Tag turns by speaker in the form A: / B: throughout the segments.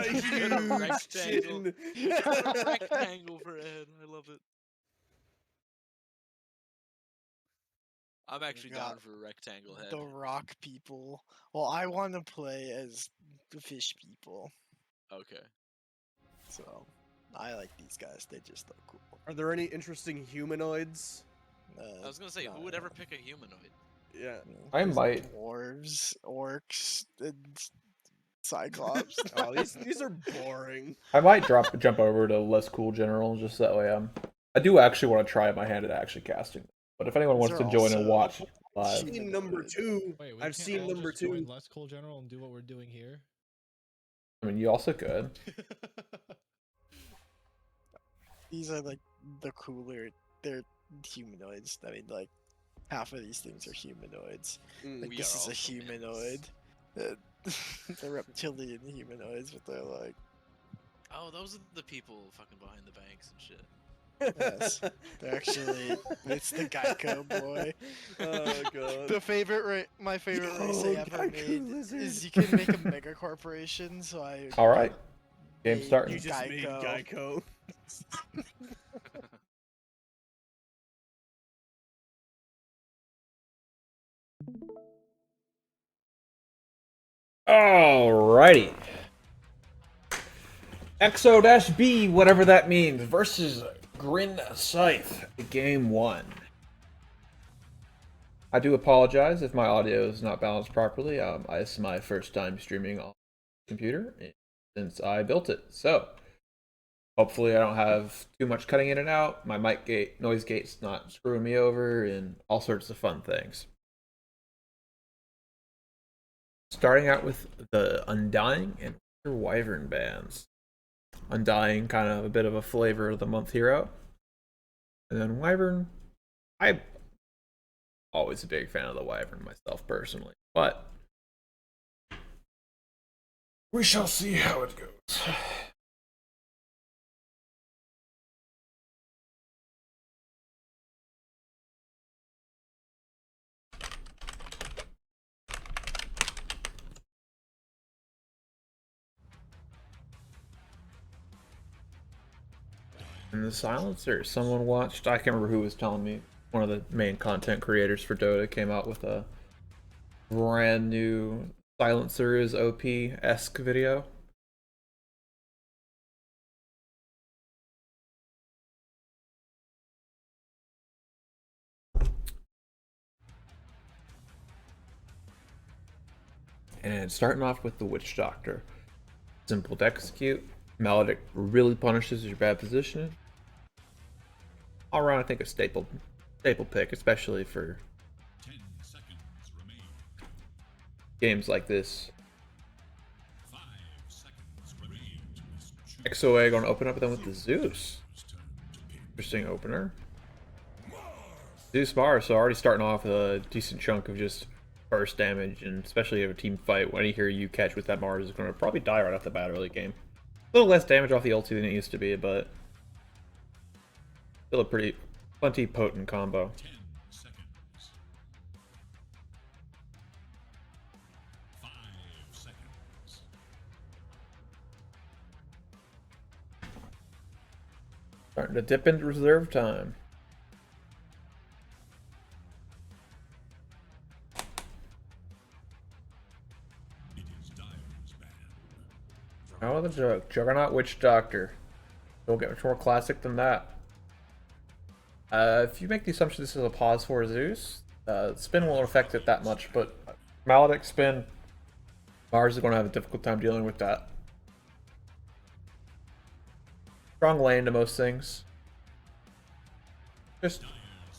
A: Got a rectangle.
B: Huge.
A: Rectangle for Ed. I love it. I'm actually down for a rectangle head.
B: The rock people. Well, I want to play as the fish people.
A: Okay.
B: So, I like these guys. They just look cool.
C: Are there any interesting humanoids?
A: I was gonna say, who would ever pick a humanoid?
C: Yeah.
D: I might.
B: Dwarves, orcs, and cyclops.
C: Oh, these are boring.
D: I might jump over to less cool general, just that way I do actually want to try my hand at actually casting. But if anyone wants to join and watch live,
C: I've seen number 2.
E: Wait,
C: I've seen number 2.
E: Join less cool general and do what we're doing here.
D: I mean, you also could.
B: These are like the cooler. They're humanoids. I mean, like half of these things are humanoids. Like
A: We
B: this
A: are
B: is a
A: also
B: humanoid. They're reptilian humanoids, but they're like
A: Oh, those are the people fucking behind the banks and shit.
B: yes. They're actually it's the Geico boy.
C: Oh god.
B: My favorite race I ever
C: Geico
B: made
C: lizard.
B: is you can make a mega corporation. So I
D: All right, game
B: made
D: starting.
C: You just made Geico.
D: Alrighty. XO-B, whatever that means, versus Grin Scythe, game 1. I do apologize if my audio is not balanced properly. This is my first time streaming on computer since I built it, so hopefully I don't have too much cutting in and out. My noise gate's not screwing me over, and all sorts of fun things. Starting out with the Undying and Wyvern bands. Undying, kind of a bit of a flavor of the month hero. And then Wyvern, I'm always a big fan of the Wyvern myself personally, but we shall see how it goes. And the silencer, someone watched, I can't remember who was telling me, one of the main content creators for Dota came out with a brand new silencer is OP-esque video. And starting off with the Witch Doctor. Simple to execute. Maledict really punishes your bad positioning. All around, I think a staple pick, especially for
F: 10 seconds remain.
D: games like this.
F: 5 seconds remain.
D: XOA going to open up with them with the Zeus. Interesting opener. Zeus Mars, so already starting off with a decent chunk of just burst damage, and especially if you have a team fight, any hero you catch with that Mars is going to probably die right off the bat early game. A little less damage off the ulti than it used to be, but still a plenty potent combo.
F: 10 seconds. 5 seconds.
D: Starting to dip into reserve time.
F: It is Dire's ban.
D: Oh, the joke. Juggernaut Witch Doctor. Don't get much more classic than that. If you make the assumption this is a pause for Zeus, spin won't affect it that much, but Maledict spin, Mars is going to have a difficult time dealing with that. Strong lane to most things. Just,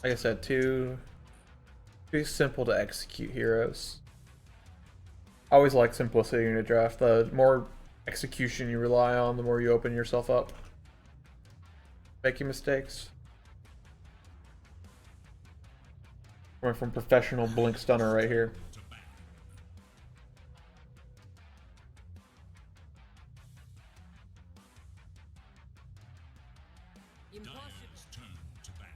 D: like I said, two simple to execute heroes. Always like simplicity in a draft. The more execution you rely on, the more you open yourself up, making mistakes. Coming from professional blink stunner right here.
F: Dire's turn to ban.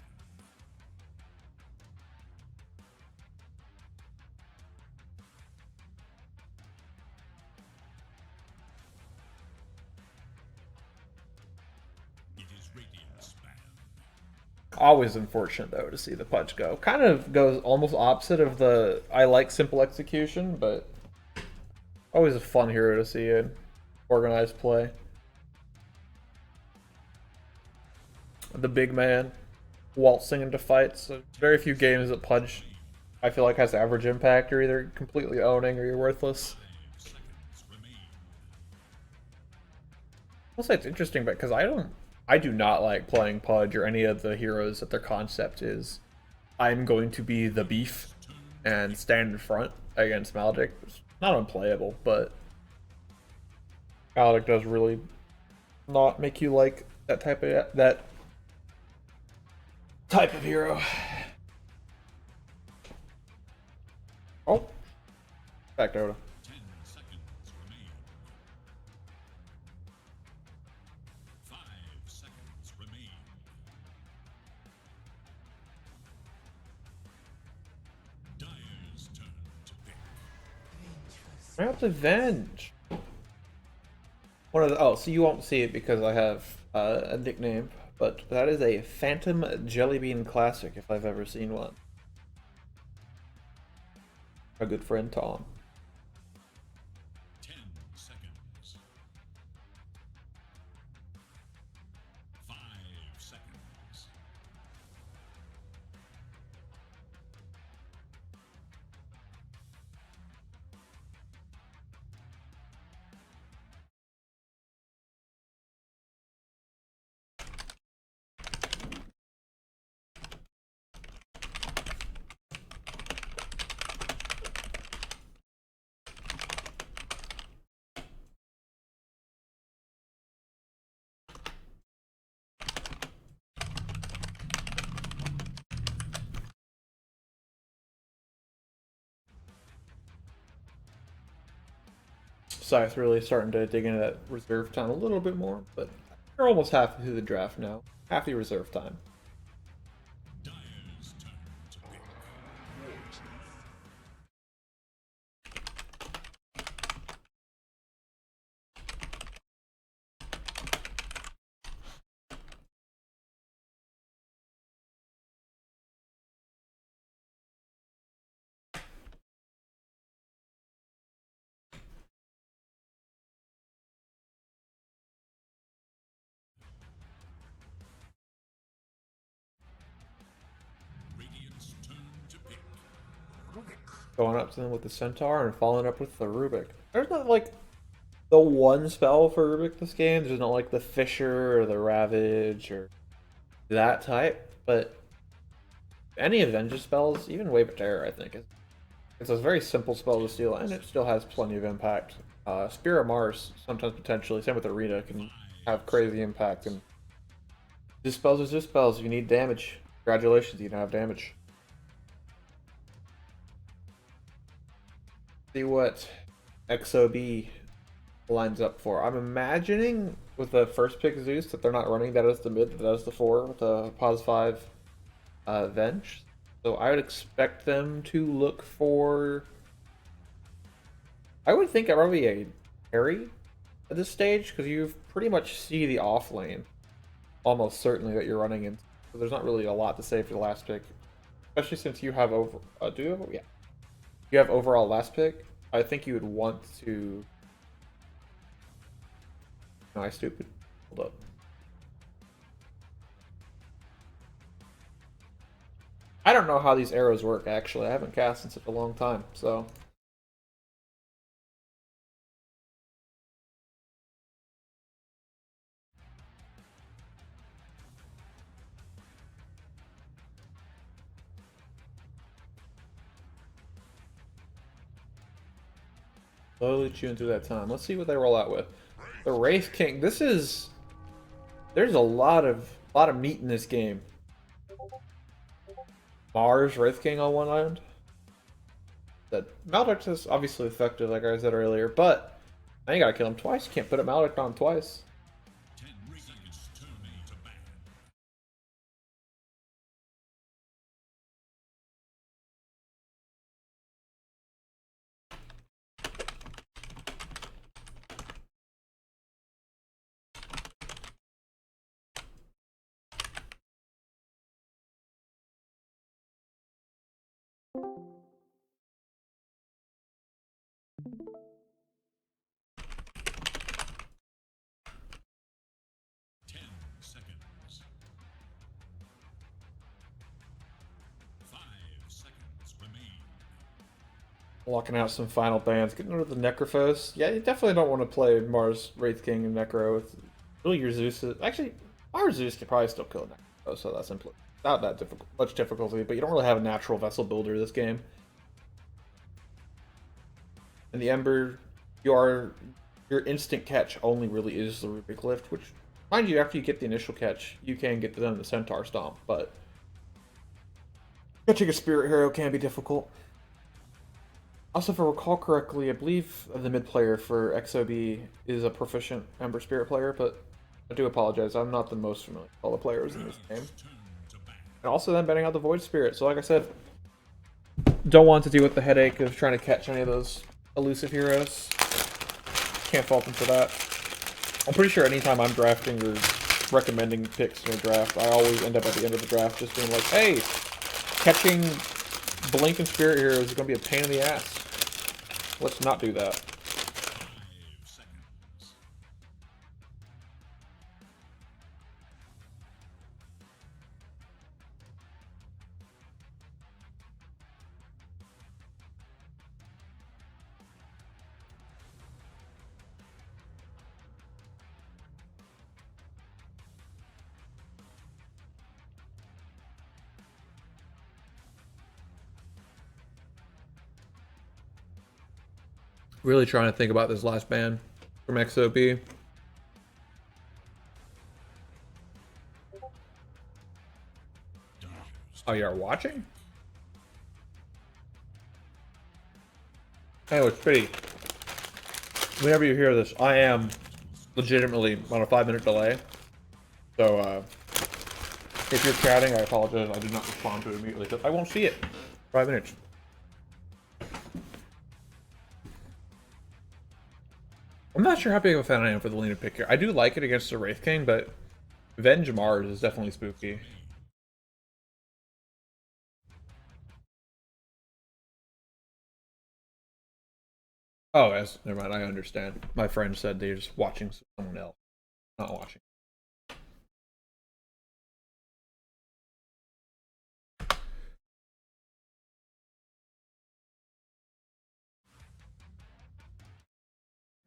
D: Always unfortunate though to see the Pudge go. Kind of goes almost opposite of the I like simple execution, but always a fun hero to see in organized play. The big man waltzing into fights. So very few games that Pudge I feel like has average impact. You're either completely owning or you're worthless.
F: 5 seconds remain.
D: I'll say it's interesting, but because I do not like playing Pudge or any of the heroes that their concept is I'm going to be the beef and stand in front against Maledict. It's not unplayable, but Maledict does really not make you like that type of hero. Oh, back to Oda.
F: 10 seconds remain. 5 seconds remain. Dyer's turn to pick.
D: I have to Venge. One of the so you won't see it because I have a nickname, but that is a Phantom Jellybean Classic if I've ever seen one. My good friend Tom.
F: 10 seconds. 5 seconds.
D: Scythe really starting to dig into that reserve time a little bit more, but we're almost halfway through the draft now. Half the reserve time.
F: Dyer's turn to pick. Radiant's turn to pick.
D: Going up to them with the Centaur and following up with the Rubik. There's not like the one spell for Rubik this game. There's not like the Fisher or the Ravage or that type, but any Avenger spells, even Wave of Terror, I think, it's a very simple spell to steal, and it still has plenty of impact. Spear of Mars, sometimes potentially, same with Arena, can have crazy impact, and just spells are just spells. You need damage. Congratulations, you now have damage. See what XOB lines up for. I'm imagining with the first pick Zeus that they're not running that as the mid, that as the 4 with the pos 5 Venge. So I would expect them to look for. I would think probably a carry at this stage because you pretty much see the off lane almost certainly that you're running in. So there's not really a lot to say for the last pick, especially since you have over. Do you have? Yeah. You have overall last pick. I think you would want to. No, I stupid. Hold up. I don't know how these arrows work, actually. I haven't cast in such a long time, so. Slowly chewing through that time. Let's see what they roll out with. The Wraith King. This is. There's a lot of meat in this game. Mars, Wraith King on one island. That Maledict is obviously effective, like I said earlier, but now you gotta kill him twice. You can't put a Maledict on him twice. Locking out some final bans. Getting rid of the Necrophos. Yeah, you definitely don't want to play Mars, Wraith King, and Necro with really your Zeus. Actually, Mars Zeus can probably still kill Necro, so that's not that much difficulty, but you don't really have a natural vessel builder this game. And the Ember, your instant catch only really is the Rubic Lift, which, mind you, after you get the initial catch, you can get them the Centaur Stomp, but catching a Spirit Hero can be difficult. Also, if I recall correctly, I believe the mid player for XOB is a proficient Ember Spirit player, but I do apologize, I'm not the most familiar with all the players in this game. And also then betting out the Void Spirit, so like I said, don't want to deal with the headache of trying to catch any of those elusive heroes. Can't fault them for that. I'm pretty sure anytime I'm drafting or recommending picks in a draft, I always end up at the end of the draft just being like, hey, catching Blink and Spirit heroes is going to be a pain in the ass. Let's not do that.
F: 5 seconds.
D: Really trying to think about this last ban from XOB. Oh, you are watching? Anyway, it's pretty. Whenever you hear this, I am legitimately on a 5-minute delay. So, if you're chatting, I apologize. I did not respond to it immediately because I won't see it. 5 minutes. I'm not sure how big of a fan I am for the Lena pick here. I do like it against the Wraith King, but Venge Mars is definitely spooky. Oh, never mind. I understand. My friend said they're just watching someone else, not watching.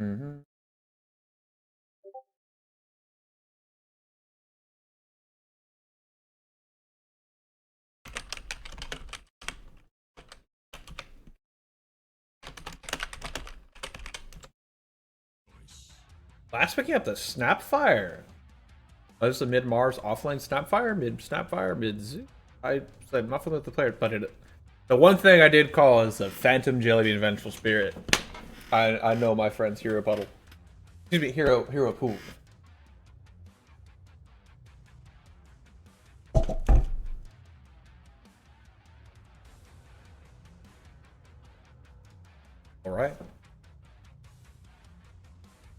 D: Mm-hmm. Last picking up the Snapfire. Oh, this is a mid Mars offline Snapfire, mid Snapfire, mid Zoo. I'm not familiar with the player, but the one thing I did call is a Phantom Jellybean Vengeful Spirit. I know my friend's Hero Puddle. Excuse me, Hero Pool. All right.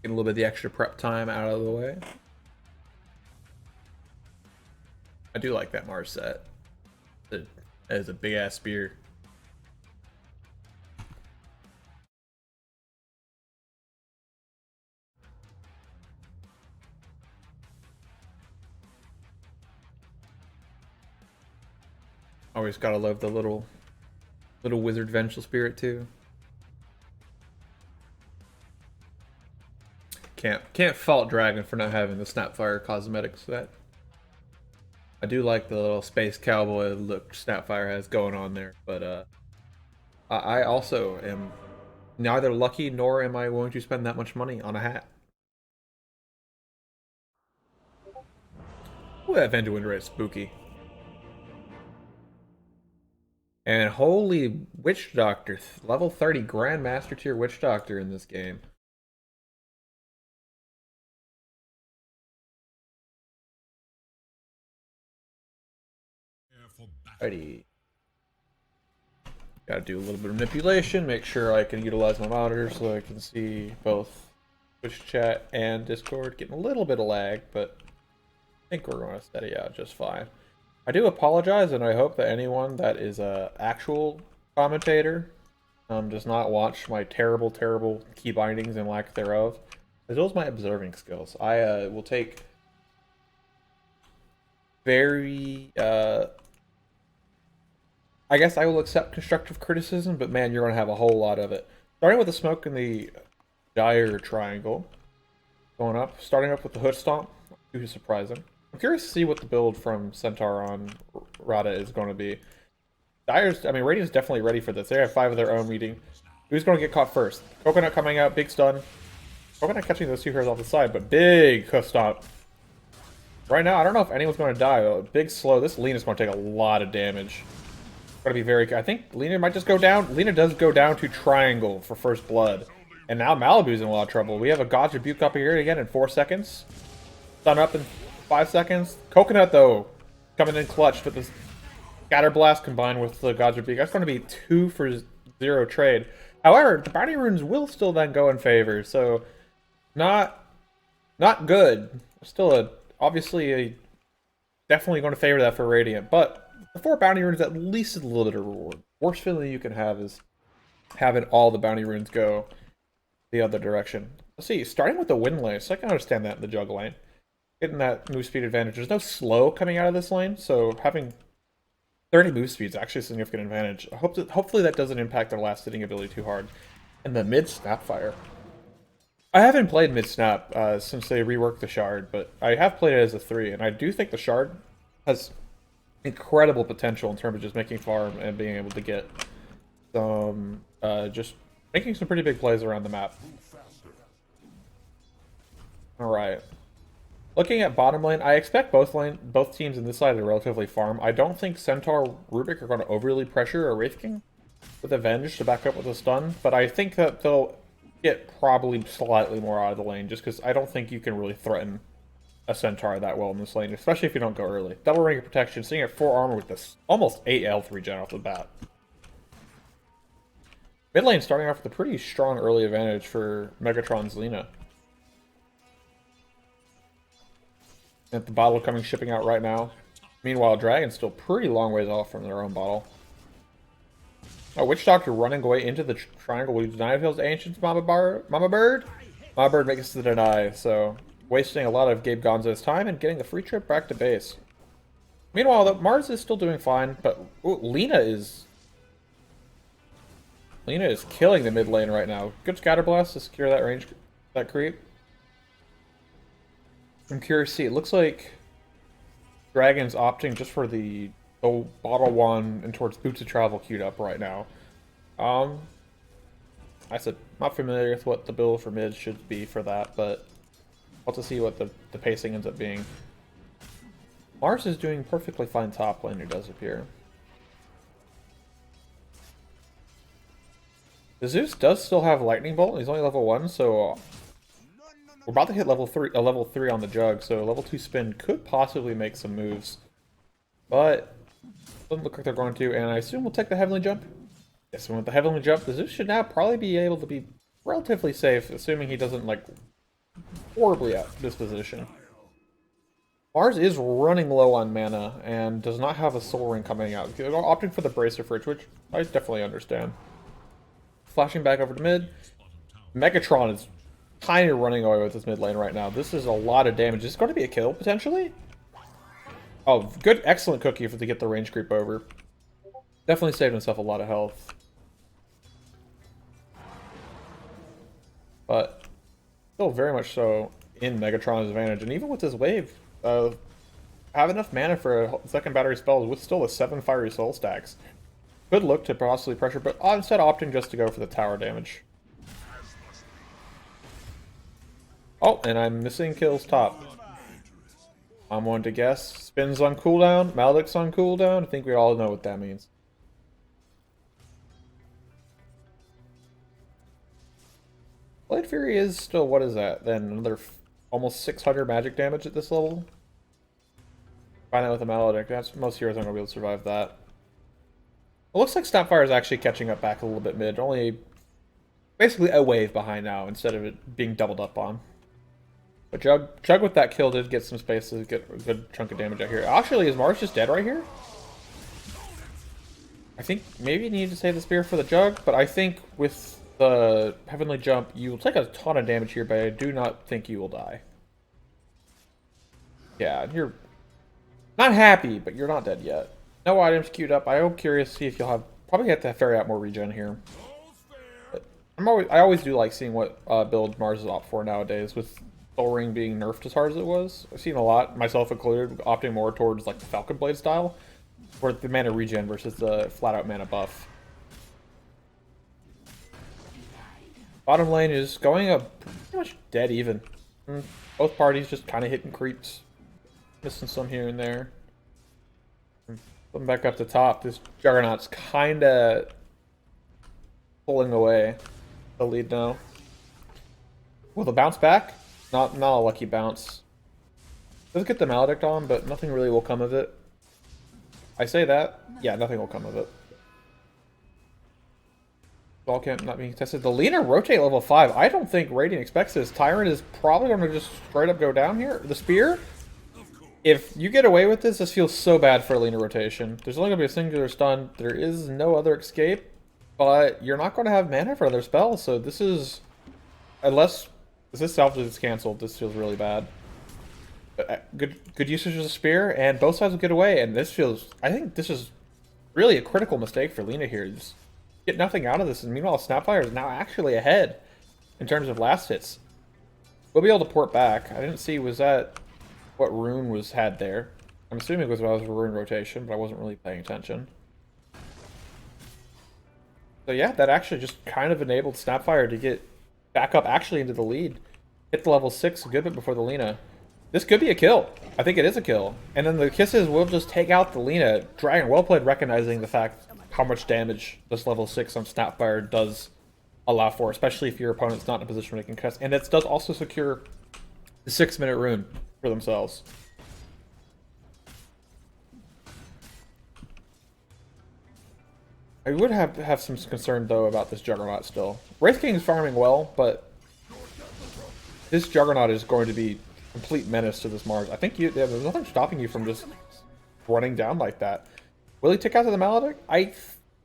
D: Get a little bit of the extra prep time out of the way. I do like that Mars set. That is a big ass spear. Always gotta love the little wizard vengeful spirit too. Can't fault Dragon for not having the Snapfire cosmetic set. I do like the little space cowboy look Snapfire has going on there, but I also am neither lucky nor am I willing to spend that much money on a hat. Ooh, that Vengewind Ray is spooky. And holy Witch Doctor, level 30 Grandmaster tier Witch Doctor in this game. Alrighty. Gotta do a little bit of manipulation, make sure I can utilize my monitor so I can see both Twitch chat and Discord. Getting a little bit of lag, but I think we're going to steady out just fine. I do apologize, and I hope that anyone that is a actual commentator does not watch my terrible key bindings and lack thereof, as well as my observing skills. I will take very I guess I will accept constructive criticism, but man, you're going to have a whole lot of it. Starting with the smoke in the dire triangle. Going up. Starting up with the hood stomp. Not too surprising. I'm curious to see what the build from Centaur on Rada is going to be. Dire's, I mean, Radiant's definitely ready for this. They have 5 of their own meeting. Who's going to get caught first? Coconut coming out, big stun. Coconut catching those 2 heroes off the side, but big hood stomp. Right now, I don't know if anyone's going to die. Big slow. This Lena's going to take a lot of damage. Going to be very... I think Lena might just go down. Lena does go down to triangle for first blood. And now Malibu's in a lot of trouble. We have a God's Rebuke up here again in 4 seconds. Stun up in 5 seconds. Coconut, though, coming in clutch with this Scatter Blast combined with the God's Rebuke. That's going to be 2 for 0 trade. However, the bounty runes will still then go in favor. So, not good. Still obviously definitely going to favor that for Radiant. But the 4 bounty runes at least is a little bit of reward. Worst feeling you can have is having all the bounty runes go the other direction. Let's see, starting with the wind lane, so I can understand that in the jug lane. Getting that move speed advantage. There's no slow coming out of this lane, so having 30 move speed is actually a significant advantage. Hopefully that doesn't impact their last hitting ability too hard. And the mid Snapfire. I haven't played mid Snap since they reworked the Shard, but I have played it as a 3, and I do think the Shard has incredible potential in terms of just making farm and being able to get some just making some pretty big plays around the map. Alright. Looking at bottom lane, I expect both teams in this side to relatively farm. I don't think Centaur Rubik are going to overly pressure a Wraith King with Avenge to back up with a stun, but I think that they'll get probably slightly more out of the lane, just because I don't think you can really threaten a Centaur that well in this lane, especially if you don't go early. Double Ring of Protection, sitting at 4 armor with this almost 8 health regen off the bat. Mid lane starting off with a pretty strong early advantage for Megatron's Lena. At the bottle coming shipping out right now. Meanwhile, Dragon's still pretty long ways off from their own bottle. Oh, Witch Doctor running away into the triangle. We deny Hill's Ancients, Mama Bird. Mama Bird makes it to deny, so wasting a lot of Gabe Gonzo's time and getting the free trip back to base. Meanwhile, Mars is still doing fine, but Lena is killing the mid lane right now. Good Scatter Blast to secure that range, that creep. I'm curious to see. It looks like Dragon's opting just for the bottle one and towards Boots of Travel queued up right now. I said not familiar with what the build for mid should be for that, but I'll have to see what the pacing ends up being. Mars is doing perfectly fine top lane, it does appear. The Zeus does still have Lightning Bolt. He's only level 1, so we're about to hit level 3 on the jug, so level 2 spin could possibly make some moves. But doesn't look like they're going to, and I assume we'll take the Heavenly Jump. Yes, with the Heavenly Jump, the Zeus should now probably be able to be relatively safe, assuming he doesn't, like, horribly out this position. Mars is running low on mana, and does not have a Soul Ring coming out. They're opting for the Bracer Fridge, which I definitely understand. Flashing back over to mid. Megatron is kind of running away with this mid lane right now. This is a lot of damage. Is this going to be a kill, potentially? Oh, good, excellent cookie to get the range creep over. Definitely saved himself a lot of health. But still very much so in Megatron's advantage. And even with this wave, have enough mana for a second battery spell with still a 7 Fiery Soul stacks. Could look to possibly pressure, but instead opting just to go for the tower damage. Oh, and I'm missing kills top. I'm one to guess. Spin's on cooldown. Maledict's on cooldown. I think we all know what that means. Blade Fury is still, what is that? Then another almost 600 magic damage at this level? Find that with a Maledict. That's, most heroes aren't going to be able to survive that. It looks like Snapfire is actually catching up back a little bit mid. Only basically a wave behind now instead of it being doubled up on. But Jug with that kill did get some space to get a good chunk of damage out here. Actually, is Mars just dead right here? I think maybe you need to save the spear for the Jug, but I think with the Heavenly Jump, you will take a ton of damage here, but I do not think you will die. Yeah, you're not happy, but you're not dead yet. No items queued up. I am curious to see if you'll have... Probably have to ferry out more regen here. But I always do like seeing what build Mars is opt for nowadays, with Soul Ring being nerfed as hard as it was. I've seen a lot, myself included, opting more towards like the Falcon Blade style, where the mana regen versus the flat-out mana buff. Bottom lane is going up pretty much dead even. Both parties just kind of hitting creeps. Missing some here and there. Coming back up the top, this Juggernaut's kind of pulling away the lead now. Will the bounce back? Not a lucky bounce. Does get the Maledict on, but nothing really will come of it. I say that, yeah, nothing will come of it. Ball camp not being tested. The Lina rotate level 5. I don't think Radiant expects this. Tyrant is probably going to just straight up go down here. The Spear? If you get away with this, this feels so bad for Lina rotation. There's only going to be a singular stun. There is no other escape. But you're not going to have mana for other spells. So this is... Unless... If this salvage is cancelled, this feels really bad. But good usage of the Spear, and both sides will get away. And this feels... I think this is really a critical mistake for Lina here. Just get nothing out of this. And meanwhile, Snapfire is now actually ahead in terms of last hits. We'll be able to port back. I didn't see... Was that... what rune was had there. I'm assuming it was a rune rotation, but I wasn't really paying attention. So yeah, that actually just kind of enabled Snapfire to get back up actually into the lead. Hit the level 6 a good bit before the Lina. This could be a kill. I think it is a kill. And then the kisses will just take out the Lina. Dragon, well played, recognizing the fact how much damage this level 6 on Snapfire does allow for, especially if your opponent's not in a position where they can cast. And it does also secure the 6-minute rune for themselves. I would have some concern though about this Juggernaut still. Wraith King is farming well, but this Juggernaut is going to be a complete menace to this Mars. I think there's nothing stopping you from just running down like that. Will he tick out to the Maledict? I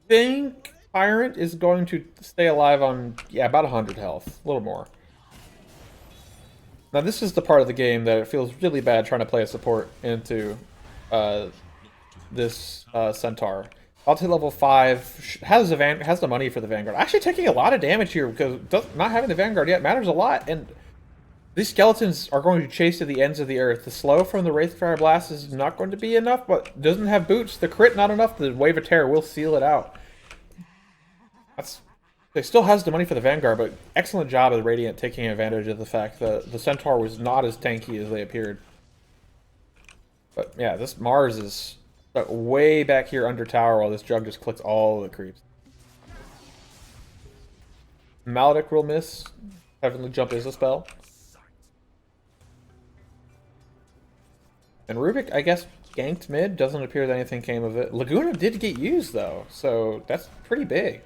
D: think Tyrant is going to stay alive on, yeah, about 100 health, a little more. Now this is the part of the game that it feels really bad trying to play a support into this Centaur. Up to level 5, has the money for the Vanguard. Actually taking a lot of damage here because not having the Vanguard yet matters a lot. And these skeletons are going to chase to the ends of the earth. The slow from the Wraithfire Blast is not going to be enough, but doesn't have boots. The crit not enough. The Wave of Terror will seal it out. They still has the money for the Vanguard, but excellent job of Radiant taking advantage of the fact that the Centaur was not as tanky as they appeared. But yeah, this Mars is way back here under tower while this Jug just clicks all the creeps. Maledict will miss. Heavenly Jump is a spell. And Rubik, I guess, ganked mid. Doesn't appear that anything came of it. Laguna did get used, though, so that's pretty big.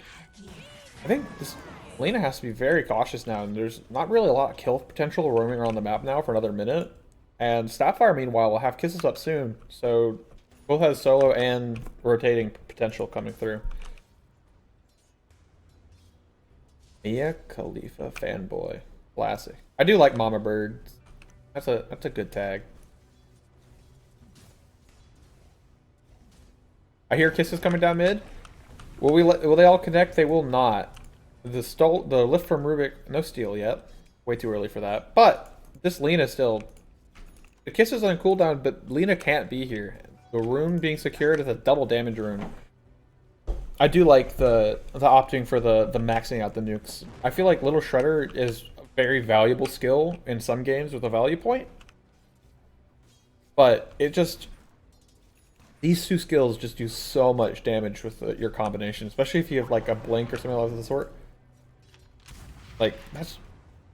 D: I think this Lina has to be very cautious now, and there's not really a lot of kill potential roaming around the map now for another minute. And Snapfire, meanwhile, will have kisses up soon, so both has solo and rotating potential coming through. Mia Khalifa fanboy, classic. I do like Mama Bird. That's a good tag. I hear kisses coming down mid. Will they all connect? They will not. The lift from Rubik, no steal yet. Way too early for that. But this Lina still, the kiss is on cooldown, but Lina can't be here. The rune being secured is a double damage rune. I do like the opting for the maxing out the nukes. I feel like Little Shredder is a very valuable skill in some games with a value point. But it just, these two skills just do so much damage with your combination, especially if you have like a blink or something like the sort. Like, that's...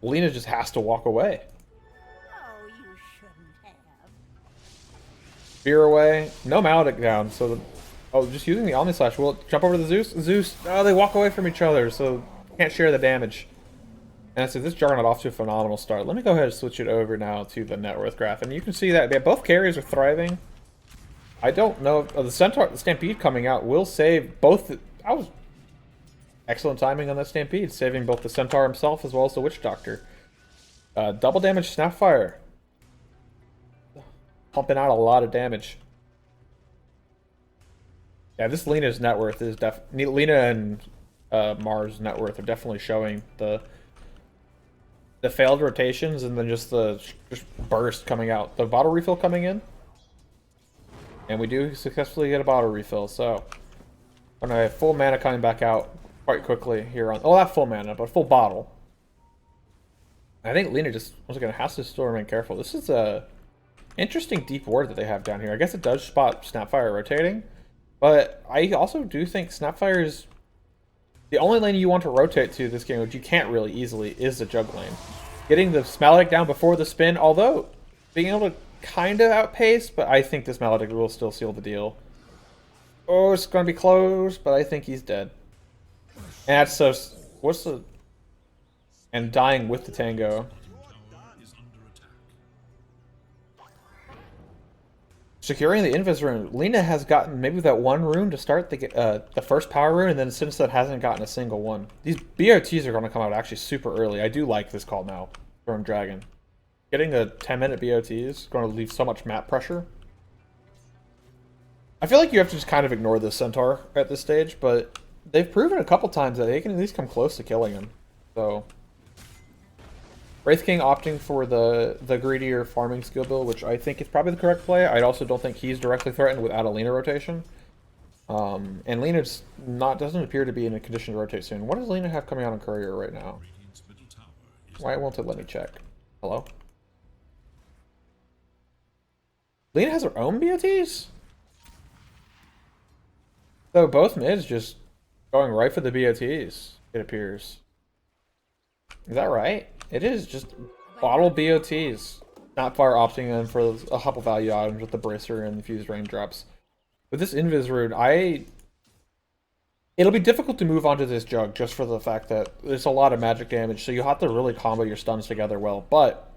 D: Lina just has to walk away.
G: Oh, you shouldn't have.
D: Spear away. No Maledict down, so... Oh, just using the Omni Slash. Will it jump over to the Zeus? Zeus! Oh, they walk away from each other, so can't share the damage. And I said, this Juggernaut off to a phenomenal start. Let me go ahead and switch it over now to the net worth graph. And you can see that both carriers are thriving. I don't know if the Centaur, the Stampede coming out will save both... I was... Excellent timing on that Stampede, saving both the Centaur himself as well as the Witch Doctor. Double damage Snapfire. Pumping out a lot of damage. Yeah, this Lena's net worth is Lena and Mars' net worth are definitely showing the failed rotations and then just the burst coming out. The bottle refill coming in. And we do successfully get a bottle refill, so I'm gonna have full mana coming back out quite quickly here on not full mana, but full bottle. I think Lena just once again has to still remain careful. This is a interesting deep ward that they have down here. I guess it does spot Snapfire rotating, but I also do think Snapfire is the only lane you want to rotate to this game, which you can't really easily, is the jug lane. Getting the Maledict down before the spin, although being able to kind of outpace, but I think this Maledict will still seal the deal. Oh, it's going to be close, but I think he's dead. And that's so... What's the... And dying with the Tango. Securing the Invis rune. Lena has gotten maybe that one rune to start the first power rune, and then since then hasn't gotten a single one. These BOTs are going to come out actually super early. I do like this call now from Dragon. Getting a 10-minute BOT is going to leave so much map pressure. I feel like you have to just kind of ignore this Centaur at this stage, but they've proven a couple times that they can at least come close to killing him. So... Wraith King opting for the greedier farming skill build, which I think is probably the correct play. I also don't think he's directly threatened without a Lena rotation. And Lena doesn't appear to be in a condition to rotate soon. What does Lena have coming out on Courier right now? Why won't it let me check? Hello? Lena has her own BOTs? So both mids just going right for the BOTs, it appears. Is that right? It is just bottle BOTs. Not far opting in for a couple value items with the Bracer and the Fused Raindrops. With this Invis rune, it'll be difficult to move onto this jug just for the fact that there's a lot of magic damage, so you have to really combo your stuns together well. But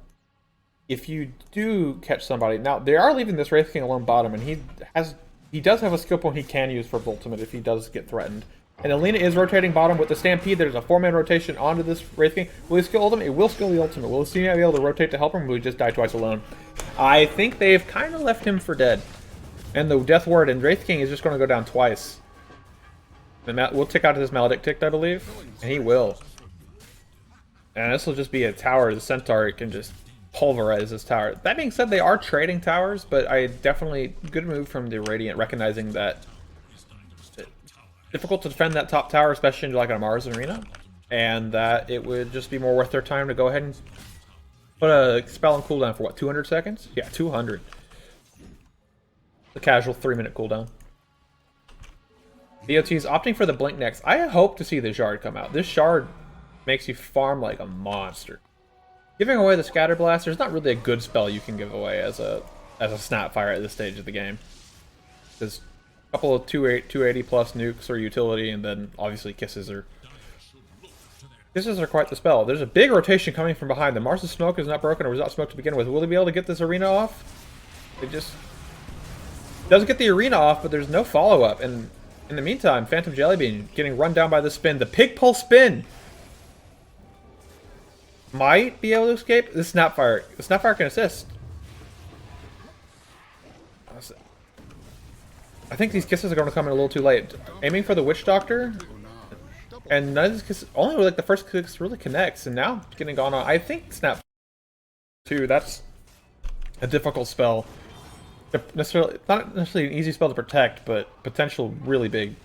D: if you do catch somebody, now they are leaving this Wraith King alone bottom, and he does have a skill point he can use for ultimate if he does get threatened. And Alina is rotating bottom with the Stampede. There's a 4-man rotation onto this Wraith King. Will he skill ultimate? It will skill the ultimate. Will he be able to rotate to help him, or will he just die twice alone? I think they've kind of left him for dead. And the Death Ward and Wraith King is just going to go down twice. And we'll tick out to this Maledict ticked, I believe. And he will. And this will just be a tower. The Centaur can just pulverize this tower. That being said, they are trading towers, but I definitely... Good move from the Radiant, recognizing that difficult to defend that top tower, especially into like a Mars arena, and that it would just be more worth their time to go ahead and put a spell on cooldown for what, 200 seconds? Yeah, 200. The casual 3-minute cooldown. BOT's opting for the Blink next. I hope to see the Shard come out. This Shard makes you farm like a monster. Giving away the Scatter Blast, there's not really a good spell you can give away as a Snapfire at this stage of the game. Because couple of 280 plus nukes or utility, and then obviously kisses are quite the spell. There's a big rotation coming from behind. The Mars' smoke is not broken or was not smoked to begin with. Will he be able to get this arena off? It just doesn't get the arena off, but there's no follow-up. And in the meantime, Phantom Jellybean getting run down by the spin. The pig pole spin might be able to escape. The Snapfire. The Snapfire can assist. I think these kisses are going to come in a little too late. Aiming for the Witch Doctor, and none of these kisses, only like the first kiss really connects, and now getting gone on. I think Snap 2, that's a difficult spell. Not necessarily an easy spell to protect, but potential really big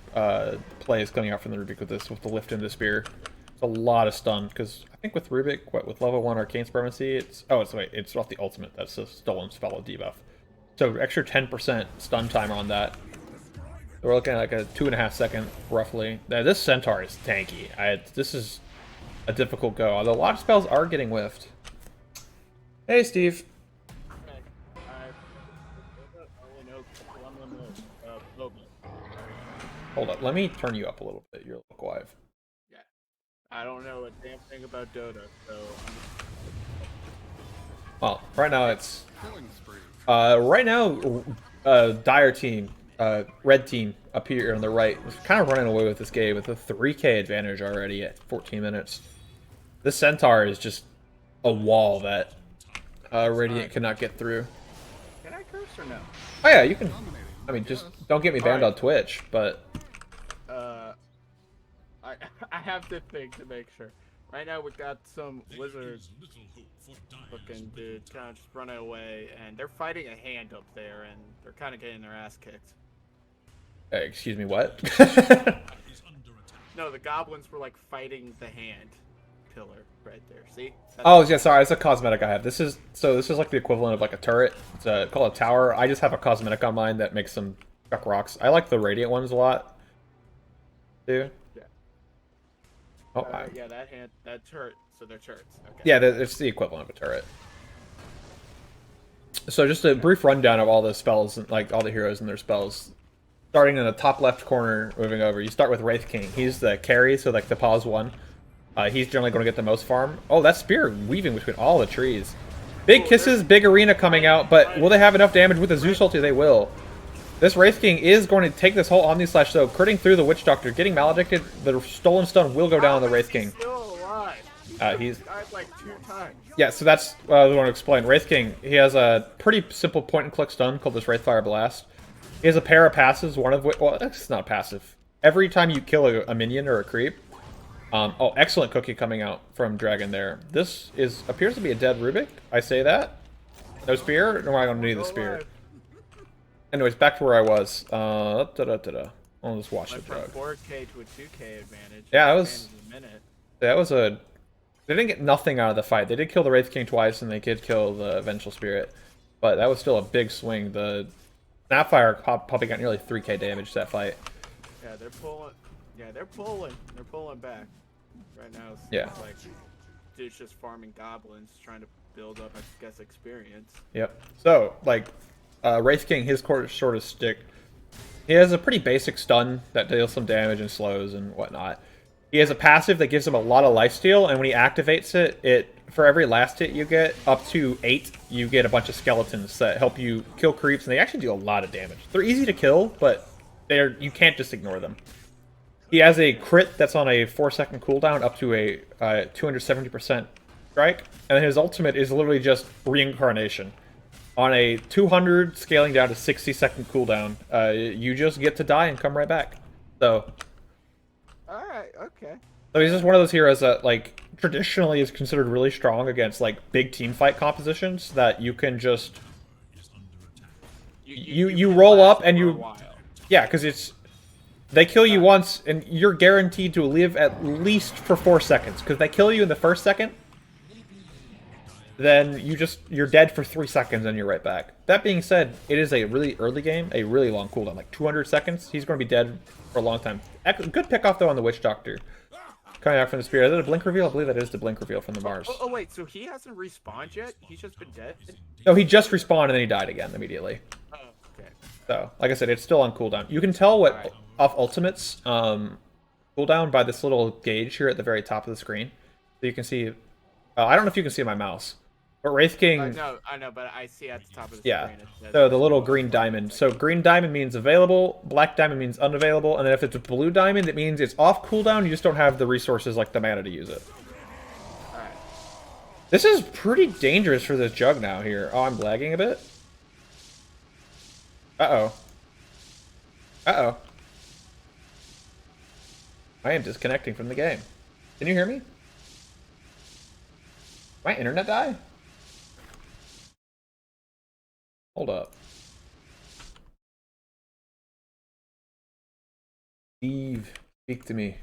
D: plays coming out from the Rubik with this, with the lift into Spear. It's a lot of stun, because I think with Rubik, with level 1 Arcane Supremacy, it's off the ultimate. That's a stolen spell of debuff. So extra 10% stun timer on that. We're looking at like a 2.5 second, roughly. Now, this Centaur is tanky. This is a difficult go, although a lot of spells are getting whiffed. Hey, Steve. Hold up, let me turn you up a little bit. You're a little quiet.
H: Yeah. I don't know a damn thing about Dota, so...
D: Well, right now it's... right now, Dire team, red team up here on the right is kind of running away with this game with a 3k advantage already at 14 minutes. This Centaur is just a wall that Radiant cannot get through.
H: Can I curse or no?
D: Oh yeah, you can. I mean, just don't get me banned on Twitch, but
H: I have to think to make sure. Right now we got some wizards looking dude kind of just running away, and they're fighting a hand up there, and they're kind of getting their ass kicked.
D: Excuse me, what?
H: No, the goblins were like fighting the hand pillar right there. See?
D: Oh yeah, sorry, it's a cosmetic I have. This is like the equivalent of like a turret. It's called a tower. I just have a cosmetic on mine that makes them chuck rocks. I like the radiant ones a lot. Dude.
H: Yeah.
D: Oh,
H: yeah, that turret. So they're turrets. Okay.
D: yeah, it's the equivalent of a turret. So just a brief rundown of all the spells, like all the heroes and their spells. Starting in the top left corner, moving over, you start with Wraith King. He's the carry, so like the pause one. He's generally going to get the most farm. Oh, that spear weaving between all the trees. Big kisses, big arena coming out, but will they have enough damage with the Zeus ulti? They will. This Wraith King is going to take this whole Omni Slash, though, critting through the Witch Doctor, getting maledicted. The Stolen Stone will go down on the Wraith King.
H: Still alive.
D: He's
H: died like 2 times.
D: Yeah, so that's what I want to explain. Wraith King, he has a pretty simple point-and-click stun called this Wraithfire Blast. He has a pair of passives, one of which... Well, it's not passive. Every time you kill a minion or a creep... oh, excellent cookie coming out from Dragon there. This appears to be a dead Rubik. I say that. No spear? No, I don't need the spear. Anyways, back to where I was. I'll just watch the drug.
H: 4K to a 2K advantage.
D: Yeah, that was a... They didn't get nothing out of the fight. They did kill the Wraith King twice, and they did kill the Vengeful Spirit. But that was still a big swing. The Snapfire probably got nearly 3k damage to that fight.
H: Yeah, they're pulling. Yeah, they're pulling back. Right now, it's
D: yeah.
H: Like, dude's just farming goblins, trying to build up, I guess, experience.
D: Yep. So, like, Wraith King, his sort of stick, he has a pretty basic stun that deals some damage and slows and whatnot. He has a passive that gives him a lot of lifesteal, and when he activates it, for every last hit you get, up to 8, you get a bunch of skeletons that help you kill creeps, and they actually do a lot of damage. They're easy to kill, but you can't just ignore them. He has a crit that's on a 4-second cooldown up to a 270% strike, and his ultimate is literally just reincarnation. On a 200 scaling down to 60-second cooldown, you just get to die and come right back. So...
H: Alright, okay.
D: So he's just one of those heroes that, like, traditionally is considered really strong against, like, big team fight compositions that you can just... You roll up and you... Yeah, because it's... They kill you once, and you're guaranteed to live at least for 4 seconds. Because they kill you in the first second, then you're dead for 3 seconds and you're right back. That being said, it is a really early game, a really long cooldown, like 200 seconds. He's going to be dead for a long time. Good pick off, though, on the Witch Doctor. Coming out from the spear. Is that a blink reveal? I believe that is the blink reveal from the Mars.
H: Oh, wait, so he hasn't respawned yet? He's just been dead?
D: No, he just respawned and then he died again immediately.
H: Oh, okay.
D: So, like I said, it's still on cooldown. You can tell what off ultimates cooldown by this little gauge here at the very top of the screen. So you can see... I don't know if you can see my mouse. But Wraith King...
H: I know, but I see at the top of the
D: yeah.
H: screen.
D: So the little green diamond. So green diamond means available, black diamond means unavailable, and then if it's a blue diamond, it means it's off cooldown, you just don't have the resources like the mana to use it.
H: Alright.
D: This is pretty dangerous for this jug now here. Oh, I'm lagging a bit? Uh-oh. Uh-oh. I am disconnecting from the game. Can you hear me? My internet die? Hold up. Steve, speak to me.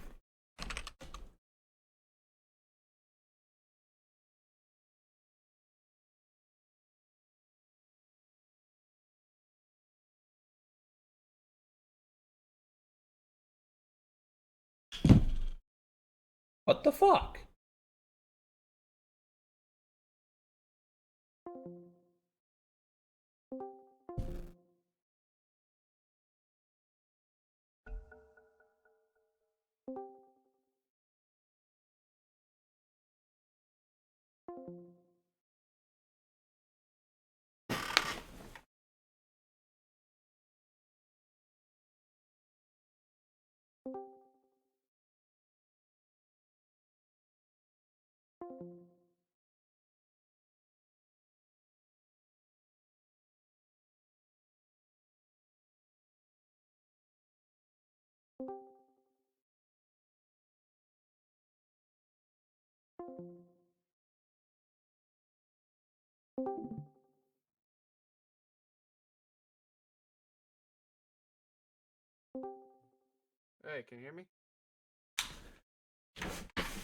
D: What the fuck?
H: Hey, can you hear me? Can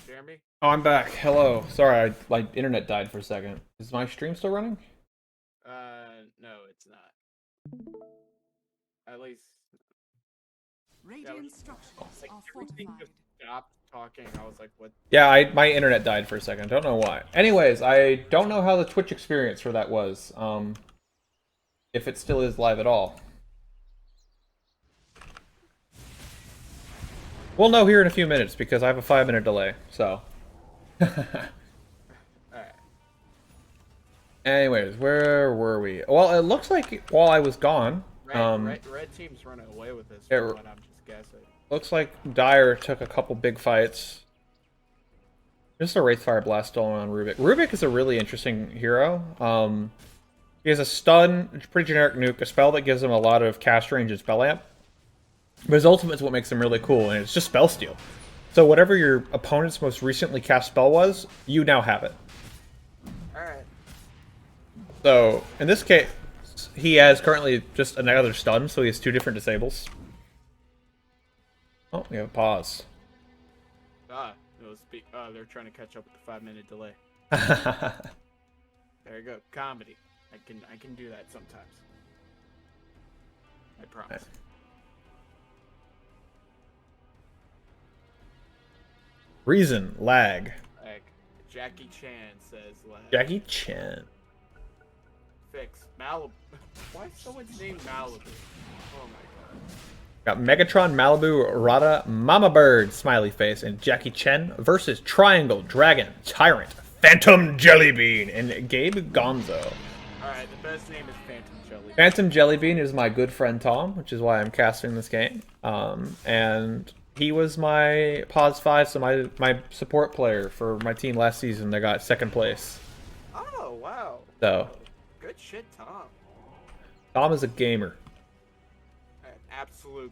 H: you hear me?
D: Oh, I'm back. Hello. Sorry, my internet died for a second. Is my stream still running?
H: No, it's not. At least.
I: Radiant structures
H: Like,
I: are
H: everything
I: fortified.
H: just stopped talking. I was like, what?
D: Yeah, my internet died for a second. I don't know why. Anyways, I don't know how the Twitch experience for that was. If it still is live at all. We'll know here in a few minutes because I have a 5-minute delay, so.
H: Alright.
D: Anyways, where were we? Well, it looks like while I was gone,
H: Red team's running away with this
D: it-
H: one, I'm just guessing.
D: looks like Dyer took a couple big fights. Just a Wraithfire Blast stolen on Rubik. Rubik is a really interesting hero. He has a stun, pretty generic nuke, a spell that gives him a lot of cast range and spell amp. But his ultimate is what makes him really cool, and it's just spell steal. So whatever your opponent's most recently cast spell was, you now have it.
H: Alright.
D: So in this case, he has currently just another stun, so he has 2 different disables. Oh, we have a pause.
H: They're trying to catch up with the 5-minute delay. There you go. Comedy. I can do that sometimes. I promise.
D: Reason, lag.
H: Like, Jackie Chan says, like,
D: Jackie Chan.
H: fix Malibu. Why is someone's name Malibu? Oh my god.
D: Got Megatron, Malibu, Rada, Mama Bird, Smiley Face, and Jackie Chen versus Triangle, Dragon, Tyrant, Phantom Jellybean, and Gabe Gonzo.
H: Alright, the best name is Phantom Jelly.
D: Phantom Jellybean is my good friend Tom, which is why I'm casting this game. And he was my Pause 5, so my support player for my team last season. They got 2nd place.
H: Oh, wow.
D: So,
H: Good shit, Tom.
D: Tom is a gamer.
H: An absolute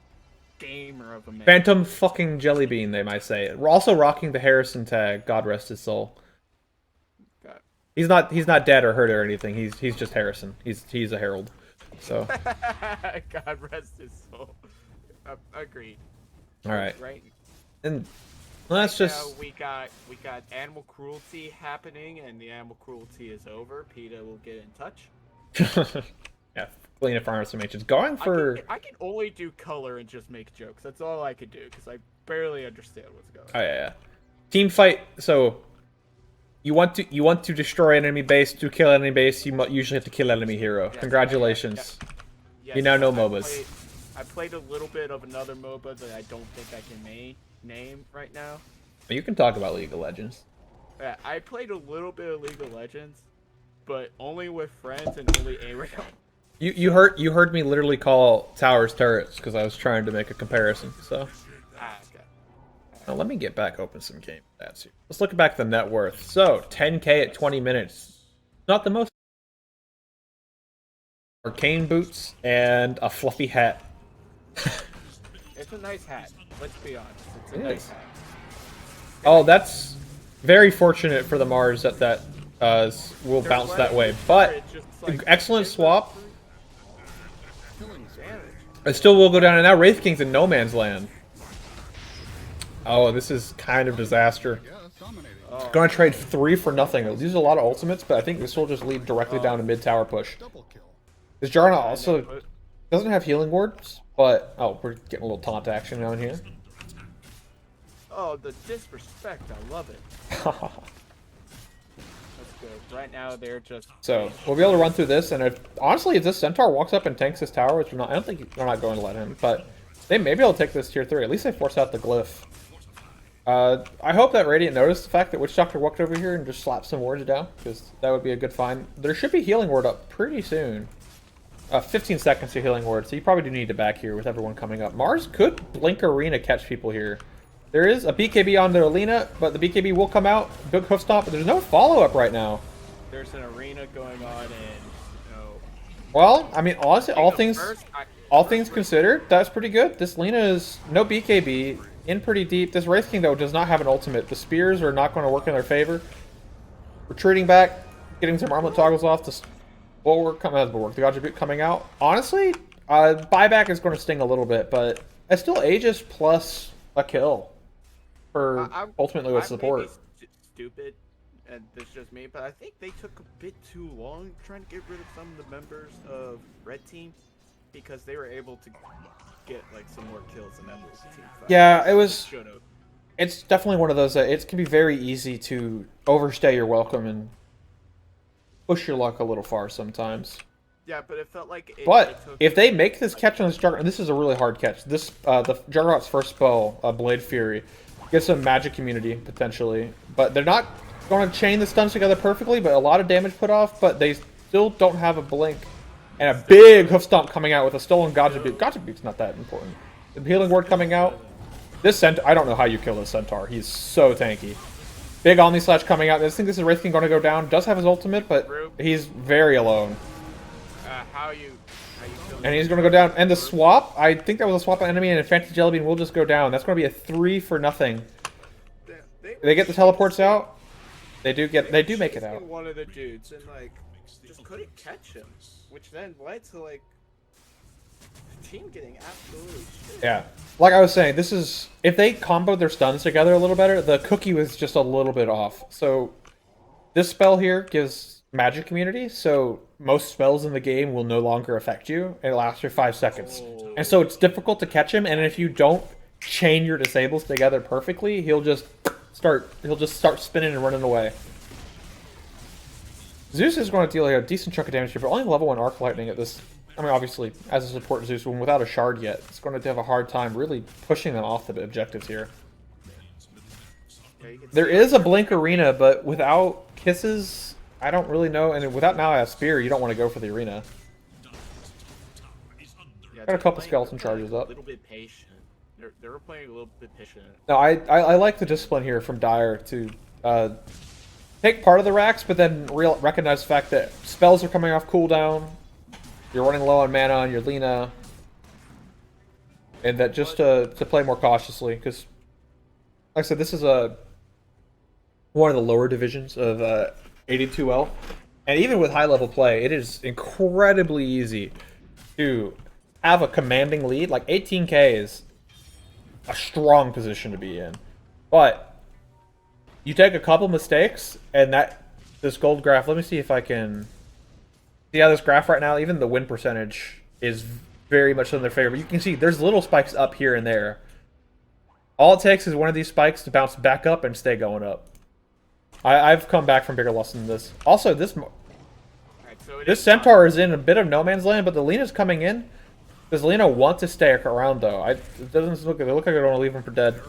H: gamer of a man.
D: Phantom fucking Jellybean, they might say. We're also rocking the Harrison tag, God rest his soul.
H: God.
D: He's not dead or hurt or anything. He's just Harrison. He's a herald. So,
H: God rest his soul. Agreed.
D: all right.
H: Right.
D: And let's
H: Now
D: just
H: we got animal cruelty happening, and the animal cruelty is over. PETA will get in touch.
D: yeah, clean up our estimations. Going for
H: I can only do color and just make jokes. That's all I could do because I barely understand what's going on.
D: oh yeah. Team fight. So you want to destroy enemy base, to kill enemy base. You usually have to kill enemy hero.
H: Yes,
D: Congratulations.
H: Yes,
D: You now know
H: I
D: MOBAs.
H: I played a little bit of another MOBA that I don't think I can name right now.
D: You can talk about League of Legends.
H: Yeah, I played a little bit of League of Legends, but only with friends and only ARAM.
D: You heard me literally call towers turrets because I was trying to make a comparison. So
H: Okay.
D: now let me get back open some game stats here. Let's look back at the net worth. So 10K at 20 minutes. Not the most. Arcane boots and a fluffy hat.
H: It's a nice hat. Let's be honest. It's a
D: It
H: nice
D: is.
H: hat.
D: Oh, that's very fortunate for the Mars that will bounce that way. But
H: It's just like-
D: excellent swap.
H: Damage.
D: It still will go down, and now Wraith King's in no man's land. Oh, this is kind of disaster.
H: Oh,
D: Gonna trade 3 for nothing. It'll use a lot of ultimates, but I think this will just lead directly down to mid tower push. This Jarna also doesn't have healing wards, but oh, we're getting a little taunt action down here.
H: oh, the disrespect. I love it. That's good. Right now, they're just...
D: So we'll be able to run through this, and honestly, if this Centaur walks up and tanks this tower, which I don't think we're not going to let him, but they may be able to take this tier 3. At least they force out the glyph. I hope that Radiant noticed the fact that Witch Doctor walked over here and just slapped some wards down, because that would be a good find. There should be healing ward up pretty soon. 15 seconds to healing ward, so you probably do need to back here with everyone coming up. Mars could blink Arena catch people here. There is a BKB on the Arena, but the BKB will come out. Big hoof stomp, but there's no follow-up right now.
H: There's an arena going on, and, you know...
D: Well, I mean, honestly, all things...
H: First,
D: all things considered, that's pretty good. This Lina is no BKB, in pretty deep. This Wraith King, though, does not have an ultimate. The spears are not going to work in their favor. Retreating back, getting some armlet toggles off. The bulwark, the Gotcha Boot coming out. Honestly, buyback is going to sting a little bit, but it's still Aegis plus a kill for ultimately with support.
H: Stupid, and this is just me, but I think they took a bit too long trying to get rid of some of the members of Red Team because they were able to get like some more kills in that little team fight.
D: Yeah, it was. It's definitely one of those that it can be very easy to overstay your welcome and push your luck a little far sometimes.
H: Yeah, but it felt like.
D: But if they make this catch on this Juggernaut, and this is a really hard catch. This the Juggernaut's first spell, Blade Fury, gets some magic immunity potentially, but they're not going to chain the stuns together perfectly. But a lot of damage put off, but they still don't have a blink. And a big hoof stomp coming out with a stolen Gotcha Boot. Gotcha Boot's not that important. The healing ward coming out. This Centaur, I don't know how you kill this Centaur. He's so tanky. Big Omni Slash coming out. I think this is Wraith King going to go down. Does have his ultimate, but he's very alone.
H: How you
D: and he's going to go down. And the swap, I think that was a swap on enemy, and Fantasy Jellybean will just go down. That's going to be a 3 for nothing. They get the teleports out. They do make it out.
H: One of the dudes and like just couldn't catch him, which then led to like the team getting absolutely shit.
D: Yeah, like I was saying, this is if they comboed their stuns together a little better. The cookie was just a little bit off. So this spell here gives magic immunity, so most spells in the game will no longer affect you. It lasts for 5 seconds, and so it's difficult to catch him. And if you don't chain your disables together perfectly, he'll just start spinning and running away. Zeus is going to deal a decent chunk of damage here, but only level 1 Arc Lightning at this. I mean, obviously, as a support Zeus, when without a shard yet, it's going to have a hard time really pushing them off the objectives here. There is a Blink Arena, but without Kisses, I don't really know. And without now I have Spear, you don't want to go for the Arena. Got a couple skeleton charges up.
H: A little bit patient. They were playing a little bit patient.
D: No, I like the discipline here from Dire to take part of the racks, but then recognize the fact that spells are coming off cooldown. You're running low on mana on your Lina, and that just to play more cautiously, because, like I said, this is one of the lower divisions of AD2L, and even with high level play, it is incredibly easy to have a commanding lead. Like 18k is a strong position to be in, but you take a couple mistakes, and this gold graph. Let me see if I can. Yeah, this graph right now, even the win percentage is very much in their favor. You can see there's little spikes up here and there. All it takes is one of these spikes to bounce back up and stay going up. I've come back from bigger losses than this. Also, this Centaur is in a bit of no man's land, but the Lina's coming in. Does Lina want to stay around, though? It doesn't look. They look like they don't want to leave him for dead.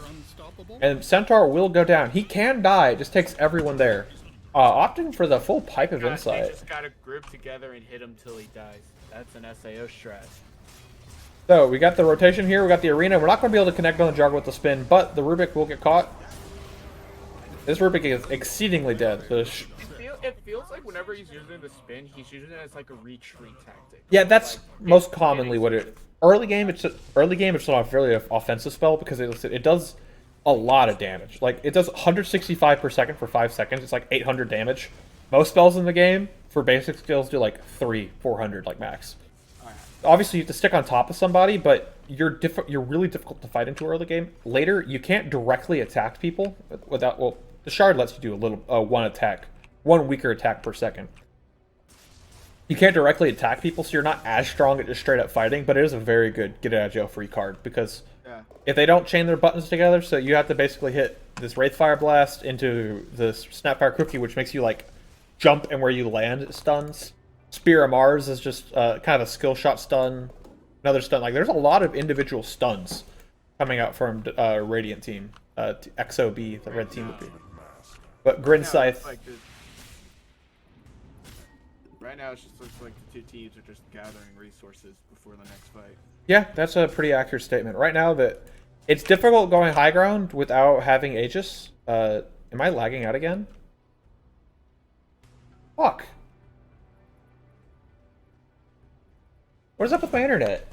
D: And Centaur will go down. He can die. It just takes everyone there. Opting for the full Pipe of Insight.
H: They just gotta group together and hit him till he dies. That's an SAO strat.
D: So, we got the rotation here, we got the Arena. We're not going to be able to connect on the Juggernaut with the spin, but the Rubik will get caught. This Rubik is exceedingly dead.
H: It feels like whenever he's using the spin, he's using it as like a retreat tactic.
D: Yeah, that's most commonly what it... Early game, it's not a fairly offensive spell, because it does a lot of damage. Like, it does 165 per second for 5 seconds. It's like 800 damage. Most spells in the game, for basic skills, do like 400, like max. Obviously, you have to stick on top of somebody, but you're really difficult to fight into early game. Later, you can't directly attack people without... Well, the Shard lets you do a little... one weaker attack per second. You can't directly attack people, so you're not as strong at just straight up fighting, but it is a very good get out of jail free card, because if they don't chain their buttons together, so you have to basically hit this Wraithfire Blast into this Snapfire Cookie, which makes you like jump and where you land stuns. Spear of Mars is just kind of a skill shot stun. Another stun. Like, there's a lot of individual stuns coming out from Radiant team. XOB, the red team would be. But Grin Scythe.
H: Right now, it just looks like the two teams are just gathering resources before the next fight.
D: Yeah, that's a pretty accurate statement. Right now, that it's difficult going high ground without having Aegis. Am I lagging out again? Fuck. What is up with my internet?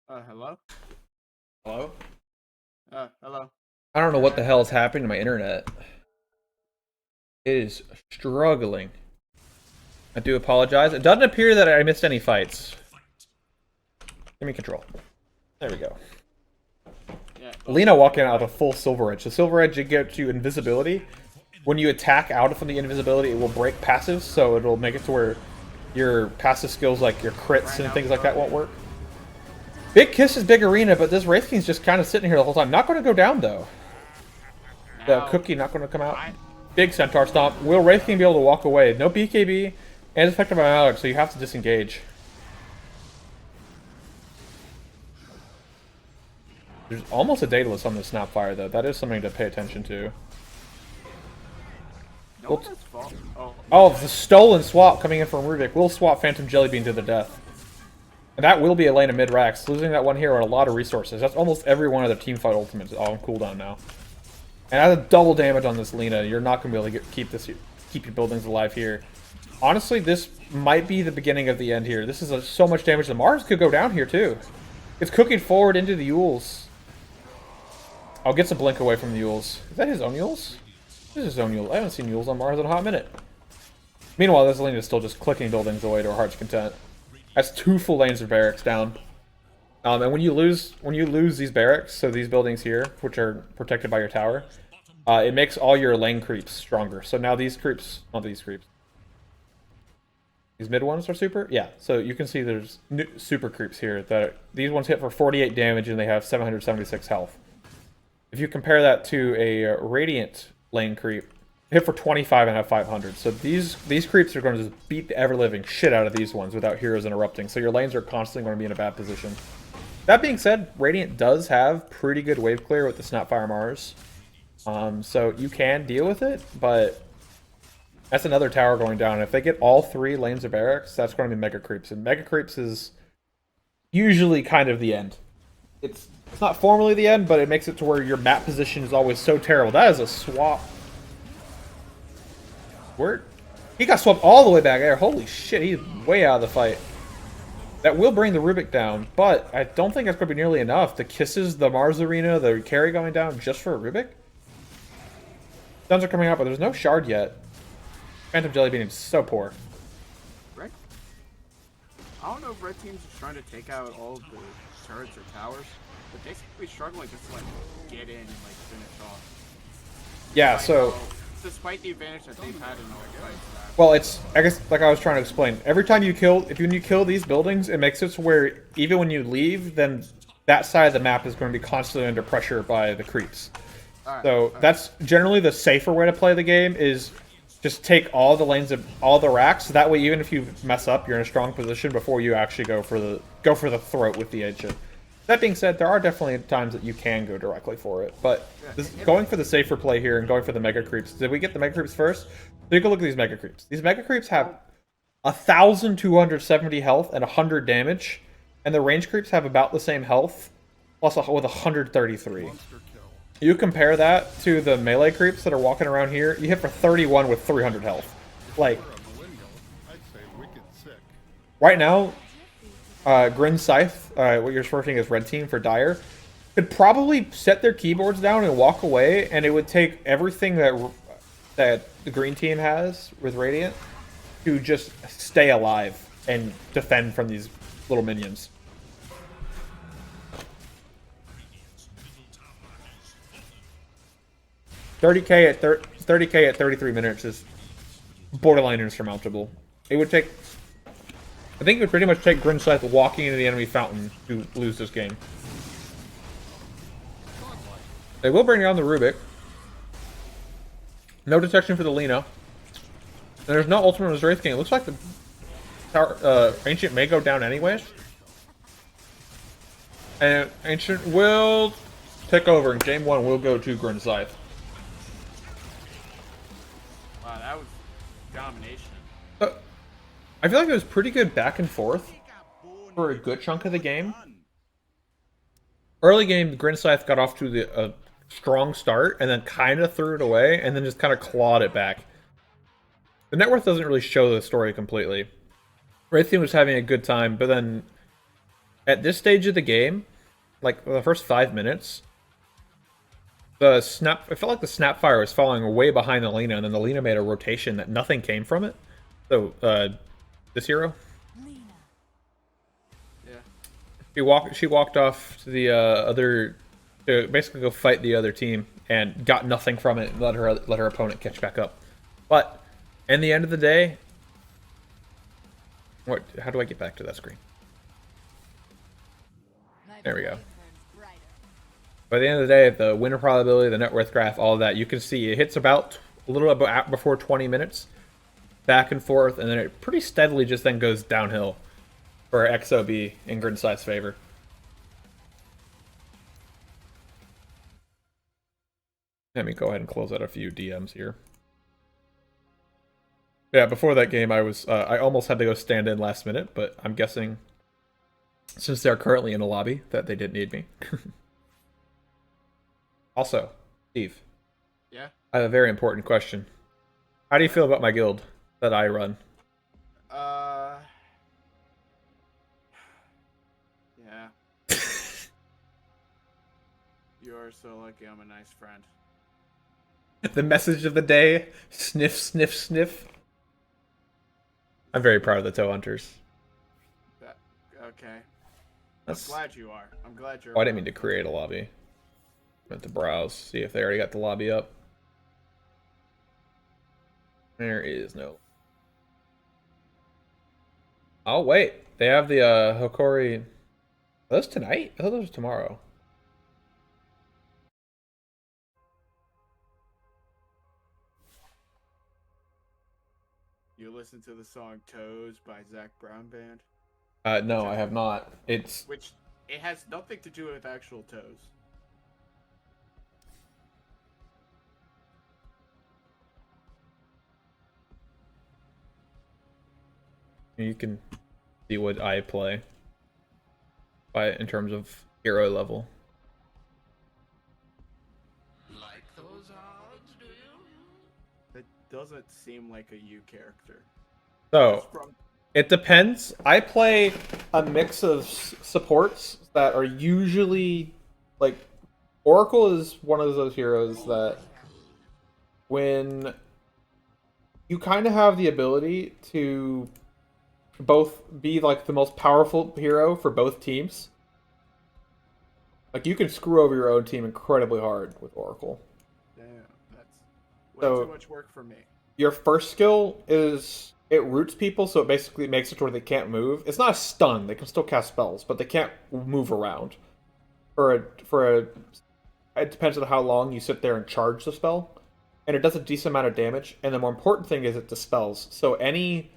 H: Hello?
D: Hello?
H: Hello?
D: I don't know what the hell is happening to my internet. It is struggling. I do apologize. It doesn't appear that I missed any fights. Give me control. There we go.
H: Yeah.
D: Lena walking out of full Silver Edge. So Silver Edge, it gets you invisibility. When you attack out from the invisibility, it will break passives, so it'll make it to where your passive skills like your crits and things like that won't work. Big Kiss is big arena, but this Wraith King's just kind of sitting here the whole time. Not going to go down, though. The Cookie not going to come out. Big Centaur Stomp. Will Wraith King be able to walk away? No BKB, and it's affected by Alex, so you have to disengage. There's almost a Daedalus on the Snapfire, though. That is something to pay attention to.
H: No one has fault.
D: Oh, the stolen swap coming in from Rubik will swap Phantom Jellybean to the death. And that will be a lane of mid-racks. Losing that one here are a lot of resources. That's almost every one of the teamfight ultimates all on cooldown now. And as a double damage on this Lena, you're not going to be able to keep your buildings alive here. Honestly, this might be the beginning of the end here. This is so much damage. The Mars could go down here, too. It's cooking forward into the Yules. I'll get some blink away from the Yules. Is that his own Yules? This is his own Yules. I haven't seen Yules on Mars in a hot minute. Meanwhile, this lane is still just clicking buildings away to our heart's content. That's 2 full lanes of barracks down. And when you lose these barracks, so these buildings here, which are protected by your tower, it makes all your lane creeps stronger. So now these creeps, not these creeps. These mid ones are super? Yeah, so you can see there's super creeps here. These ones hit for 48 damage and they have 776 health. If you compare that to a Radiant lane creep, hit for 25 and have 500. So these creeps are going to just beat the ever-living shit out of these ones without heroes interrupting. So your lanes are constantly going to be in a bad position. That being said, Radiant does have pretty good wave clear with the Snapfire Mars. So you can deal with it, but that's another tower going down. If they get all 3 lanes of barracks, that's going to be Mega Creeps. And Mega Creeps is usually kind of the end. It's not formally the end, but it makes it to where your map position is always so terrible. That is a swap. Word? He got swapped all the way back there. Holy shit, he's way out of the fight. That will bring the Rubik down, but I don't think that's going to be nearly enough. The Kisses, the Mars Arena, the carry going down just for a Rubik? Stuns are coming out, but there's no shard yet. Phantom Jellybean is so poor.
H: Right? I don't know if red team's just trying to take out all of the turrets or towers, but they seem to be struggling just to like get in and like finish off.
D: Yeah, so...
H: Despite the advantage that they've had in all the fights.
D: Well, it's, I guess, like I was trying to explain. Every time you kill, when you kill these buildings, it makes it to where even when you leave, then that side of the map is going to be constantly under pressure by the creeps. So that's generally the safer way to play the game, is just take all the lanes of all the racks. That way, even if you mess up, you're in a strong position before you actually go for the throat with the ancient. That being said, there are definitely times that you can go directly for it, but going for the safer play here and going for the Mega Creeps. Did we get the Mega Creeps first? Take a look at these Mega Creeps. These Mega Creeps have 1,270 health and 100 damage, and the Range Creeps have about the same health, plus with 133. You compare that to the Melee Creeps that are walking around here, you hit for 31 with 300 health. Like, right now, Grin Scythe, what you're referring as Red Team for Dire, could probably set their keyboards down and walk away, and it would take everything that the Green Team has with Radiant to just stay alive and defend from these little minions. $30K at 33 minutes is borderline insurmountable. It would take... I think it would pretty much take Grin Scythe walking into the enemy fountain to lose this game. They will bring down the Rubik. No detection for the Lena. And there's no ultimate as Wraith King. It looks like the tower, Ancient may go down anyways. And Ancient will take over, and game 1 will go to Grin Scythe.
H: Wow, that was domination.
D: I feel like it was pretty good back and forth for a good chunk of the game. Early game, Grin Scythe got off to a strong start, and then kind of threw it away, and then just kind of clawed it back. The net worth doesn't really show the story completely. Wraith Team was having a good time, but then at this stage of the game, like the first 5 minutes, the snap. It felt like the Snapfire was falling way behind the Lina, and then the Lina made a rotation that nothing came from it. So this hero,
H: Yeah.
D: she walked off to the other, to basically go fight the other team, and got nothing from it. And let her opponent catch back up. But in the end of the day, what? How do I get back to that screen? There we go. By the end of the day, the winner probability, the net worth graph, all of that, you can see it hits about a little bit before 20 minutes, back and forth, and then it pretty steadily just then goes downhill for XOB in Grin size favor. Let me go ahead and close out a few DMs here. Yeah, before that game, I almost had to go stand in last minute, but I'm guessing since they're currently in a lobby that they didn't need me. Also, Steve.
H: Yeah.
D: I have a very important question. How do you feel about my guild that I run?
H: Yeah. You are so lucky I'm a nice friend.
D: The message of the day: sniff, sniff, sniff. I'm very proud of the Toe Hunters.
H: Okay.
D: That's...
H: I'm glad you are. I'm glad you're.
D: Oh, I didn't mean to create a lobby. I meant to browse, see if they already got the lobby up. There is no. Oh wait, they have the Hokori. Are those tonight? I thought those was tomorrow.
H: You listen to the song "Toes" by Zach Brown Band?
D: No, I have not. It's
H: Which it has nothing to do with actual toes.
D: you can see what I play by in terms of hero level.
A: Like those odds, do you?
H: That doesn't seem like a you character.
D: So
H: Just from
D: it depends. I play a mix of supports that are usually like Oracle is one of those heroes that when you kind of have the ability to both be like the most powerful hero for both teams. Like you can screw over your own team incredibly hard with Oracle.
H: damn, that's way
D: So-
H: too much work for me.
D: Your first skill is it roots people, so it basically makes it to where they can't move. It's not a stun; they can still cast spells, but they can't move around. It depends on how long you sit there and charge the spell, and it does a decent amount of damage. And the more important thing is it dispels. So any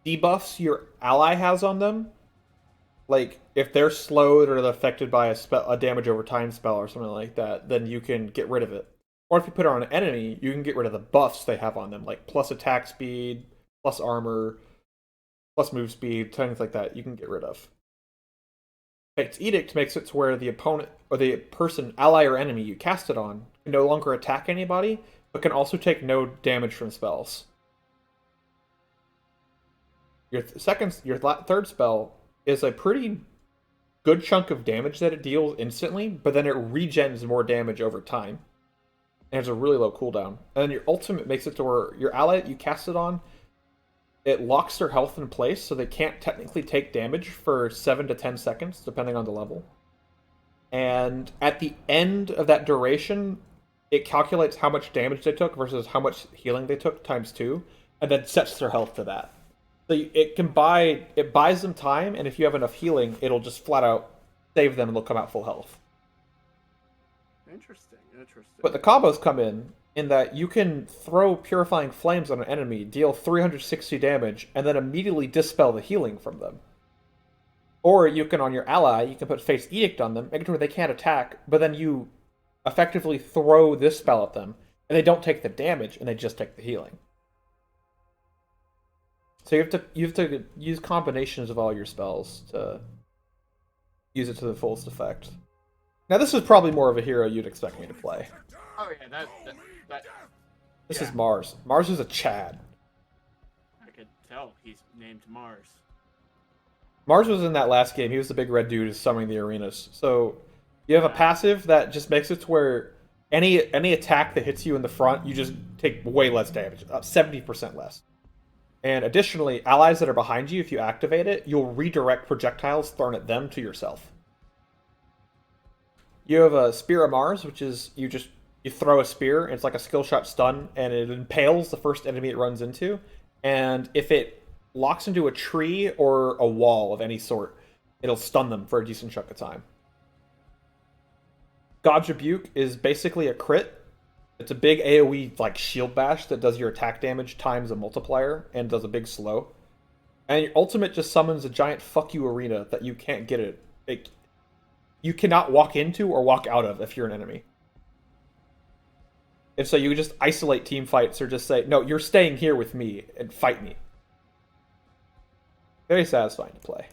D: debuffs your ally has on them, like if they're slowed or they're affected by a damage over time spell or something like that, then you can get rid of it. Or if you put it on an enemy, you can get rid of the buffs they have on them, like plus attack speed, plus armor, plus move speed, things like that. You can get rid of. Its Edict makes it to where the opponent or the person, ally or enemy you cast it on, can no longer attack anybody, but can also take no damage from spells. Your third spell is a pretty good chunk of damage that it deals instantly, but then it regens more damage over time. And has a really low cooldown. And then your ultimate makes it to where your ally that you cast it on, it locks their health in place, so they can't technically take damage for 7 to 10 seconds, depending on the level. And at the end of that duration, it calculates how much damage they took versus how much healing they took times 2, and then sets their health to that. So it buys them time, and if you have enough healing, it'll just flat out save them and they'll come out full health.
H: Interesting.
D: But the combos come in that you can throw Purifying Flames on an enemy, deal 360 damage, and then immediately dispel the healing from them. Or you can, on your ally, you can put Fate's Edict on them, make it to where they can't attack, but then you effectively throw this spell at them, and they don't take the damage, and they just take the healing. So you have to use combinations of all your spells to use it to the fullest effect. Now this is probably more of a hero you'd expect me to play.
H: Oh yeah, that
D: This
H: yeah.
D: is Mars. Mars is a Chad.
H: I could tell he's named Mars.
D: Mars was in that last game. He was the big red dude who's summoning the arenas. So you have a passive that just makes it to where any attack that hits you in the front, you just take way less damage, 70% less. And additionally, allies that are behind you, if you activate it, you'll redirect projectiles thrown at them to yourself. You have a Spear of Mars, which is you throw a spear, and it's like a skill shot stun, and it impales the first enemy it runs into. And if it locks into a tree or a wall of any sort, it'll stun them for a decent chunk of time. God's Rebuke is basically a crit. It's a big AoE like shield bash that does your attack damage times a multiplier and does a big slow. And your ultimate just summons a giant fuck you arena that you can't get it. You cannot walk into or walk out of if you're an enemy. And so you just isolate team fights or just say, no, you're staying here with me and fight me. Very satisfying to play.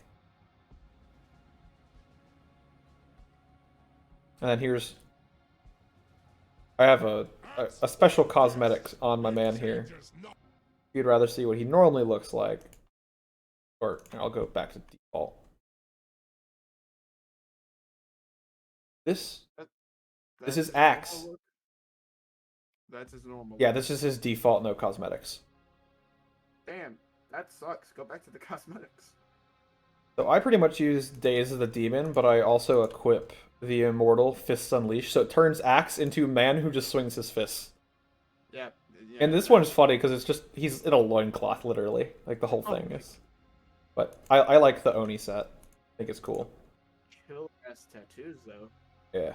D: And then here's... I have a special cosmetics on my man here. If you'd rather see what he normally looks like. Or I'll go back to default. This is Axe.
H: That's his normal.
D: Yeah, this is his default, no cosmetics.
H: Damn, that sucks. Go back to the cosmetics.
D: So I pretty much use Days of the Demon, but I also equip the Immortal Fists Unleashed, so it turns Axe into a man who just swings his fists.
H: Yeah.
D: And this one is funny because it's just, he's in a loincloth, literally. Like, the whole thing is. But I like the Oni set. I think it's cool.
H: Killer-ass tattoos, though.
D: Yeah.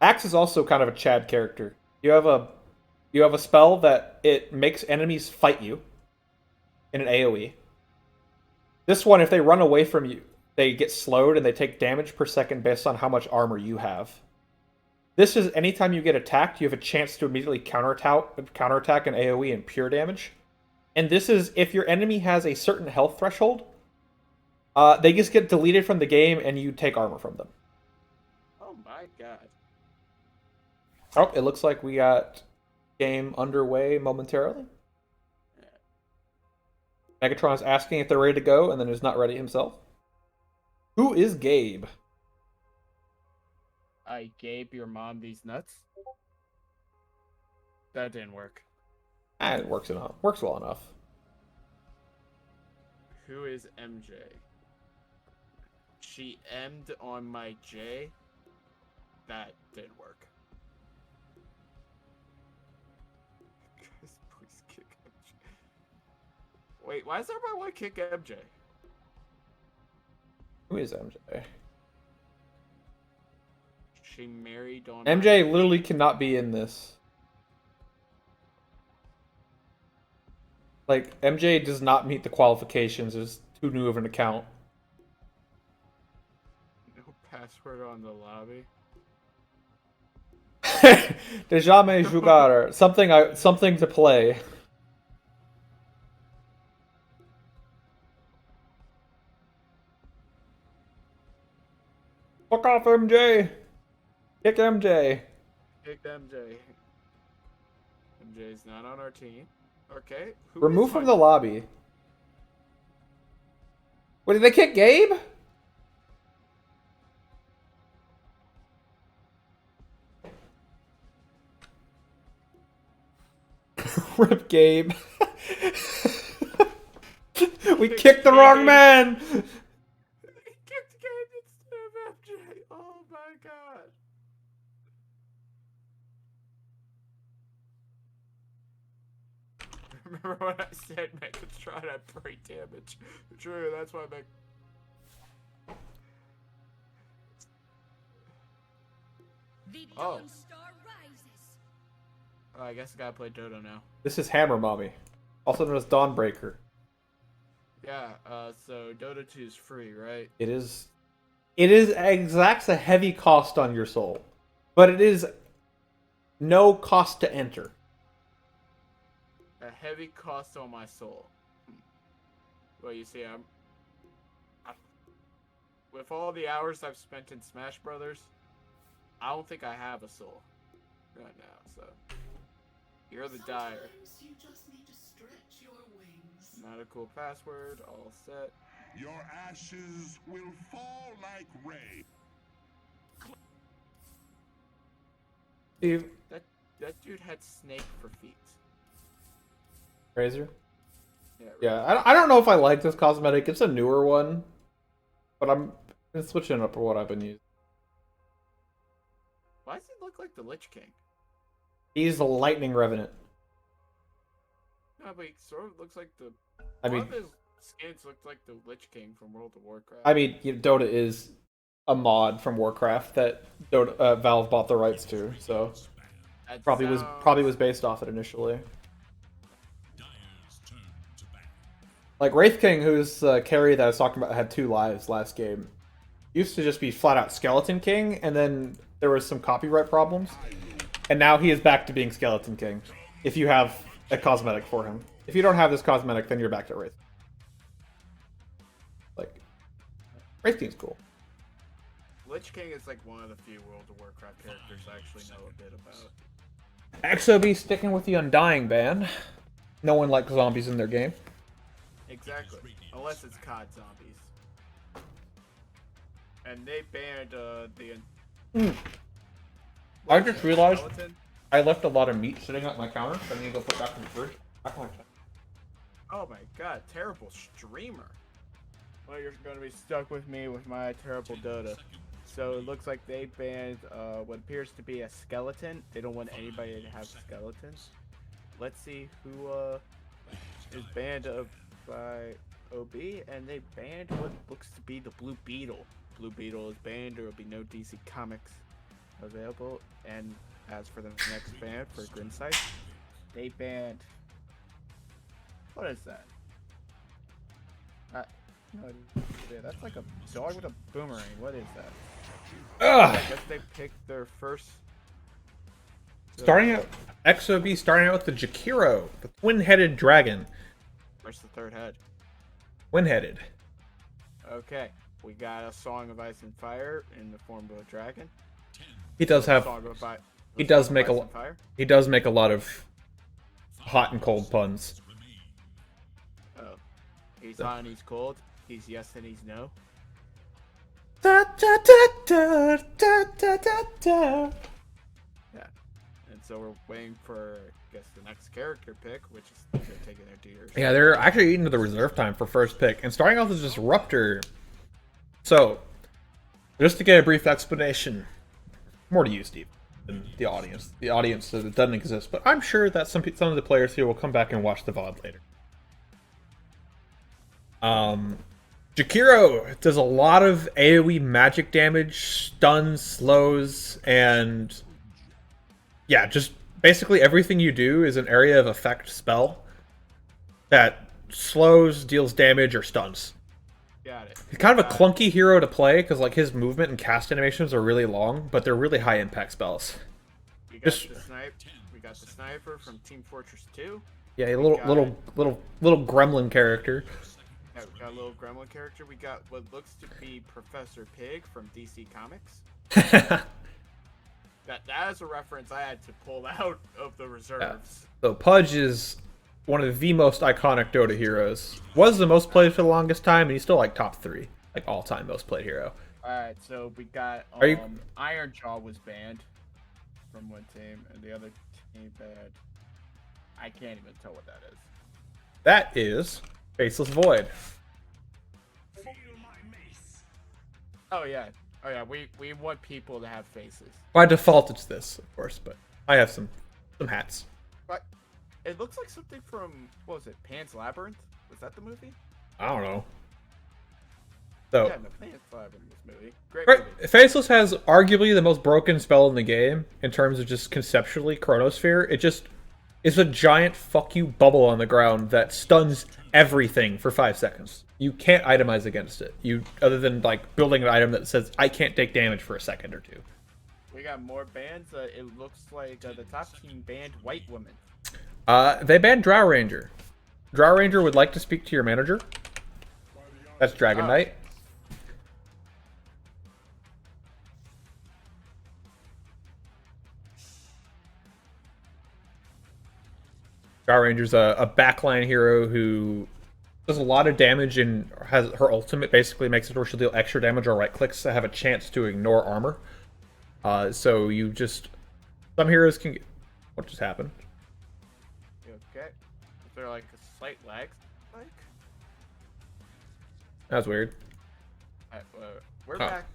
D: Axe is also kind of a Chad character. You have a spell that it makes enemies fight you in an AoE. This one, if they run away from you, they get slowed and they take damage per second based on how much armor you have. This is anytime you get attacked, you have a chance to immediately counterattack an AoE and pure damage. And this is if your enemy has a certain health threshold, they just get deleted from the game and you take armor from them.
H: Oh my god.
D: Oh, it looks like we got game underway momentarily. Megatron's asking if they're ready to go and then is not ready himself. Who is Gabe?
H: I gave your mom these nuts? That didn't work.
D: It works enough. Works well enough.
H: Who is MJ? She M'd on my J? That didn't work. Guys, please kick MJ. Wait, why does everybody want to kick MJ?
D: Who is MJ?
H: She married on
D: MJ
H: my
D: literally cannot be in this. Like, MJ does not meet the qualifications. It's too new of an account.
H: No password on the lobby.
D: De jamais jugar. Something to play. Fuck off, MJ! Kick MJ!
H: Kick MJ. MJ's not on our team. Okay.
D: Remove from the lobby. What, did they kick Gabe? Rip Gabe. We kicked the wrong man!
H: Kicked Gabe instead of MJ. Oh my god. Remember when I said Megatron had free damage? True, that's why
G: The
H: Oh.
G: Dawn Star rises.
H: Oh, I guess I gotta play Dodo now.
D: This is Hammer Mommy, also known as Dawnbreaker.
H: Yeah, so Dota 2 is free, right?
D: It exacts a heavy cost on your soul, but it is no cost to enter.
H: A heavy cost on my soul. Well, you see, with all the hours I've spent in Smash Brothers, I don't think I have a soul right now, so. You're the dire.
I: You just need to stretch your wings.
H: Not a cool password. All set.
F: Your ashes will fall like rain.
D: Steve,
H: That dude had snake for feet.
D: Razor.
H: Yeah.
D: Yeah, I don't know if I like this cosmetic. It's a newer one, but I'm switching up for what I've been using.
H: Why does he look like the Lich King?
D: He's the Lightning Revenant.
H: No, but he sort of looks like the.
D: I
H: One
D: mean,
H: of his skins looked like the Lich King from World of Warcraft.
D: I mean, Dota is a mod from Warcraft that Valve bought the rights to, so
H: That
D: probably
H: sounds-
D: was based off it initially.
F: Dire's turn to battle.
D: Like Wraith King, who's carry that I was talking about, had 2 lives last game. Used to just be flat out Skeleton King, and then there was some copyright problems, and now he is back to being Skeleton King. If you have a cosmetic for him, if you don't have this cosmetic, then you're back to Wraith. Like Wraith King's cool.
H: Lich King is like one of the few World of Warcraft characters I actually know a bit about.
D: XOB sticking with the Undying ban. No one likes zombies in their game.
H: Exactly. Unless it's COD zombies. And they banned the.
D: I just realized
H: Skeleton?
D: I left a lot of meat sitting at my counter, so I need to go put that in the fridge.
H: Oh my god, terrible streamer. Well, you're gonna be stuck with me with my terrible Dota. So it looks like they banned what appears to be a skeleton. They don't want anybody to have skeletons. Let's see who is banned by OB, and they banned what looks to be the Blue Beetle. Blue Beetle is banned. There will be no DC Comics available. And as for the next ban for Grin, they banned. What is that? No idea. That's like a dog with a boomerang. What is that?
D: Ugh.
H: I guess they picked their first.
D: Starting out, XOB starting out with the Jakiro, the twin-headed dragon.
H: Where's the third head?
D: Twin-headed.
H: Okay, we got a Song of Ice and Fire in the form of a dragon.
D: He does have.
H: Song of Fi-
D: He
H: the
D: does
H: Song of
D: make a
H: Ice
D: lot.
H: and Fire?
D: He does make a lot of hot and cold puns.
H: Oh, he's hot and he's cold. He's yes and he's no.
D: Da, da, da, da, da, da, da, da.
H: Yeah, and so we're waiting for, I guess, the next character pick, which is they're taking their deers.
D: Yeah, they're actually eating to the reserve time for first pick. And starting off with Disruptor. So, just to get a brief explanation, more to you, Steve, than the audience. The audience that doesn't exist, but I'm sure that some of the players here will come back and watch the VOD later. Jakiro does a lot of AoE magic damage, stuns, slows, and yeah, just basically everything you do is an area of effect spell that slows, deals damage, or stuns.
H: Got it.
D: He's kind of a clunky hero to play because like his movement and cast animations are really long, but they're really high impact spells.
H: We got
D: Just-
H: We got the sniper from Team Fortress 2.
D: Yeah, a little gremlin character.
H: Yeah, we got a little gremlin character. We got what looks to be Professor Pig from DC Comics. That is a reference I had to pull out of the reserves.
D: So Pudge is one of the most iconic Dota heroes. Was the most played for the longest time, and he's still like top 3, like all-time most played hero.
H: Alright, so we got
D: Are you-
H: Ironjaw was banned from one team, and the other team banned. I can't even tell what that is.
D: That is Faceless Void.
H: Oh yeah, we want people to have faces.
D: By default, it's this, of course, but I have some hats.
H: But it looks like something from, what was it, Pan's Labyrinth? Was that the movie?
D: I don't know. So,
H: Yeah, no, Pan's Labyrinth movie. Great
D: right,
H: movie.
D: Faceless has arguably the most broken spell in the game in terms of just conceptually Chronosphere. It just is a giant fuck you bubble on the ground that stuns everything for 5 seconds. You can't itemize against it. Other than like building an item that says I can't take damage for a second or two.
H: We got more bans. It looks like the top team banned White Woman.
D: They banned Drow Ranger. Drow Ranger would like to speak to your manager. That's Dragon
H: Oh.
D: Knight. Drow Ranger's a backline hero who does a lot of damage and has her ultimate basically makes it where she'll deal extra damage or right clicks to have a chance to ignore armor. So you just some heroes can get what just happened.
H: You okay? Is there like a slight lag? Like,
D: That's weird.
H: we're
D: Huh.
H: back.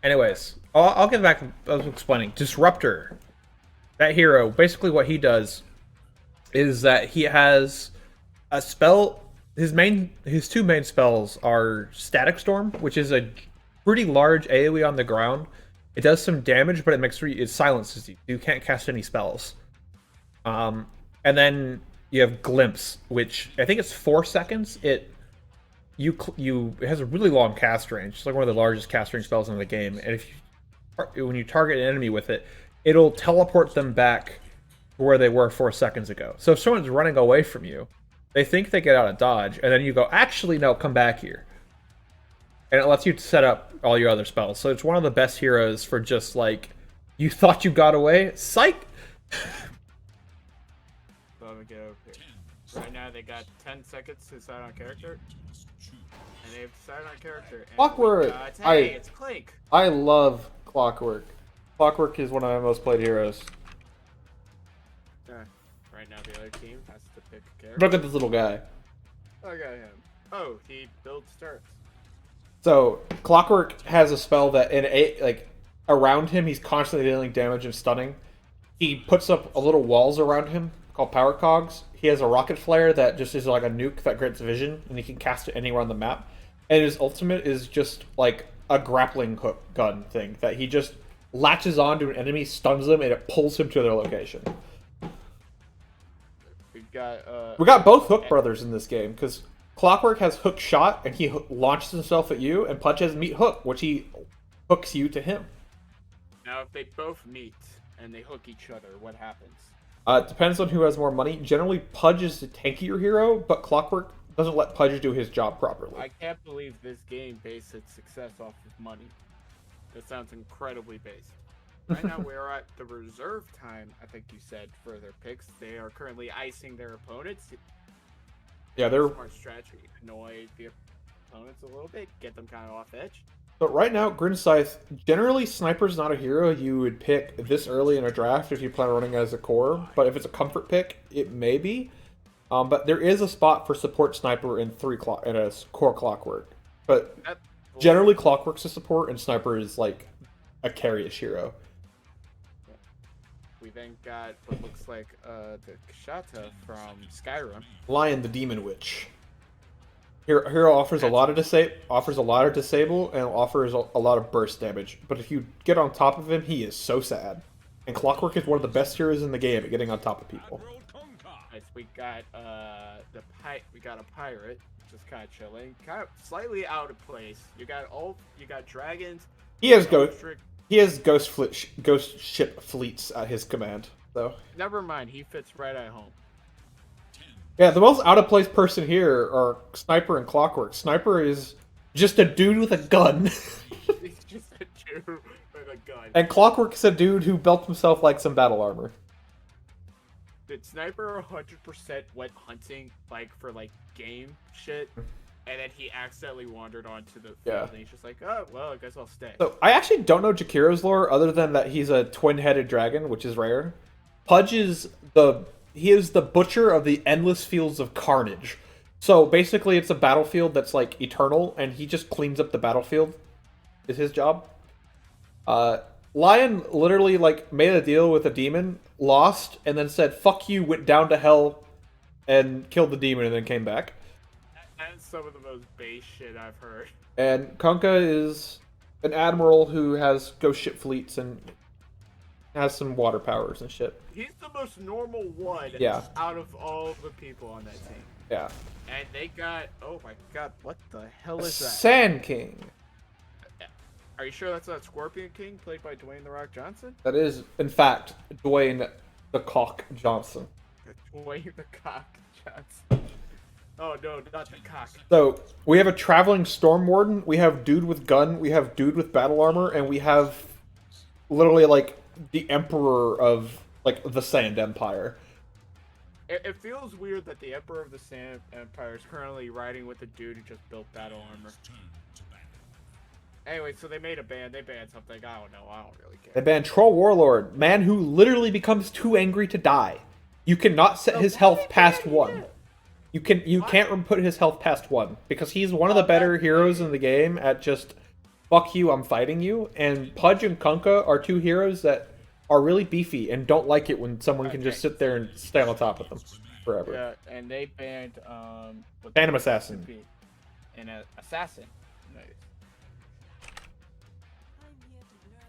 D: Anyways, I'll get back. I was explaining Disruptor. That hero, basically, what he does is that he has a spell. His two main spells are Static Storm, which is a pretty large AoE on the ground. It does some damage, but it silences you. You can't cast any spells. And then you have Glimpse, which I think it's 4 seconds. It has a really long cast range. It's like one of the largest cast range spells in the game. And when you target an enemy with it, it'll teleport them back to where they were 4 seconds ago. So if someone's running away from you, they think they get out of dodge, and then you go, actually, no, come back here. And it lets you set up all your other spells. So it's one of the best heroes for just like, you thought you got away? Psych!
H: So let me get over here. Right now they got 10 seconds to decide on character. And they've decided on character. And
D: Clockwork!
H: hey, it's Clink.
D: I love Clockwork. Clockwork is one of my most played heroes.
H: Right now the other team has to pick a character.
D: Look at this little guy.
H: I got him. Oh, he builds starts.
D: So Clockwork has a spell that around him he's constantly dealing damage and stunning. He puts up a little walls around him called power cogs. He has a rocket flare that just is like a nuke that grants vision, and he can cast it anywhere on the map. And his ultimate is just like a grappling hook gun thing that he just latches onto an enemy, stuns them, and it pulls him to their location. We got both Hook brothers in this game because Clockwork has Hook Shot, and he launches himself at you, and Pudge has Meet Hook, which he hooks you to him.
H: Now, if they both meet and they hook each other, what happens?
D: It depends on who has more money. Generally, Pudge is the tankier hero, but Clockwork doesn't let Pudge do his job properly.
H: I can't believe this game based its success off of money. That sounds incredibly based. Right now, we're at the reserve time, I think you said, for their picks. They are currently icing their opponents.
D: Yeah, they're...
H: Smart strategy. Annoy the opponents a little bit, get them kind of off edge.
D: But right now, Grin Scythe, generally Sniper's not a hero you would pick this early in a draft if you plan on running as a core. But if it's a comfort pick, it may be. But there is a spot for support Sniper in a core Clockwork. But generally Clockwork's a support, and Sniper is like a carry-ish hero.
H: We then got what looks like the Kshata from Skyrim.
D: Lion the Demon Witch. Hero offers a lot of disable, and offers a lot of burst damage. But if you get on top of him, he is so sad. And Clockwork is one of the best heroes in the game at getting on top of people.
H: Nice. We got we got a pirate, just kind of chilling, kind of slightly out of place. You got dragons.
D: He has ghost ship fleets at his command, though.
H: Never mind, he fits right at home.
D: Yeah, the most out of place person here are Sniper and Clockwork. Sniper is just a dude with a gun.
H: He's just a dude with a gun.
D: And Clockwork is a dude who built himself like some battle armor.
H: Did Sniper 100% went hunting for game shit, and then he accidentally wandered onto the field, and he's just like, oh, well, I guess I'll stay.
D: So, I actually don't know Jakiro's lore, other than that he's a twin-headed dragon, which is rare. Pudge is he is the butcher of the endless fields of carnage. So, basically, it's a battlefield that's, like, eternal, and he just cleans up the battlefield, is his job. Lion literally, made a deal with a demon, lost, and then said, fuck you, went down to hell, and killed the demon, and then came back.
H: That's some of the most base shit I've heard.
D: And Kunkka is an admiral who has ghost ship fleets and has some water powers and shit.
H: He's the most normal one out of all the people on that team.
D: Yeah.
H: And they got, oh my god, what the hell is that?
D: Sand King.
H: Are you sure that's not Scorpion King, played by Dwayne The Rock Johnson?
D: That is, in fact, Dwayne the Cock Johnson.
H: Dwayne the Cock Johnson. Oh no, not the cock.
D: So, we have a traveling Storm Warden, we have dude with gun, we have dude with battle armor, and we have literally, the Emperor of, the Sand Empire.
H: It feels weird that the Emperor of the Sand Empire is currently riding with a dude who just built battle armor. Anyway, so they made a ban. They banned something. I don't know. I don't really care.
D: They banned Troll Warlord, man who literally becomes too angry to die. You cannot set his health past 1. You can't put his health past 1 because he's one of the better heroes in the game at just fuck you, I'm fighting you. And Pudge and Kunkka are 2 heroes that are really beefy and don't like it when someone can just sit there and stay on top of them forever.
H: Yeah, and they banned
D: Phantom Assassin.
H: An assassin. Nice.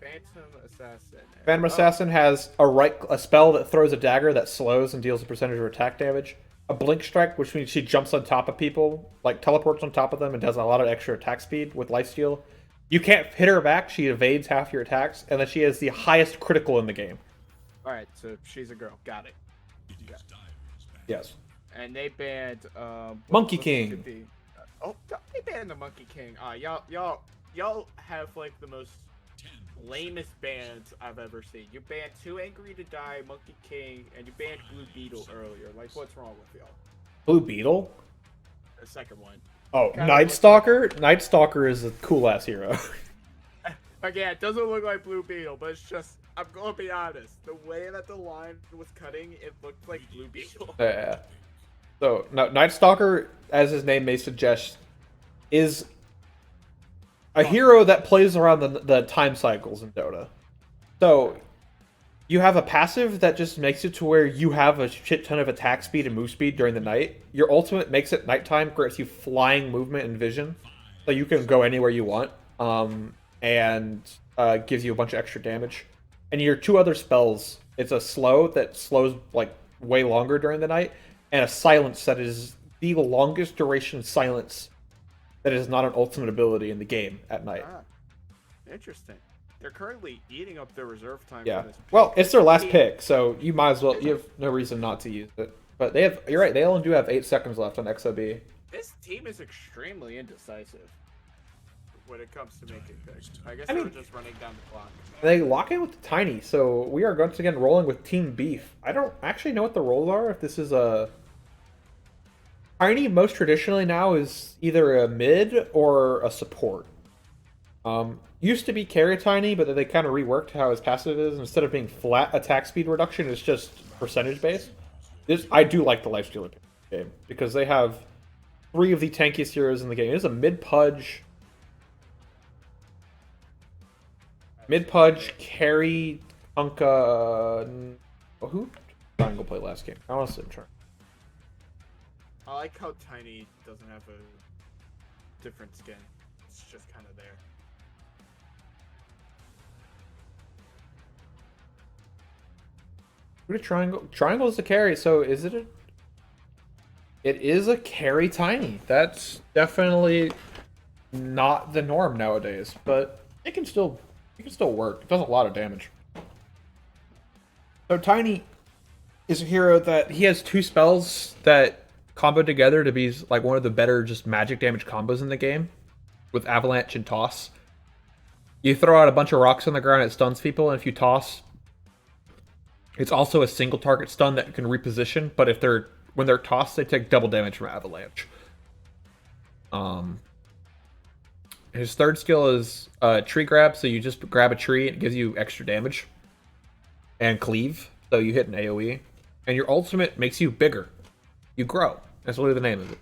H: Phantom Assassin.
D: Phantom Assassin has a spell that throws a dagger that slows and deals a percentage of attack damage. A blink strike, which means she jumps on top of people, like teleports on top of them and does a lot of extra attack speed with lifesteal. You can't hit her back, she evades half your attacks, and then she has the highest critical in the game.
H: Alright, so she's a girl. Got it.
D: Yes.
H: And they banned
D: Monkey King.
H: They banned the Monkey King. Y'all have like the most lamest bans I've ever seen. You banned Too Angry to Die, Monkey King, and you banned Blue Beetle earlier. Like, what's wrong with y'all?
D: Blue Beetle?
H: The second one.
D: Oh, Night Stalker? Night Stalker is a cool-ass hero.
H: Again, it doesn't look like Blue Beetle, but it's just, I'm gonna be honest. The way that the line was cutting, it looked like Blue Beetle.
D: Yeah. So, Night Stalker, as his name may suggest, is a hero that plays around the time cycles in Dota. So, you have a passive that just makes it to where you have a shit ton of attack speed and move speed during the night. Your ultimate makes it nighttime, grants you flying movement and vision, so you can go anywhere you want, and gives you a bunch of extra damage. And your 2 other spells, it's a slow that slows like way longer during the night, and a silence that is the longest duration silence that is not an ultimate ability in the game at night.
H: Interesting. They're currently eating up their reserve time.
D: Yeah.
H: For this pick.
D: Well, it's their last pick, so you might as well. You have no reason not to use it. But they have. You're right. They only do have 8 seconds left on XOB.
H: This team is extremely indecisive when it comes to making picks. I guess
D: I
H: they're
D: mean,
H: just running down the clock.
D: They lock in with the Tiny, so we are once again rolling with Team Beef. I don't actually know what the roles are. If this is a Tiny, most traditionally now is either a mid or a support. Used to be carry Tiny, but then they kind of reworked how his passive is. Instead of being flat attack speed reduction, it's just percentage based. I do like the lifesteal game because they have 3 of the tankiest heroes in the game. It is a mid Pudge, carry, Kunkka. Who? I'm gonna play last game. I want to see him try.
H: I like how Tiny doesn't have a different skin. It's just kind of there.
D: What a triangle. Triangle is the carry, so is it a... It is a carry Tiny. That's definitely not the norm nowadays, but it can still work. It does a lot of damage. So Tiny is a hero that he has 2 spells that combo together to be like one of the better just magic damage combos in the game with Avalanche and Toss. You throw out a bunch of rocks on the ground, it stuns people, and if you toss, it's also a single target stun that can reposition, but when they're tossed, they take double damage from Avalanche. His 3rd skill is tree grab, so you just grab a tree and it gives you extra damage. And cleave, so you hit an AoE. And your ultimate makes you bigger. You grow. That's literally the name of it.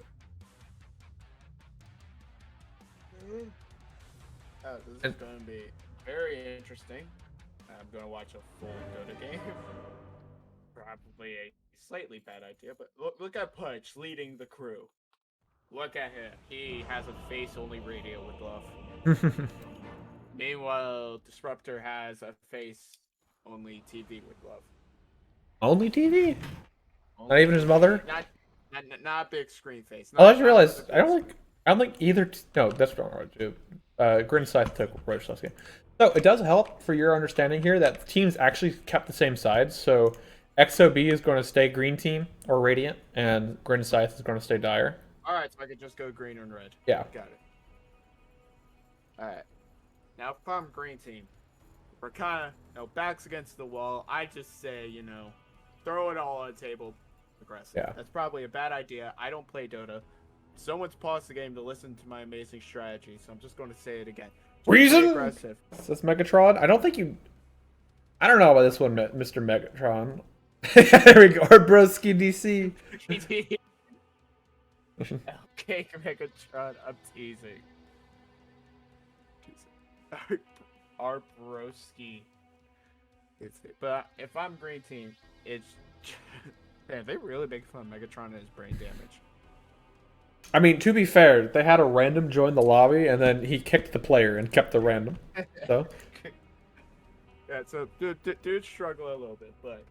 H: This is going to be very interesting. I'm going to watch a full Dota game. Probably a slightly bad idea, but look at Pudge leading the crew. Look at him. He has a face-only radio with Love. Meanwhile, Disruptor has a face-only TV with Love.
D: Only TV? Not even his mother?
H: Not big screen face.
D: I just realized I don't think either. No, that's wrong. Grin Scythe took Roach last game. So it does help for your understanding here that teams actually kept the same sides. So XOB is going to stay green team or Radiant, and Grin Scythe is going to stay Dire.
H: Alright, so I could just go green and red.
D: Yeah.
H: Got it. Alright. Now if I'm green team, we're kind of, backs against the wall. I just say, throw it all on the table. aggressive.
D: Yeah.
H: That's probably a bad idea. I don't play Dota. Someone's paused the game to listen to my amazing strategy, so I'm just going to say it again. Just play
D: Reason?
H: aggressive.
D: Is this Megatron? I don't think you... I don't know about this one, Mr. Megatron. There we go. Our broski DC.
H: Okay, Megatron, I'm teasing. Our broski. But if I'm green team, it's... Man, they really make fun of Megatron and his brain damage.
D: I mean, to be fair, they had a random join the lobby, and then he kicked the player and kept the random. So...
H: Yeah, so dude struggle a little bit, but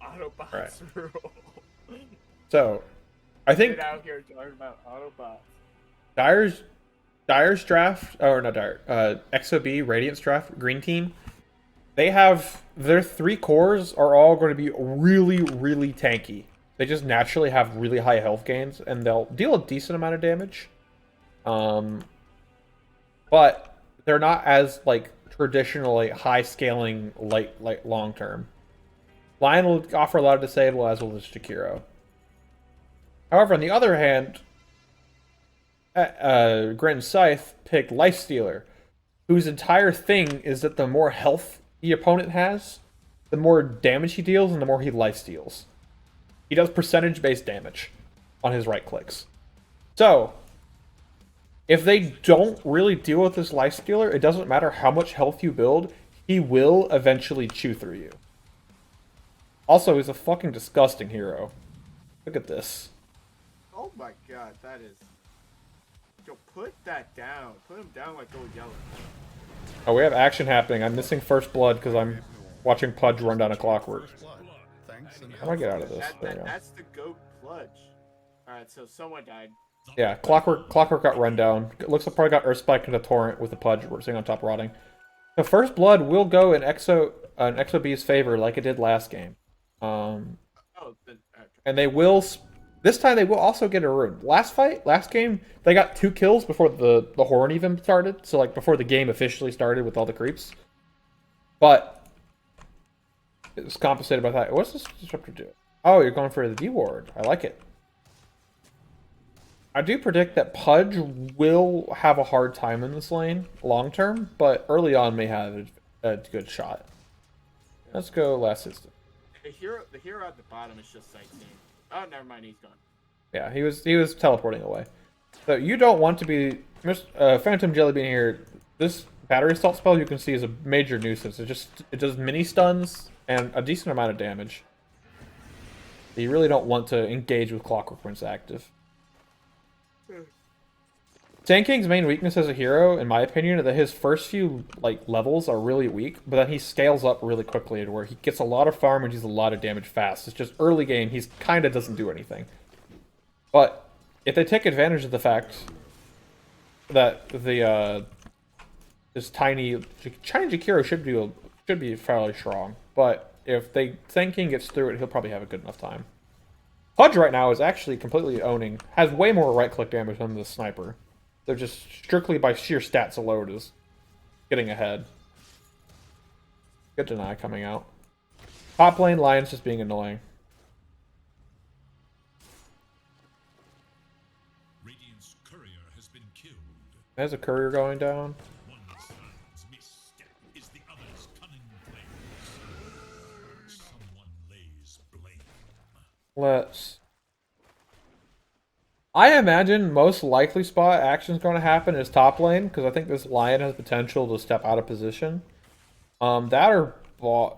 H: Autobots rule.
D: So, I think
H: Get out here talking about Autobots.
D: Dyer's draft, or not Dyer, XOB Radiant's draft, Green Team. They have their 3 cores are all going to be really, really tanky. They just naturally have really high health gains, and they'll deal a decent amount of damage. But they're not as like traditionally high scaling like long term. Lion will offer a lot of disable, as will the Jakiro. However, on the other hand, Grin Scythe picked Lifestealer, whose entire thing is that the more health the opponent has, the more damage he deals and the more he lifesteals. He does percentage-based damage on his right clicks. So, if they don't really deal with this Lifestealer, it doesn't matter how much health you build, he will eventually chew through you. Also, he's a fucking disgusting hero. Look at this.
H: Oh my god, that is... Yo, put that down. Put him down like Old Yellow.
D: Oh, we have action happening. I'm missing First Blood because I'm watching Pudge run down a Clockwork. How do I get out of this? There we go.
H: That's the goat Pludge. Alright, so someone died.
D: Yeah, Clockwork got run down. It looks like probably got Earthspike into Torrent with the Pudge sitting on top rotting. The First Blood will go in XOB's favor like it did last game. And they will... This time they will also get a rune. Last game, they got 2 kills before the Horn even started. So, like, before the game officially started with all the creeps. But it was compensated by that. What's this disruptor do? Oh, you're going for the D-Ward. I like it. I do predict that Pudge will have a hard time in this lane long term, but early on may have a good shot. Let's go last system.
H: The hero at the bottom is just sightseeing. Oh, never mind, he's gone.
D: Yeah, he was teleporting away. So you don't want to be Phantom Jellybean here. This battery assault spell you can see is a major nuisance. It does mini stuns and a decent amount of damage. You really don't want to engage with Clockwork when it's active. Sand King's main weakness as a hero, in my opinion, is that his first few levels are really weak, but then he scales up really quickly to where he gets a lot of farm and deals a lot of damage fast. It's just early game, he kind of doesn't do anything. But if they take advantage of the fact that this tiny Jakiro should be fairly strong, but if Sand King gets through it, he'll probably have a good enough time. Pudge right now is actually completely owning, has way more right-click damage than the sniper. They're just strictly by sheer stats alone is getting ahead. Good deny coming out. Top lane, Lion's just being annoying.
I: Radiant's courier has been killed.
D: There's a courier going down.
I: One side's misstep is the other's cunning plans. Someone lays blame.
D: Let's... I imagine most likely spot action is going to happen is top lane, because I think this Lion has potential to step out of position. That or...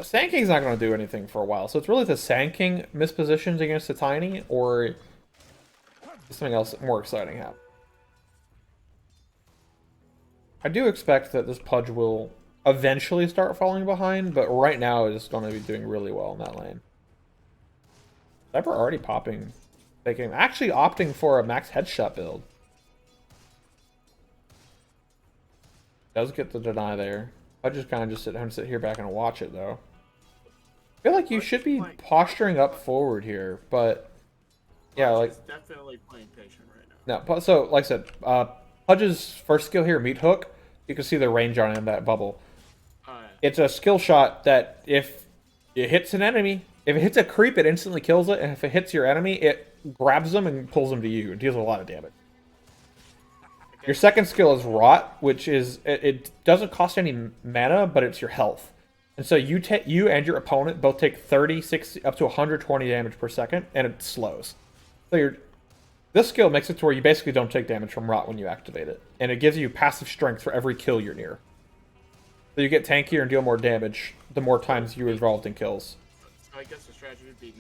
D: Sand King's not going to do anything for a while, so it's really the Sand King mispositions against the Tiny, or something else more exciting happen. I do expect that this Pudge will eventually start falling behind, but right now it's going to be doing really well in that lane. Cyber already popping... Actually opting for a max headshot build. Does get the deny there. I just kind of sit here back and watch it though. I feel like you should be posturing up forward here, but yeah, like
H: definitely playing patient right now.
D: No, so like I said, Pudge's first skill here, Meat Hook. You can see the range on it in that bubble. It's a skill shot that if it hits an enemy, If it hits a creep, it instantly kills it, and if it hits your enemy, it grabs them and pulls them to you and deals a lot of damage. Your second skill is Rot, which is it doesn't cost any mana, but it's your health. And so you and your opponent both take 30, 60, up to 120 damage per second, and it slows. So this skill makes it to where you basically don't take damage from Rot when you activate it, and it gives you passive strength for every kill you're near. So you get tankier and deal more damage the more times you're involved in kills.
H: So I guess the strategy would be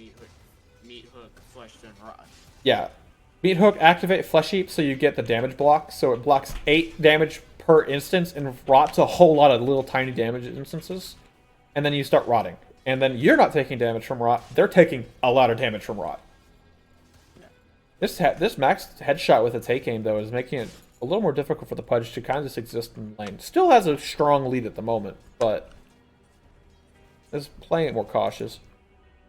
H: meat hook, flesh, then Rot.
D: Yeah. Meat Hook, activate Flesh Heap so you get the damage block. So it blocks 8 damage per instance and rots a whole lot of little tiny damage instances. And then you start rotting. And then you're not taking damage from rot. They're taking a lot of damage from rot. Yeah. This max headshot with a take aim, though, is making it a little more difficult for the Pudge to kind of just exist in the lane. Still has a strong lead at the moment, but is playing it more cautious.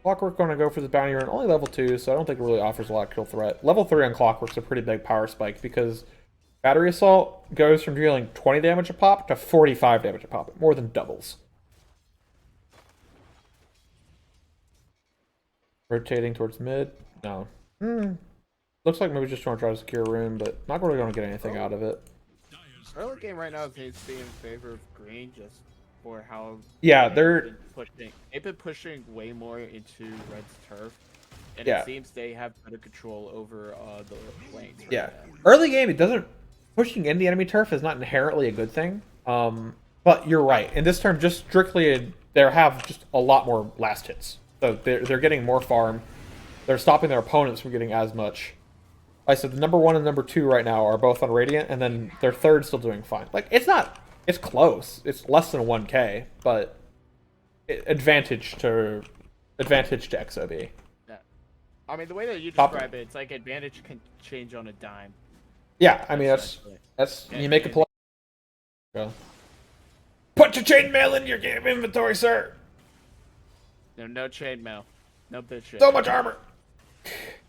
D: Clockwork going to go for the bounty run, only level 2, so I don't think it really offers a lot of kill threat. Level 3 on Clockwork's a pretty big power spike because Battery Assault goes from dealing 20 damage a pop to 45 damage a pop. It more than doubles. Rotating towards mid. No. Looks like maybe just trying to try to secure a room, but not really going to get anything out of it.
H: Early game right now seems to be in favor of Green just for how they've been pushing way more into Red's turf, and it seems they have better control over the lanes. Right now.
D: Early game, it doesn't pushing in the enemy turf is not inherently a good thing. But you're right. In this term, just strictly, they have just a lot more last hits, so they're getting more farm. They're stopping their opponents from getting as much. Like I said, the number 1 and number 2 right now are both on Radiant, and then their third still doing fine. Like it's close. It's less than 1k, but advantage to XOB.
H: Yeah. I mean, the way that you describe it, it's like advantage can change on a dime.
D: Yeah, I mean that's you make a play. Go. Put your chainmail in your game inventory, sir.
H: No chainmail. No bitch shit.
D: So much armor.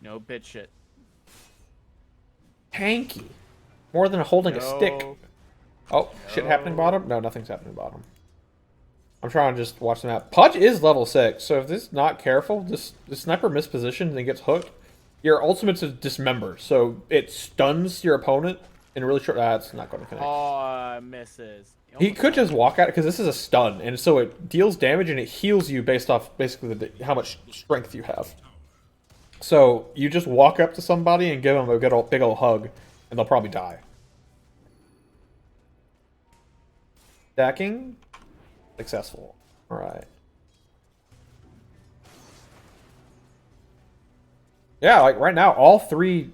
H: No bitch shit.
D: Tanky. More than holding a stick. Oh, shit happening bottom? No, nothing's happening bottom. I'm trying to just watch the map. Pudge is level 6, so if this is not careful, the sniper mispositions and gets hooked, your ultimate's a dismember, so it stuns your opponent in really short... That's not going to connect.
H: Oh, misses.
D: He could just walk at it, because this is a stun, and so it deals damage and it heals you based off basically how much strength you have. So you just walk up to somebody and give them a big old hug, and they'll probably die. Stacking. Successful. Alright. Yeah, like right now, all three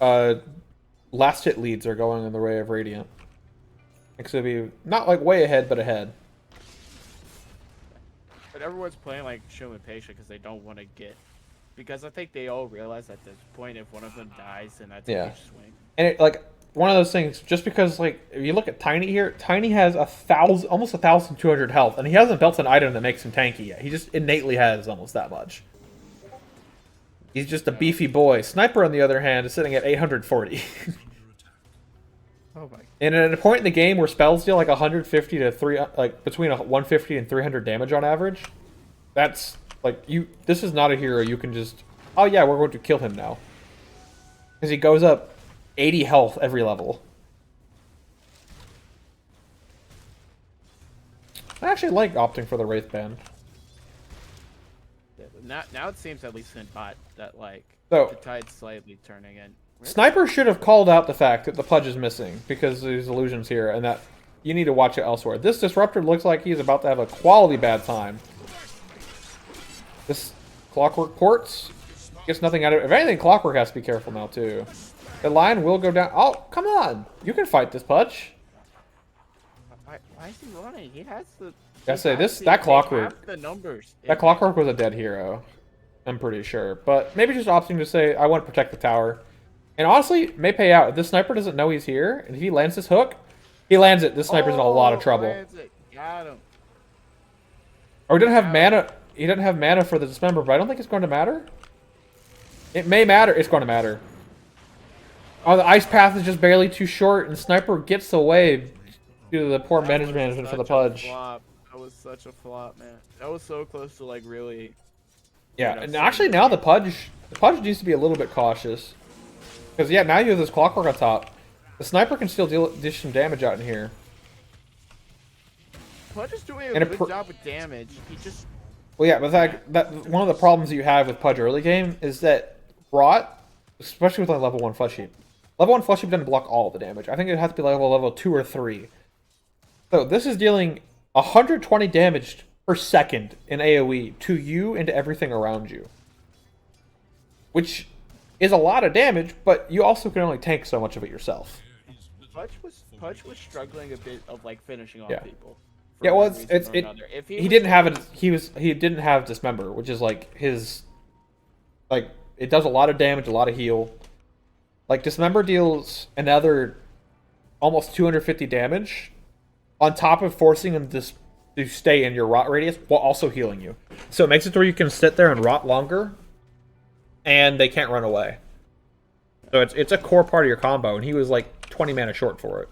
D: last hit leads are going in the way of Radiant. It'll be not like way ahead, but ahead.
H: But everyone's playing like showing patient because they don't want to get... Because I think they all realize at this point, if one of them dies, then that's a huge swing.
D: And it, like, one of those things, just because, like, if you look at Tiny here, Tiny has almost 1,200 health, and he hasn't built an item that makes him tanky yet. He just innately has almost that much. He's just a beefy boy. Sniper, on the other hand, is sitting at 840.
H: Oh my.
D: And at a point in the game where spells deal like 150 to between 150 and 300 damage on average, that's like this is not a hero you can just, oh yeah, we're going to kill him now, because he goes up 80 health every level. I actually like opting for the Wraith Band.
H: Yeah, now it seems, at least in bot, that like
D: So,
H: the tide's slightly turning in.
D: Sniper should have called out the fact that the Pudge is missing because there's illusions here, and that you need to watch it elsewhere. This Disruptor looks like he's about to have a quality bad time. This Clockwork ports gets nothing out of it. If anything, Clockwork has to be careful now too. The line will go down. Oh, come on! You can fight this Pudge.
H: Why is he running? He has the.
D: I say that Clockwork.
H: The numbers.
D: That Clockwork was a dead hero. I'm pretty sure, but maybe just opting to say I want to protect the tower. And honestly, may pay out. If this sniper doesn't know he's here, and if he lands this hook, he lands it. This sniper's in a lot of trouble.
H: Got him.
D: Or he doesn't have mana. He doesn't have mana for the dismember, but I don't think it's going to matter. It may matter. It's going to matter. Oh, the ice path is just barely too short, and sniper gets away due to the poor management for the Pudge.
H: I was such a flop, man. That was so close to like really.
D: Yeah,
H: know,
D: and
H: some-
D: actually now the Pudge needs to be a little bit cautious. Because yeah, now you have this clockwork on top. The sniper can still dish some damage out in here.
H: Pudge is doing
D: And
H: a
D: it
H: good job with damage. He just
D: Well, yeah, but that one of the problems you have with Pudge early game is that Rot, especially with like level 1 flesh heap, level 1 flesh heap doesn't block all of the damage. I think it has to be level 2 or 3. So this is dealing 120 damage per second in AoE to you and to everything around you, which is a lot of damage. But you also can only tank so much of it yourself.
H: Pudge was struggling a bit of like finishing off
D: Yeah.
H: people.
D: Yeah, well,
H: one reason or another. If
D: he
H: was
D: didn't have
H: able
D: it. He didn't have Dismember, which is like his, like it does a lot of damage, a lot of heal. Like Dismember deals another almost 250 damage on top of forcing him to stay in your rot radius while also healing you. So it makes it where you can sit there and rot longer, and they can't run away. So it's a core part of your combo, and he was like 20 mana short for it.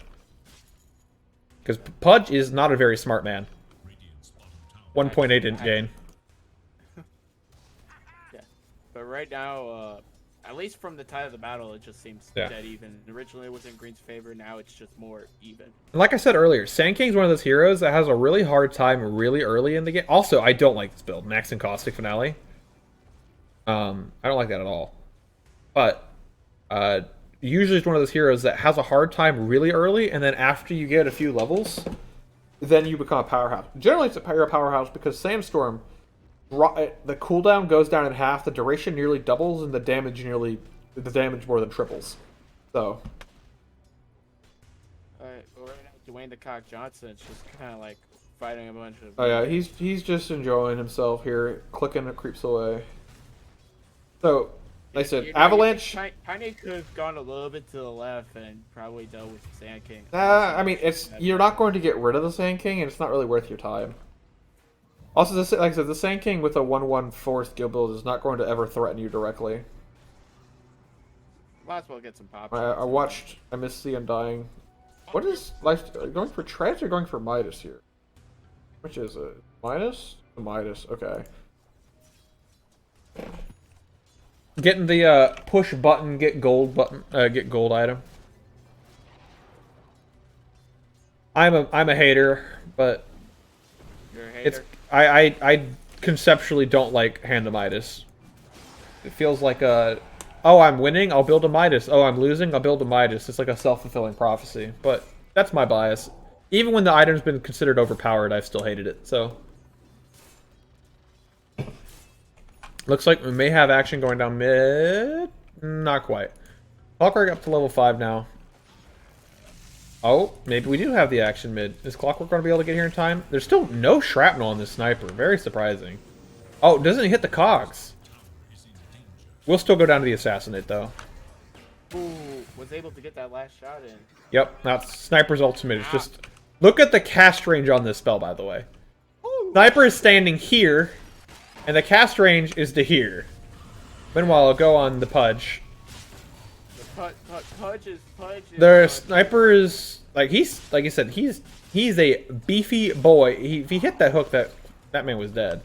D: Because Pudge is not a very smart man. 1.8 in gain.
H: Yeah, but right now, at least from the tide of the battle, it just seems
D: Yeah.
H: dead even. Originally, it was in Green's favor. Now it's just more even.
D: And like I said earlier, Sand King's one of those heroes that has a really hard time really early in the game. Also, I don't like this build, Max and Caustic Finale. I don't like that at all. But usually it's one of those heroes that has a hard time really early, and then after you get a few levels, then you become a powerhouse. Generally, it's a powerhouse because Sandstorm, the cooldown goes down in half, the duration nearly doubles, and the damage more than triples. So.
H: Alright, well, right now, Dwayne the Cock Johnson is just kind of like fighting a bunch of.
D: Oh yeah, he's just enjoying himself here, clicking the creeps away. So, like I said, Avalanche.
H: Tiny could have gone a little bit to the left and probably dealt with the Sand King.
D: I mean, you're not going to get rid of the Sand King, and it's not really worth your time. Also, like I said, the Sand King with a 1/1 4 skill build is not going to ever threaten you directly.
H: Might as well get some pop.
D: I missed the Undying. What is life going for? Trash or going for Midas here? Which is it? Midas? Midas. Okay. Getting the push button, get gold button, get gold item. I'm a hater, but
H: You're a hater.
D: it's I conceptually don't hand a Midas. It feels like oh, I'm winning, I'll build a Midas. Oh, I'm losing, I'll build a Midas. It's like a self-fulfilling prophecy. But that's my bias. Even when the item's been considered overpowered, I've still hated it. So looks like we may have action going down mid. Not quite. Clockwork up to level 5 now. Oh, maybe we do have the action mid. Is Clockwork going to be able to get here in time? There's still no shrapnel on this sniper. Very surprising. Oh, doesn't hit the cogs. We'll still go down to the assassinate, though.
H: Ooh, was able to get that last shot in.
D: Yep, that's Sniper's ultimate. It's just... Look at the cast range on this spell, by the way. Sniper is standing here, and the cast range is to here. Meanwhile, I'll go on the Pudge.
H: Pudge is.
D: The Sniper is... Like you said, he's a beefy boy. If he hit that hook, that man was dead.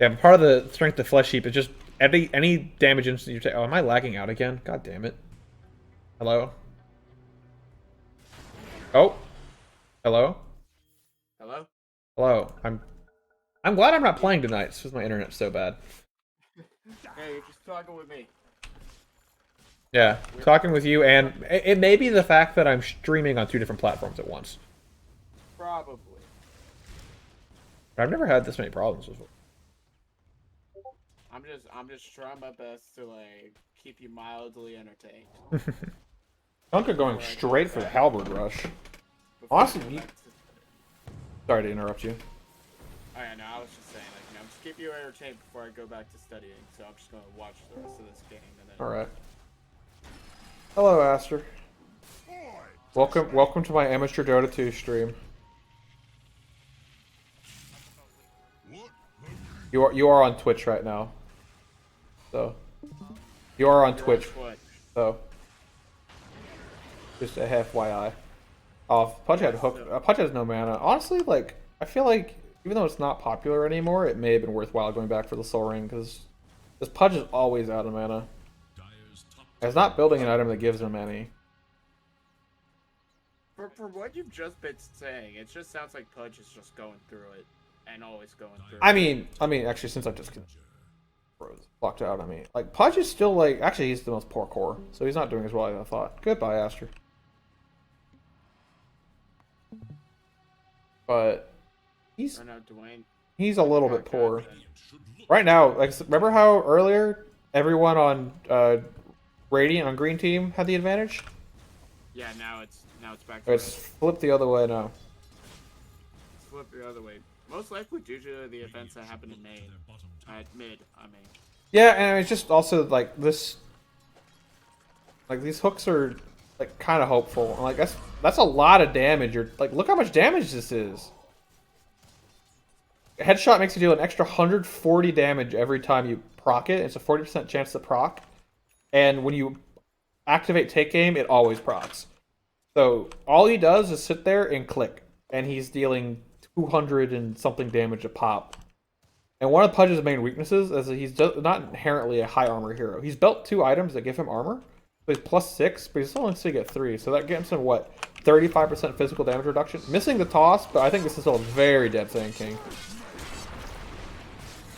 D: Yeah, but part of the strength of Flesh Heap is just any damage instant you take. Oh, am I lagging out again? God damn it. Hello? Oh. Hello?
H: Hello?
D: Hello. I'm glad I'm not playing tonight. It's just my internet's so bad.
H: Hey, you're just talking with me.
D: Yeah, talking with you, and it may be the fact that I'm streaming on 2 different platforms at once.
H: Probably.
D: I've never had this many problems before.
H: I'm just trying my best to keep you mildly entertained.
D: Duncan going straight for the halberd rush. Honestly, sorry to interrupt you.
H: Oh yeah, no, I was just saying, just keep you entertained before I go back to studying. So I'm just gonna watch the rest of this game and then.
D: All right. Hello, Aster. Welcome to my amateur Dota 2 stream. You are on Twitch right now. So you are on Twitch. So just a FYI. off. Pudge had hook. Pudge has no mana. Honestly, like I feel like even though it's not popular anymore, it may have been worthwhile going back for the Soul Ring because this Pudge is always out of mana. It's not building an item that gives him any.
H: For what you've just been saying, it just sounds like Pudge is just going through it and always going through it.
D: I mean, actually, since I've just blocked out, I mean, like Pudge is still like actually he's the most poor core, so he's not doing as well as I thought. Goodbye, Aster. But he's a little bit poor right now. Like remember how earlier everyone on Radiant on green team had the advantage?
H: Yeah, now it's back to
D: it's flipped the other way now.
H: It's flipped the other way. Most likely due to the events that happened in Maine. Mid, I mean.
D: Yeah, and it's just also like this like these hooks are like kind of hopeful. Like that's a lot of damage. You're like look how much damage this is. A headshot makes you deal an extra 140 damage every time you proc it. It's a 40% chance to proc. And when you activate take aim, it always procs. So all he does is sit there and click, and he's dealing 200 and something damage a pop. And one of Pudge's main weaknesses is that he's not inherently a high armor hero. He's built 2 items that give him armor, so he's +6, but he's still only to get 3. So that gets him what 35% physical damage reduction. Missing the toss, but I think this is still a very dead Sand King.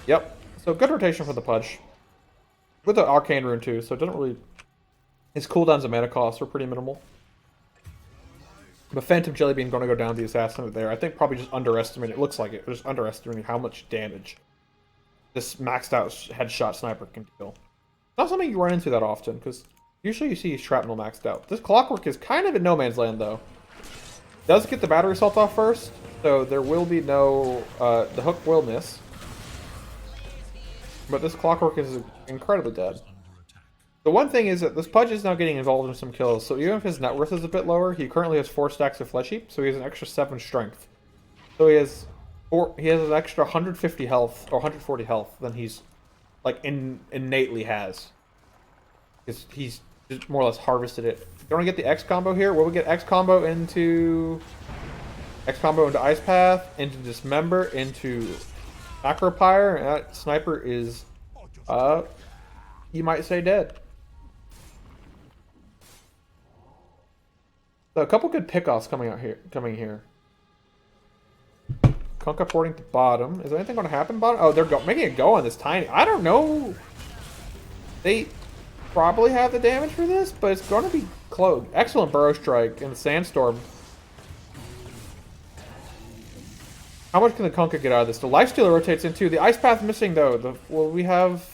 D: Yep. So good rotation for the Pudge. With the Arcane Rune too, so it doesn't really... His cooldowns and mana costs are pretty minimal. But Phantom Jellybean going to go down the Assassin there. I think probably just underestimating, it looks like it, just underestimating how much damage this maxed out headshot sniper can deal. Not something you run into that often, because usually you see Shrapnel maxed out. This Clockwork is kind of in no man's land though. Does get the battery assault off first, so there will be no... the hook will miss. But this Clockwork is incredibly dead. The one thing is that this Pudge is now getting involved in some kills, so even if his net worth is a bit lower, he currently has 4 stacks of Flesh Heap, so he has an extra 7 strength. So he has an extra 150 health, or 140 health, than he's, like, innately has. He's just more or less harvested it. Don't we get the X combo here? Will we get X combo into Ice Path, into Dismember, into Macropyre, and that sniper is, you might say dead. So a couple good pickoffs coming here. Kunkka porting to bottom. Is there anything going to happen bottom? Oh, they're making it go on this tiny. I don't know. They probably have the damage for this, but it's going to be close. Excellent Burrow Strike in the Sandstorm. How much can the Kunkka get out of this? The Lifestealer rotates into the Ice Path missing though. Will we have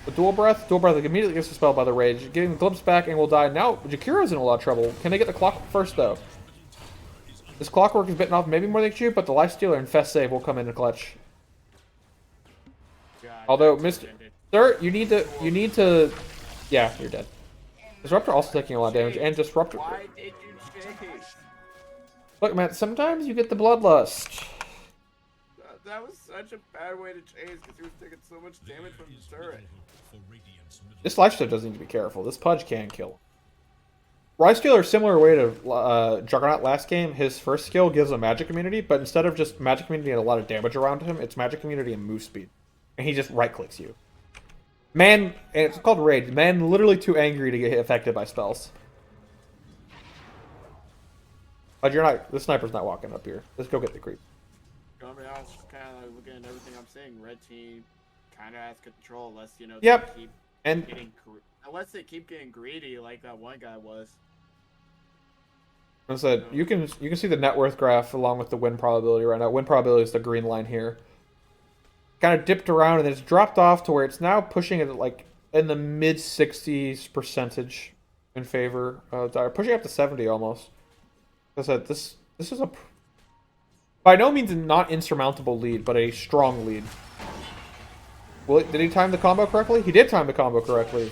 D: the Dual Breath? Dual Breath immediately gets dispelled by the Rage, getting the Glimpse back and will die. Now Jakira's in a lot of trouble. Can they get the Clockwork first though? This Clockwork is bitten off maybe more than they shoot, but the Lifestealer and Fest Save will come in clutch.
H: God,
D: although, Sir, you need to... Yeah, you're dead. Disruptor also taking a lot of damage, and Disruptor...
H: Why did you change?
D: Look, man, sometimes you get the Bloodlust.
H: That was such a bad way to change, because he was taking so much damage from the turret.
D: This Lifestealer does need to be careful. This Pudge can kill. Lifestealer, similar way to Juggernaut last game, his first skill gives a magic immunity, but instead of just magic immunity and a lot of damage around him, it's magic immunity and move speed. And he just right-clicks you. Man, and it's called Rage. Man literally too angry to get affected by spells. But you're not, the sniper's not walking up here. Let's go get the creep.
H: I mean, I was just kind of like looking at everything I'm seeing. Red team kind of has control, unless, you know,
D: yep.
H: they keep
D: and
H: unless they keep getting greedy like that one guy was.
D: I said, you can see the net worth graph along with the win probability right now. Win probability is the green line here. Kind of dipped around and it's dropped off to where it's now pushing it like in the mid 60s percentage in favor of Dire, pushing up to 70 almost. As I said, this is a by no means a not insurmountable lead, but a strong lead. Well, did he time the combo correctly? He did time the combo correctly.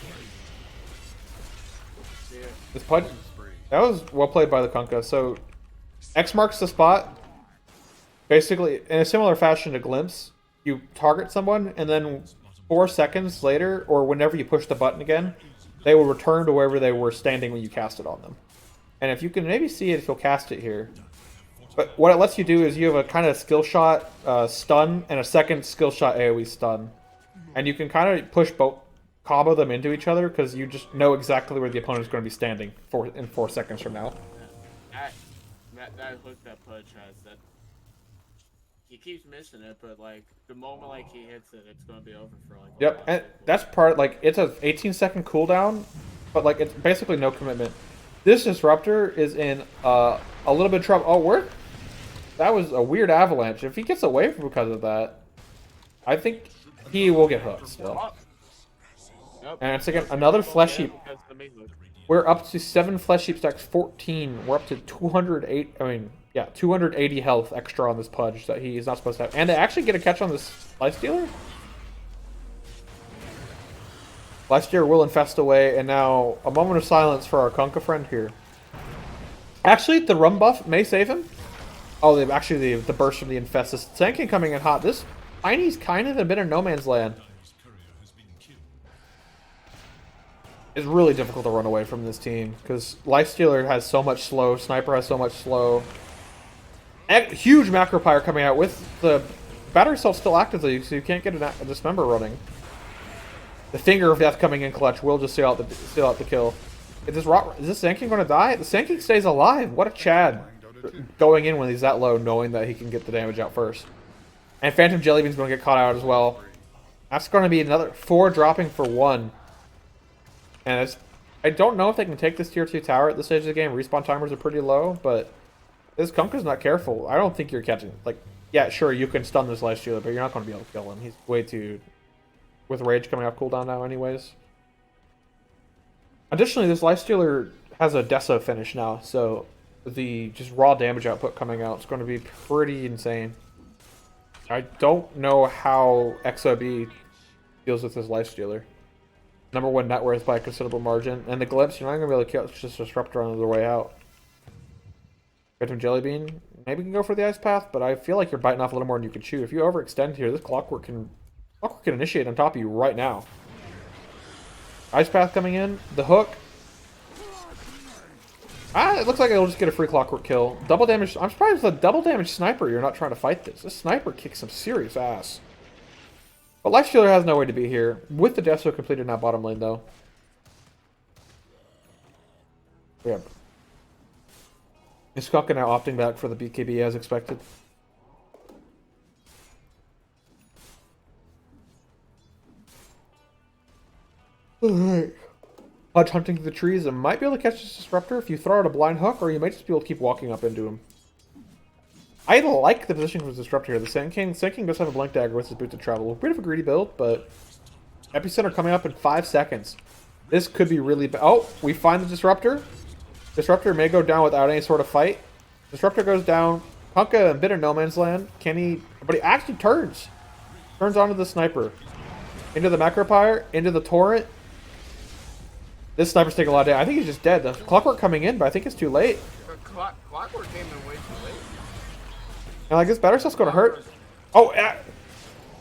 D: This Pudge, that was well played by the Kunkka. So X marks the spot. Basically, in a similar fashion to Glimpse, you target someone, and then 4 seconds later, or whenever you push the button again, they will return to wherever they were standing when you cast it on them. And if you can maybe see it, if you'll cast it here. But what it lets you do is you have a kind of skill shot stun and a second skill shot AoE stun. And you can kind of push both, combo them into each other because you just know exactly where the opponent is going to be standing in 4 seconds from now.
H: That hook that Pudge has, that he keeps missing it, but like the moment like he hits it, it's going to be over for like.
D: Yep, and that's part, like, it's a 18-second cooldown, but like it's basically no commitment. This disruptor is in a little bit of trouble. Oh, that was a weird avalanche. If he gets away because of that, I think he will get hooked still.
H: Yep.
D: And it's again another flesh heap. We're up to 7 flesh heap stacks, 14. We're up to 208. I mean, yeah, 280 health extra on this Pudge that he's not supposed to have. And they actually get a catch on this Lifestealer. Lifestealer will infest away, and now a moment of silence for our Kunkka friend here. Actually, the rum buff may save him. Oh, actually the burst from the infest. This Sand King coming in hot. This Tiny's kind of a bit of no man's land. It's really difficult to run away from this team because Lifestealer has so much slow, Sniper has so much slow. Huge Macro Pyre coming out with the battery cell still actively, so you can't get a Dismember running. The Finger of Death coming in clutch will just seal out the kill. Is this Sand King going to die? The Sand King stays alive. What a Chad going in when he's that low, knowing that he can get the damage out first. And Phantom Jellybean's going to get caught out as well. That's going to be another 4 dropping for 1. And I don't know if they can take this tier 2 tower at this stage of the game. Respawn timers are pretty low, but this Kunkka's not careful. I don't think you're catching. Like, yeah, sure, you can stun this Lifestealer, but you're not going to be able to kill him. He's way too... with Rage coming off cooldown now anyways. Additionally, this Lifestealer has a Deso finish now, so the just raw damage output coming out is going to be pretty insane. I don't know how XOB deals with this Lifestealer. #1 net worth by a considerable margin. And the Glimpse, you're not going to be able to kill. It's just a Disruptor on their way out. Phantom Jellybean, maybe you can go for the Ice Path, but I feel like you're biting off a little more than you can chew. If you overextend here, this Clockwork can initiate on top of you right now. Ice Path coming in. The hook. It looks like it'll just get a free Clockwork kill. Double damage. I'm surprised with a double damage Sniper you're not trying to fight this. This Sniper kicks some serious ass. But Lifestealer has no way to be here. With the Deso completed now bottom lane, though. Yeah. Is Kunkka now opting back for the BKB as expected? Alright. Pudge hunting through the trees and might be able to catch this Disruptor if you throw out a blind hook, or you might just be able to keep walking up into him. I like the position for the Disruptor here. The Sand King does have a Blink Dagger with his Boots of Travel. A bit of a greedy build, but Epicenter coming up in 5 seconds. This could be really bad. Oh, we find the Disruptor. Disruptor may go down without any sort of fight. Disruptor goes down. Kunkka in bitter no man's land. Can he... But he actually turns. Turns onto the Sniper. Into the Macro Pyre. Into the Torrent. This Sniper's taking a lot of damage. I think he's just dead. The Clockwork coming in, but I think it's too late.
H: Clockwork came in way too late.
D: And like this battery cell's going to hurt. Oh,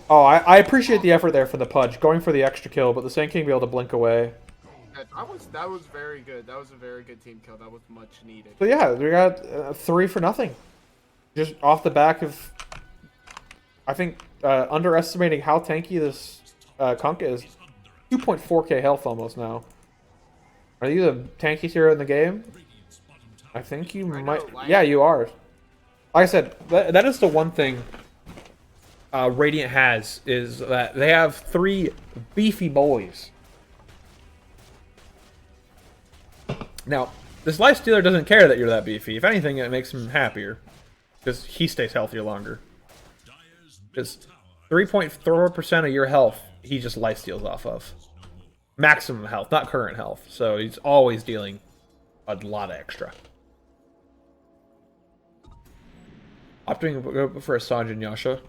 D: I appreciate the effort there for the Pudge. Going for the extra kill, but the Sand King be able to blink away.
H: That was very good. That was a very good team kill. That was much needed.
D: So yeah, we got 3 for nothing. Just off the back of, I think, underestimating how tanky this Kunkka is. 2.4k health almost now. Are you the tankiest hero in the game? I think you might. Yeah, you are. Like I said, that is the one thing Radiant has, is that they have 3 beefy boys. Now, this Lifestealer doesn't care that you're that beefy. If anything, it makes him happier. Because he stays healthier longer. Because 3.4% of your health, he just lifesteals off of. Maximum health, not current health. So he's always dealing a lot of extra. Opting for a Sanj and Yasha.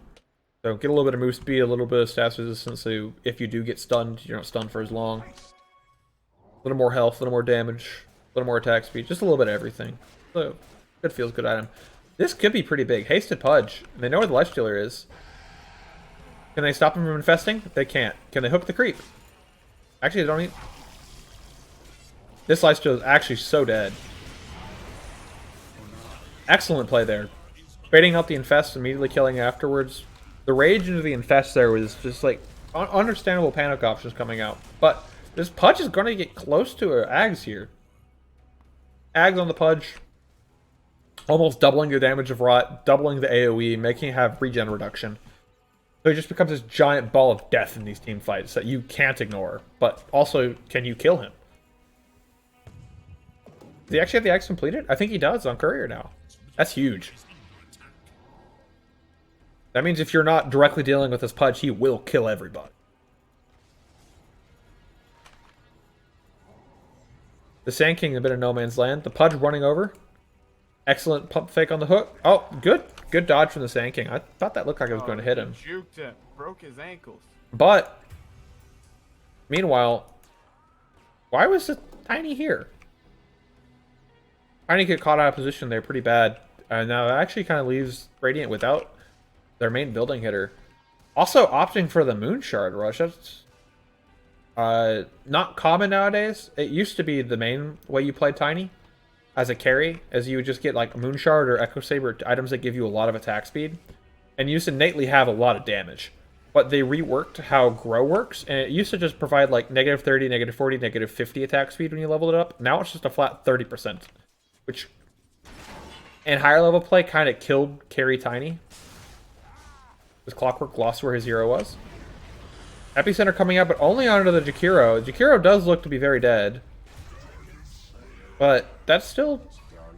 D: So get a little bit of move speed, a little bit of stats resistance, so if you do get stunned, you're not stunned for as long. A little more health, a little more damage, a little more attack speed, just a little bit of everything. So, good feels, good item. This could be pretty big. Hasted Pudge. They know where the Lifestealer is. Can they stop him from infesting? They can't. Can they hook the creep? Actually, they don't need... This Lifestealer is actually so dead. Excellent play there. Baiting out the infest, immediately killing afterwards. The rage into the infest there was just like understandable panic options coming out. But this Pudge is going to get close to Ags here. Ags on the Pudge. Almost doubling the damage of Rot, doubling the AoE, making it have regen reduction. So he just becomes this giant ball of death in these team fights that you can't ignore. But also, can you kill him? Does he actually have the Axe completed? I think he does on Courier now. That's huge. That means if you're not directly dealing with this Pudge, he will kill everybody. The Sand King a bit of no man's land. The Pudge running over. Excellent pump fake on the hook. Oh, good. Good dodge from the Sand King. I thought that looked like it was going to hit him.
H: Juked him. Broke his ankles.
D: But, meanwhile, why was the Tiny here? Tiny get caught out of position there pretty bad. Now that actually kind of leaves Radiant without their main building hitter. Also opting for the Moon Shard rush. That's not common nowadays. It used to be the main way you played Tiny as a carry, as you would just get like Moon Shard or Echo Saber items that give you a lot of attack speed. And you used to innately have a lot of damage. But they reworked how Grow works, and it used to just provide like -30, -40, -50 attack speed when you leveled it up. Now it's just a flat 30%. Which, in higher level play, kind of killed carry Tiny. His Clockwork lost where his hero was. Epicenter coming out, but only onto the Jakiro. Jakiro does look to be very dead. But that's still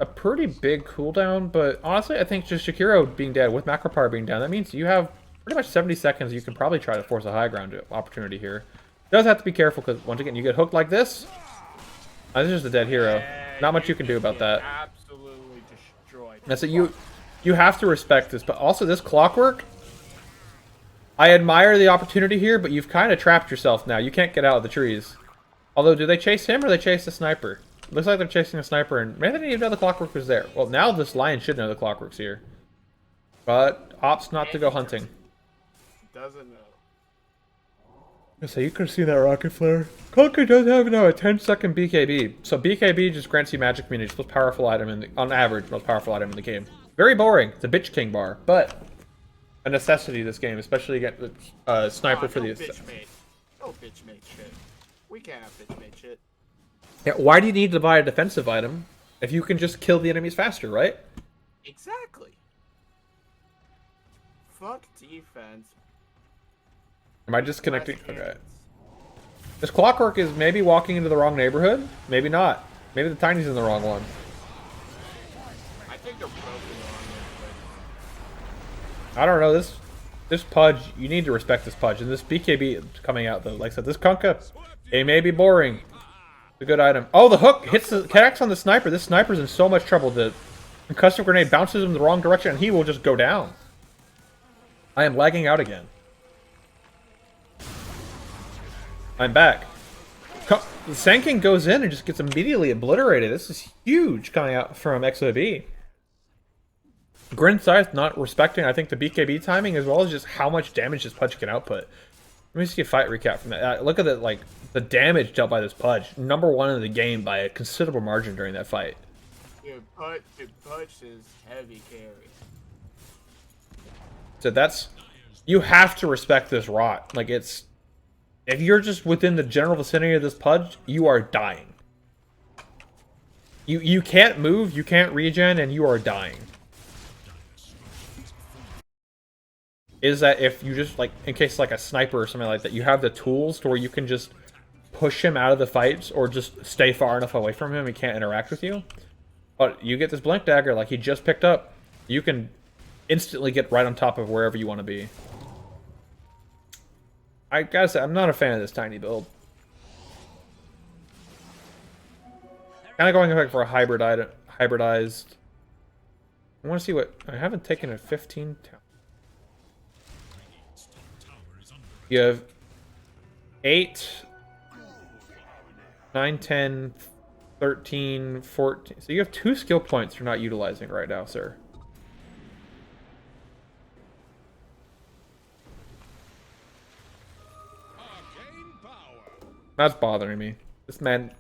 D: a pretty big cooldown. But honestly, I think just Jakiro being dead with macro power being down, that means you have pretty much 70 seconds. You can probably try to force a high ground opportunity here. Does have to be careful because once again, you get hooked like this. This is just a dead hero. Not much you can do about that.
H: Absolutely destroyed.
D: That's it. You have to respect this, but also this Clockwork. I admire the opportunity here, but you've kind of trapped yourself now. You can't get out of the trees. Although, do they chase him or they chase the sniper? Looks like they're chasing the sniper, and maybe they didn't even know the Clockwork was there. Well, now this Lion should know the Clockwork's here. But opts not to go hunting.
H: Doesn't know.
D: So you could see that rocket flare. Conker does have now a 10-second BKB. So BKB just grants you magic immunity. It's the most powerful item on average, most powerful item in the game. Very boring. It's a bitch king bar, but a necessity this game, especially against the sniper for the.
H: Bitch made. No bitch made shit. We can't have bitch made shit.
D: Yeah, why do you need to buy a defensive item if you can just kill the enemies faster, right?
H: Exactly. Fuck defense.
D: Am I disconnecting? Okay. This Clockwork is maybe walking into the wrong neighborhood. Maybe not. Maybe the Tiny's in the wrong one.
H: I think they're broken on
D: I don't know. This Pudge, you need to respect this Pudge. And this BKB coming out, though. Like I said, this Kunkka, it may be boring. It's a good item. Oh, the hook connects on the sniper. This sniper's in so much trouble. The concussive grenade bounces him in the wrong direction, and he will just go down. I am lagging out again. I'm back. The Sand King goes in and just gets immediately obliterated. This is huge coming out from XOB. Grin size not respecting, I think, the BKB timing as well as just how much damage this Pudge can output. Let me see a fight recap from that. Look at the damage dealt by this Pudge. #1 in the game by a considerable margin during that fight.
H: Dude, Pudge is heavy carry.
D: So that's... You have to respect this Rot. Like, it's... If you're just within the general vicinity of this Pudge, you are dying. You can't move, you can't regen, and you are dying. Is that if you just, like, in case like a sniper or something like that, you have the tools to where you can just push him out of the fights or just stay far enough away from him he can't interact with you. But you get this Blink Dagger like he just picked up, you can instantly get right on top of wherever you want to be. I gotta say, I'm not a fan of this Tiny build. Kind of going back for a hybridized. I want to see what... I haven't taken a 15... You have 8, 9, 10, 13, 14. So you have 2 skill points you're not utilizing right now, sir. That's bothering me. This man...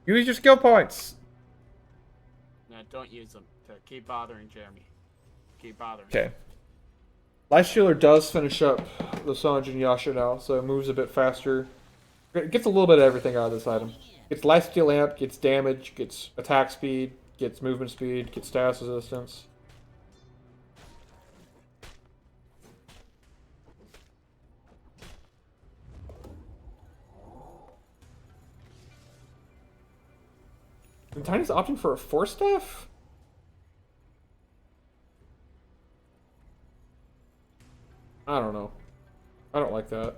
D: Use your skill points!
H: No, don't use them. to keep bothering Jeremy. Keep bothering.
D: Okay. Lifestealer does finish up the Sanj and Yasha now, so it moves a bit faster. It gets a little bit of everything out of this item. Gets lifesteal amp, gets damage, gets attack speed, gets movement speed, gets status resistance. And Tiny's opting for a Force Staff? I don't know. I don't like that.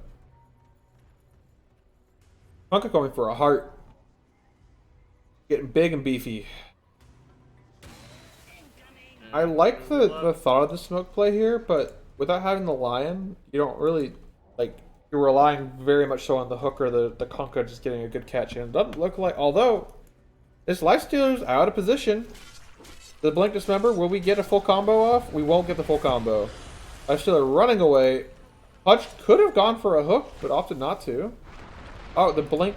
D: Hunka going for a heart. Getting big and beefy. I like the thought of the smoke play here, but without having the lion, you don't really, like, you're relying very much so on the hook or the Kunkka just getting a good catch. And it doesn't look like, although this Lifestealer's out of position. The Blink Dismember, will we get a full combo off? We won't get the full combo. Lifestealer running away. Punch could have gone for a hook, but opted not to. Oh, the Blink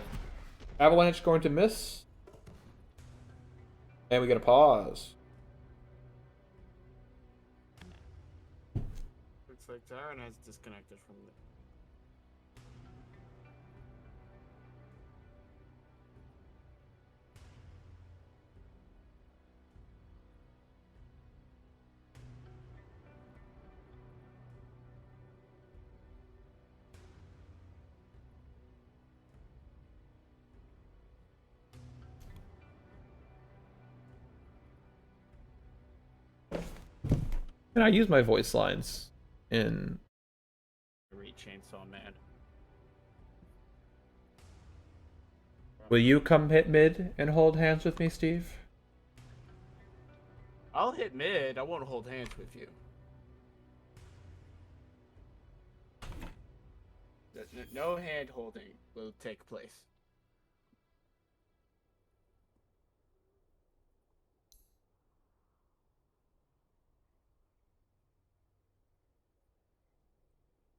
D: Avalanche going to miss. And we get a pause.
H: Looks like Darren has disconnected from the...
D: And I use my voice lines in...
H: Read Chainsaw Man.
D: Will you come hit mid and hold hands with me, Steve?
H: I'll hit mid. I won't hold hands with you. No hand holding will take place.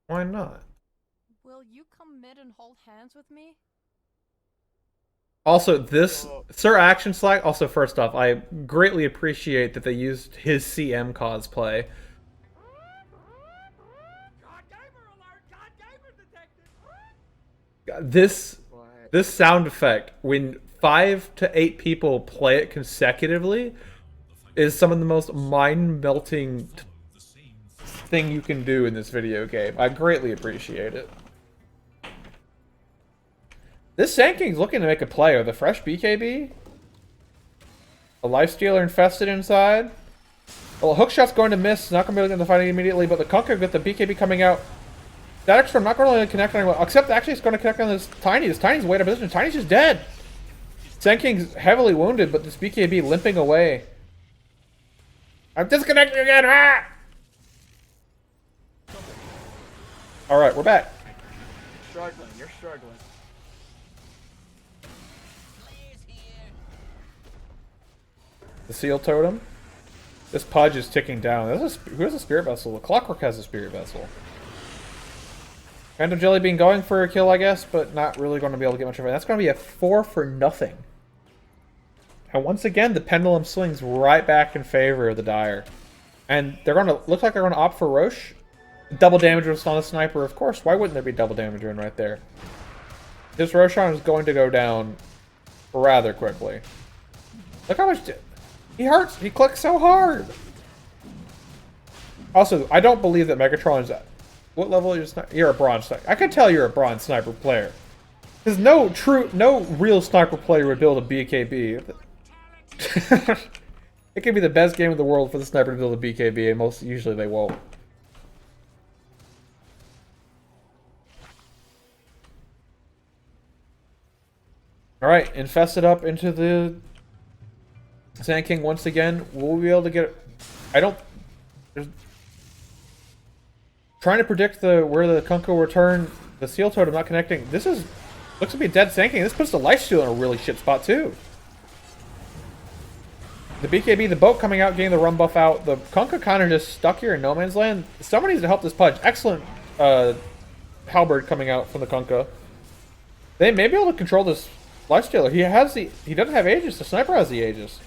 D: Why not?
J: Will you come mid and hold hands with me?
D: Also, this Sir Action Slack. Also, first off, I greatly appreciate that they used his CM cosplay. This sound effect, when 5 to 8 people play it consecutively, is some of the most mind-melting thing you can do in this video game. I greatly appreciate it. This Sand King's looking to make a play with a fresh BKB. A Lifestealer infested inside. Well, a hookshot's going to miss. Not going to be able to get the fighting immediately, but the Kunkka with the BKB coming out. That extra, I'm not going to connect on anyone, except actually it's going to connect on this Tiny. This Tiny's way out of position. Tiny's just dead. Sand King's heavily wounded, but this BKB limping away. I'm disconnecting again! Ah! Alright, we're back.
H: Struggling, you're struggling.
D: The Seal Totem. This Pudge is ticking down. Who has a Spirit Vessel? The Clockwork has a Spirit Vessel. Phantom Jelly Bean going for a kill, I guess, but not really going to be able to get much of it. That's going to be a 4 for nothing. And once again, the pendulum swings right back in favor of the Dire. And they're going to look like they're going to opt for Roche. Double damage was on the sniper, of course. Why wouldn't there be double damage in right there? This Roshan is going to go down rather quickly. Look how much... He hurts! He clicks so hard! Also, I don't believe that Megatron is... What level are you? You're a bronze sniper. I can tell you're a bronze sniper player. Because no real sniper player would build a BKB. It could be the best game in the world for the sniper to build a BKB, and usually they won't. Alright, infested up into the Sand King once again. Will we be able to get... Trying to predict where the Kunkka will return. The Seal Totem not connecting. This looks to be a dead Sand King. This puts the Lifesteal in a really shit spot too. The BKB, the boat coming out, getting the run buff out. The Kunkka kind of just stuck here in no man's land. Someone needs to help this Pudge. Excellent halberd coming out from the Kunkka. They may be able to control this Lifestealer. He doesn't have Aegis. The sniper has the Aegis.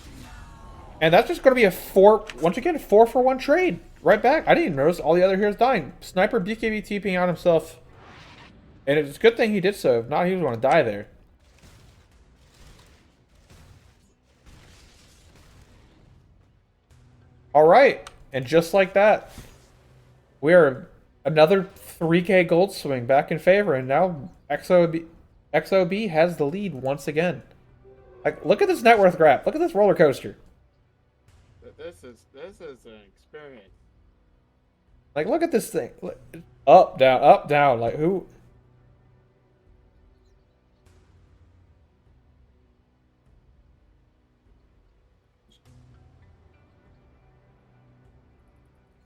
D: And that's just going to be a 4-for-1 trade. Right back. I didn't even notice all the other heroes dying. Sniper BKB TPing on himself. And it's a good thing he did so. If not, he was going to die there. Alright. And just like that, we are another 3k gold swing back in favor. And now XOB has the lead once again. Like, look at this net worth graph. Look at this roller coaster.
H: This is an experience.
D: Like, look at this thing. Up, down, up, down. Like, who...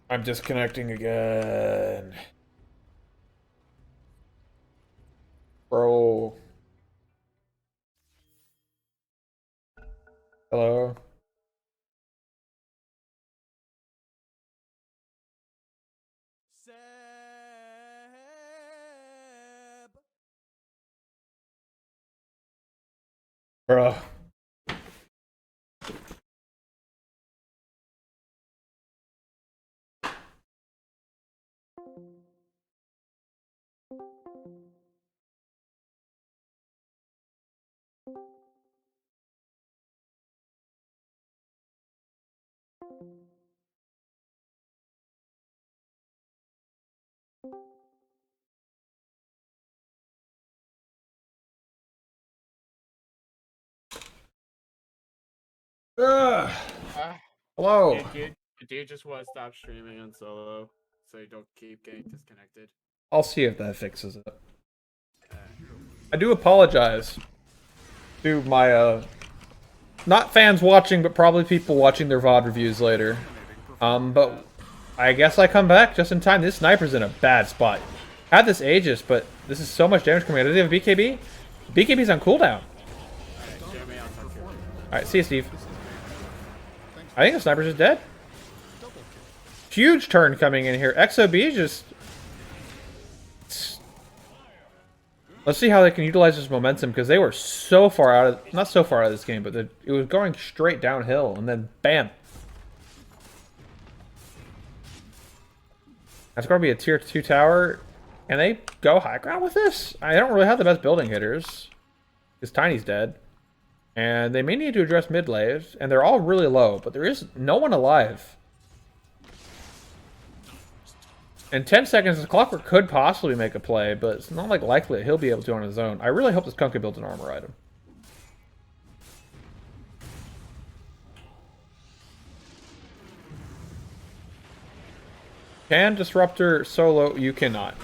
D: I'm disconnecting again. Bro. Hello? Bro. Hello.
H: Do you just want to stop streaming on solo so you don't keep getting disconnected?
D: I'll see if that fixes it. I do apologize to my, not fans watching, but probably people watching their VOD reviews later. But I guess I come back just in time. This sniper's in a bad spot. Had this Aegis, but this is so much damage coming out. Does he have a BKB? BKB's on cooldown. Alright, see you, Steve. I think the sniper's just dead. Huge turn coming in here. XOB just... Let's see how they can utilize this momentum, because they were so far out of... Not so far out of this game, but it was going straight downhill, and then bam. That's going to be a tier 2 tower. Can they go high ground with this? I don't really have the best building hitters, because Tiny's dead. And they may need to address mid lanes, and they're all really low, but there is no one alive. In 10 seconds, Clockwork could possibly make a play, but it's not like likely that he'll be able to on his own. I really hope this Kunkka builds an armor item. Can Disruptor solo? You cannot.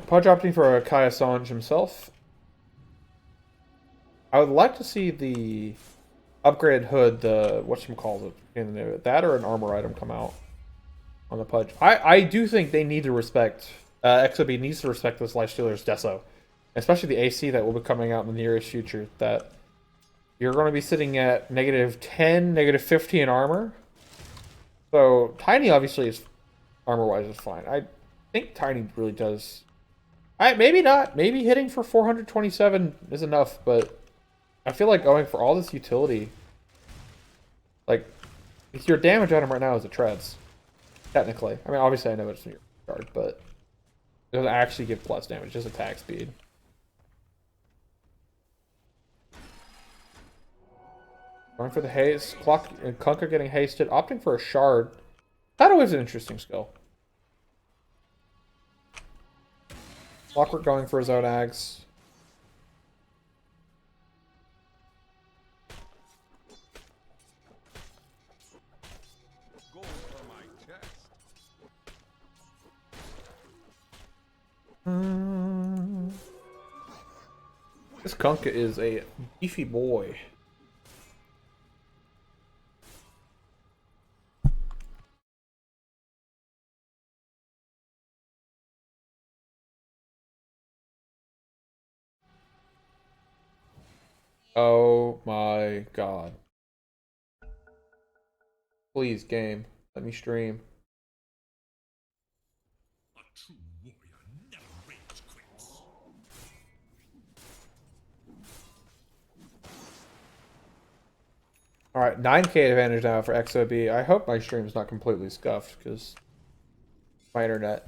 D: Pudge opting for a Kaya Sange himself. I would like to see the upgraded hood, the whatchamacallit, in there. That or an armor item come out on the Pudge. I do think they need to respect, XOB needs to respect this Lifestealer's Deso. Especially the AC that will be coming out in the nearest future. That you're going to be sitting at -10, -50 in armor. So, Tiny obviously is, armor-wise, is fine. I think Tiny really does... maybe not. Maybe hitting for 427 is enough, but I feel like going for all this utility... Like, your damage item right now is a treads. Technically. I mean, obviously I know it's in your card, but... It doesn't actually give plus damage, just attack speed. Going for the haste. Kunkka getting hasted. Opting for a shard. That always an interesting skill. Clockwork going for his own ags. This Kunkka is a beefy boy. Oh my god. Please, game. Let me stream.
I: A true warrior never rage quits.
D: All right, 9K advantage now for XOB. I hope my stream is not completely scuffed because my internet.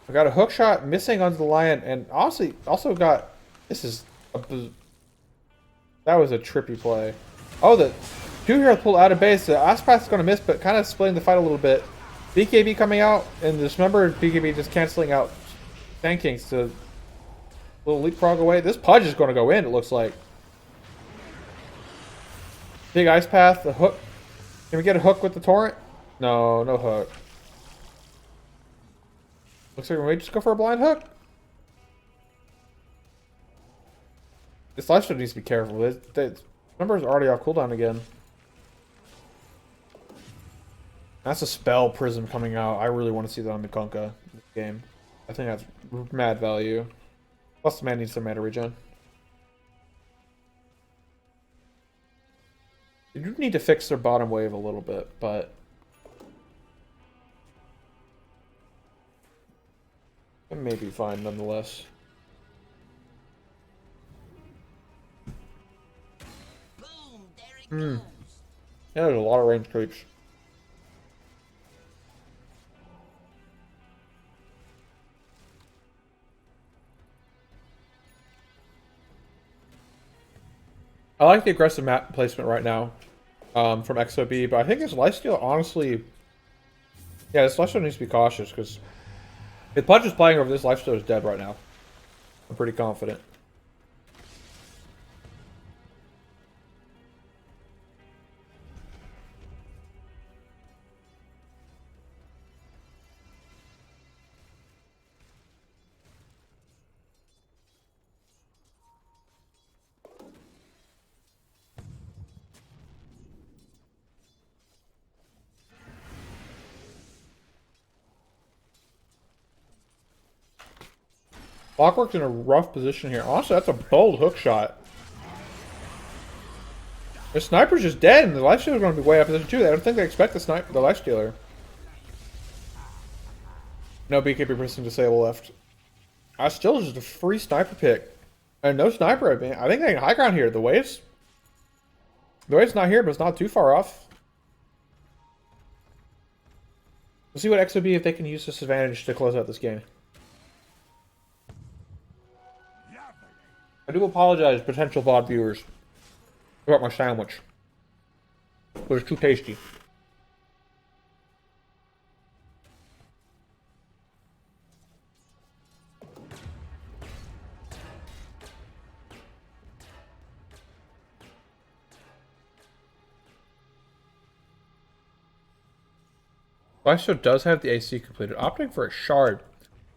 D: I got a hook shot missing onto the lion, and also got that was a trippy play. Oh, the two heroes pulled out of base. The Aspath is going to miss, but kind of splitting the fight a little bit. BKB coming out, and dismember BKB just canceling out Sand Kings to little leapfrog away. This Pudge is going to go in, it looks like. Big Ice Path, the hook. Can we get a hook with the Torrent? No, no hook. Looks like we may just go for a blind hook. This lifesteal needs to be careful. The number's already off cooldown again. That's a spell prism coming out. I really want to see that on the Kunkka this game. I think that's mad value. Plus the man needs some mana regen. They do need to fix their bottom wave a little bit, but it may be fine nonetheless. Yeah, there's a lot of range creeps. I like the aggressive map placement right now from XOB, but I think his lifesteal, honestly, yeah, this lifesteal needs to be cautious because if Pudge is playing over this, lifesteal is dead right now. I'm pretty confident. Clockwork's in a rough position here. Honestly, that's a bold hook shot. The sniper's just dead, and the lifestealer's going to be way up position too. I don't think they expect the lifestealer. No BKB pressing disable left. Still just a free sniper pick. And no sniper, I mean. I think they can high ground here. The wave's not here, but it's not too far off. We'll see what XOB if they can use this advantage to close out this game. I do apologize, potential VOD viewers, about my sandwich. It was too tasty. Lifesteal does have the AC completed. Opting for a shard.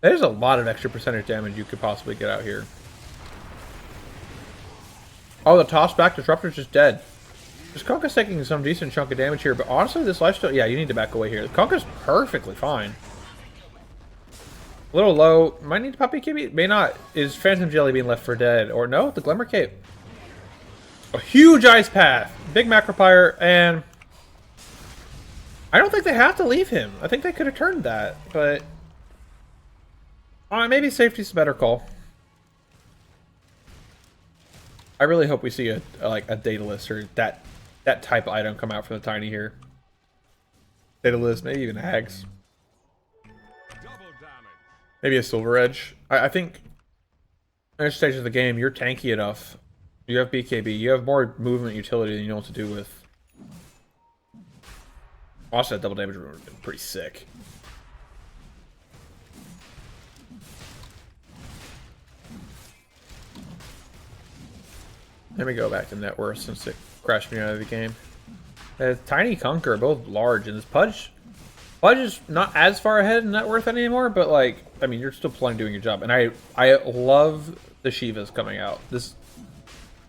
D: That is a lot of extra percentage damage you could possibly get out here. Oh, the toss back disruptor's just dead. This Kunkka's taking some decent chunk of damage here, but honestly, this lifesteal, yeah, you need to back away here. The Kunkka's perfectly fine. A little low. Might need to pop BKB. May not. Is Phantom Jelly being left for dead? Or no, the Glimmer Cape. A huge Ice Path. Big Macropyre, and I don't think they have to leave him. I think they could have turned that, but maybe safety's a better call. I really hope we see a Daedalus or that type of item come out from the Tiny here. Daedalus, maybe even Hags. Maybe a Silver Edge. I think at this stage of the game, you're tanky enough. You have BKB. You have more movement utility than you know what to do with. Also, that double damage would have been pretty sick. Let me go back to net worth since it crashed me out of the game. Tiny Kunkka are both large, and this Pudge is not as far ahead in net worth anymore, but like, I mean, you're still playing doing your job. And I love the Shivas coming out.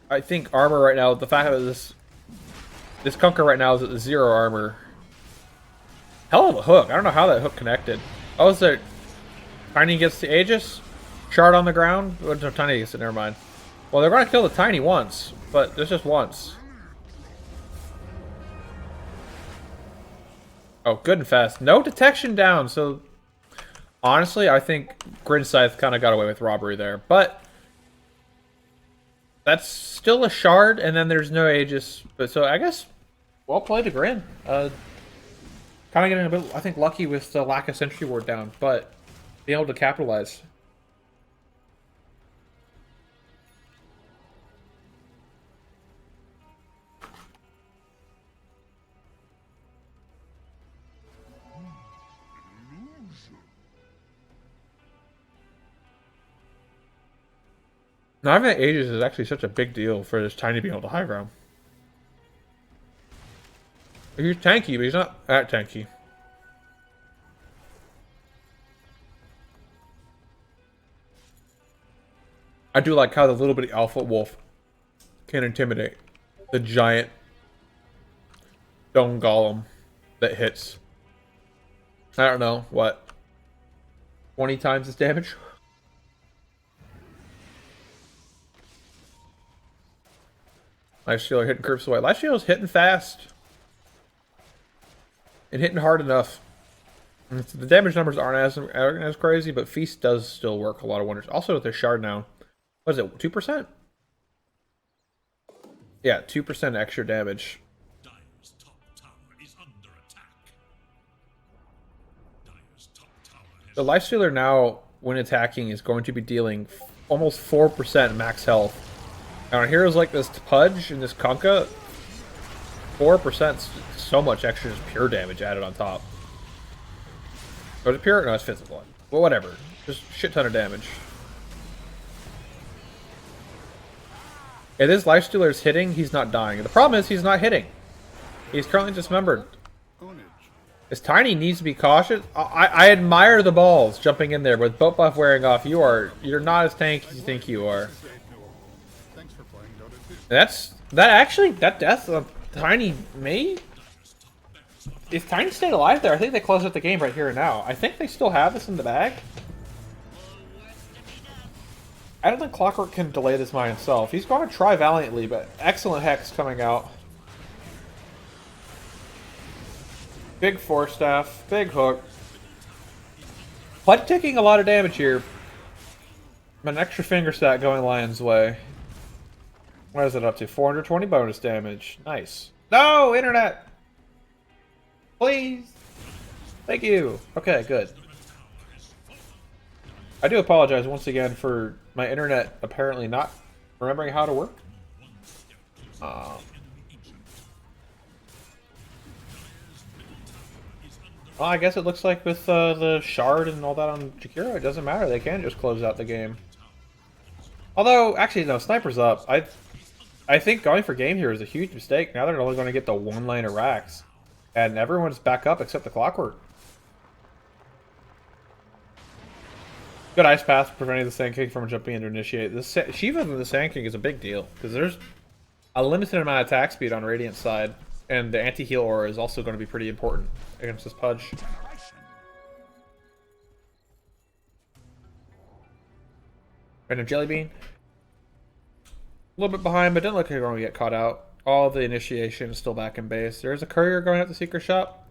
D: I think armor right now, the fact that this Kunkka right now is at the 0 armor. Hell of a hook. I don't know how that hook connected. Oh, is there Tiny gets the Aegis? Shard on the ground? Oh, no, Tiny gets it, never mind. Well, they're going to kill the Tiny once, but there's just once. Oh, good and fast. No detection down, so honestly, I think Grin Scythe kind of got away with robbery there, but That's still a shard, and then there's no Aegis. But so I guess well played to Grin. Kind of getting a bit, I think, lucky with the lack of Sentry Ward down, but being able to capitalize. Now, having Aegis is actually such a big deal for this Tiny being able to high ground. He's tanky, but he's not that tanky. I do like how the little bitty alpha wolf can intimidate the giant stone golem that hits, I don't know, what, 20 times its damage? Lifestealer hitting curves away. Lifestealer's hitting fast. And hitting hard enough. And the damage numbers aren't as crazy, but Feast does still work a lot of wonders. Also with their shard now. What is it, 2%? Yeah, 2% extra damage.
I: Dire's top tower is under attack. Dire's top tower has
D: The Lifestealer now, when attacking, is going to be dealing almost 4% max health. Now, on heroes like this Pudge and this Kunkka, 4% is so much extra just pure damage added on top. Or is it pure? No, it's physical. Well, whatever. Just shit ton of damage. If this Lifestealer is hitting, he's not dying. The problem is he's not hitting. He's currently dismembered. This Tiny needs to be cautious. I admire the balls jumping in there with boat buff wearing off. You're not as tanky as you think you are. That death of Tiny may. If Tiny stayed alive there, I think they close out the game right here and now. I think they still have this in the bag. I don't think Clockwork can delay this by himself. He's going to try valiantly, but excellent Hex coming out. Big Force Staff, big hook. Pudge taking a lot of damage here. An extra finger stat going Lion's way. What is it up to? 420 bonus damage. Nice. No, internet! Please! Thank you. Okay, good. I do apologize once again for my internet apparently not remembering how to work. Well, I guess it looks like with the shard and all that on Jakiro, it doesn't matter. They can just close out the game. Although, actually, no, Sniper's up. I think going for game here is a huge mistake. Now they're only going to get the one lane of racks. And everyone's back up except the Clockwork. Good Ice Path preventing the Sand King from jumping in to initiate. The Shiva and the Sand King is a big deal. Because there's a limited amount of attack speed on Radiant's side. And the anti-heal aura is also going to be pretty important against this Pudge. Random Jelly Bean. A little bit behind, but didn't look like they're going to get caught out. All the initiation is still back in base. There's a courier going out the Secret Shop.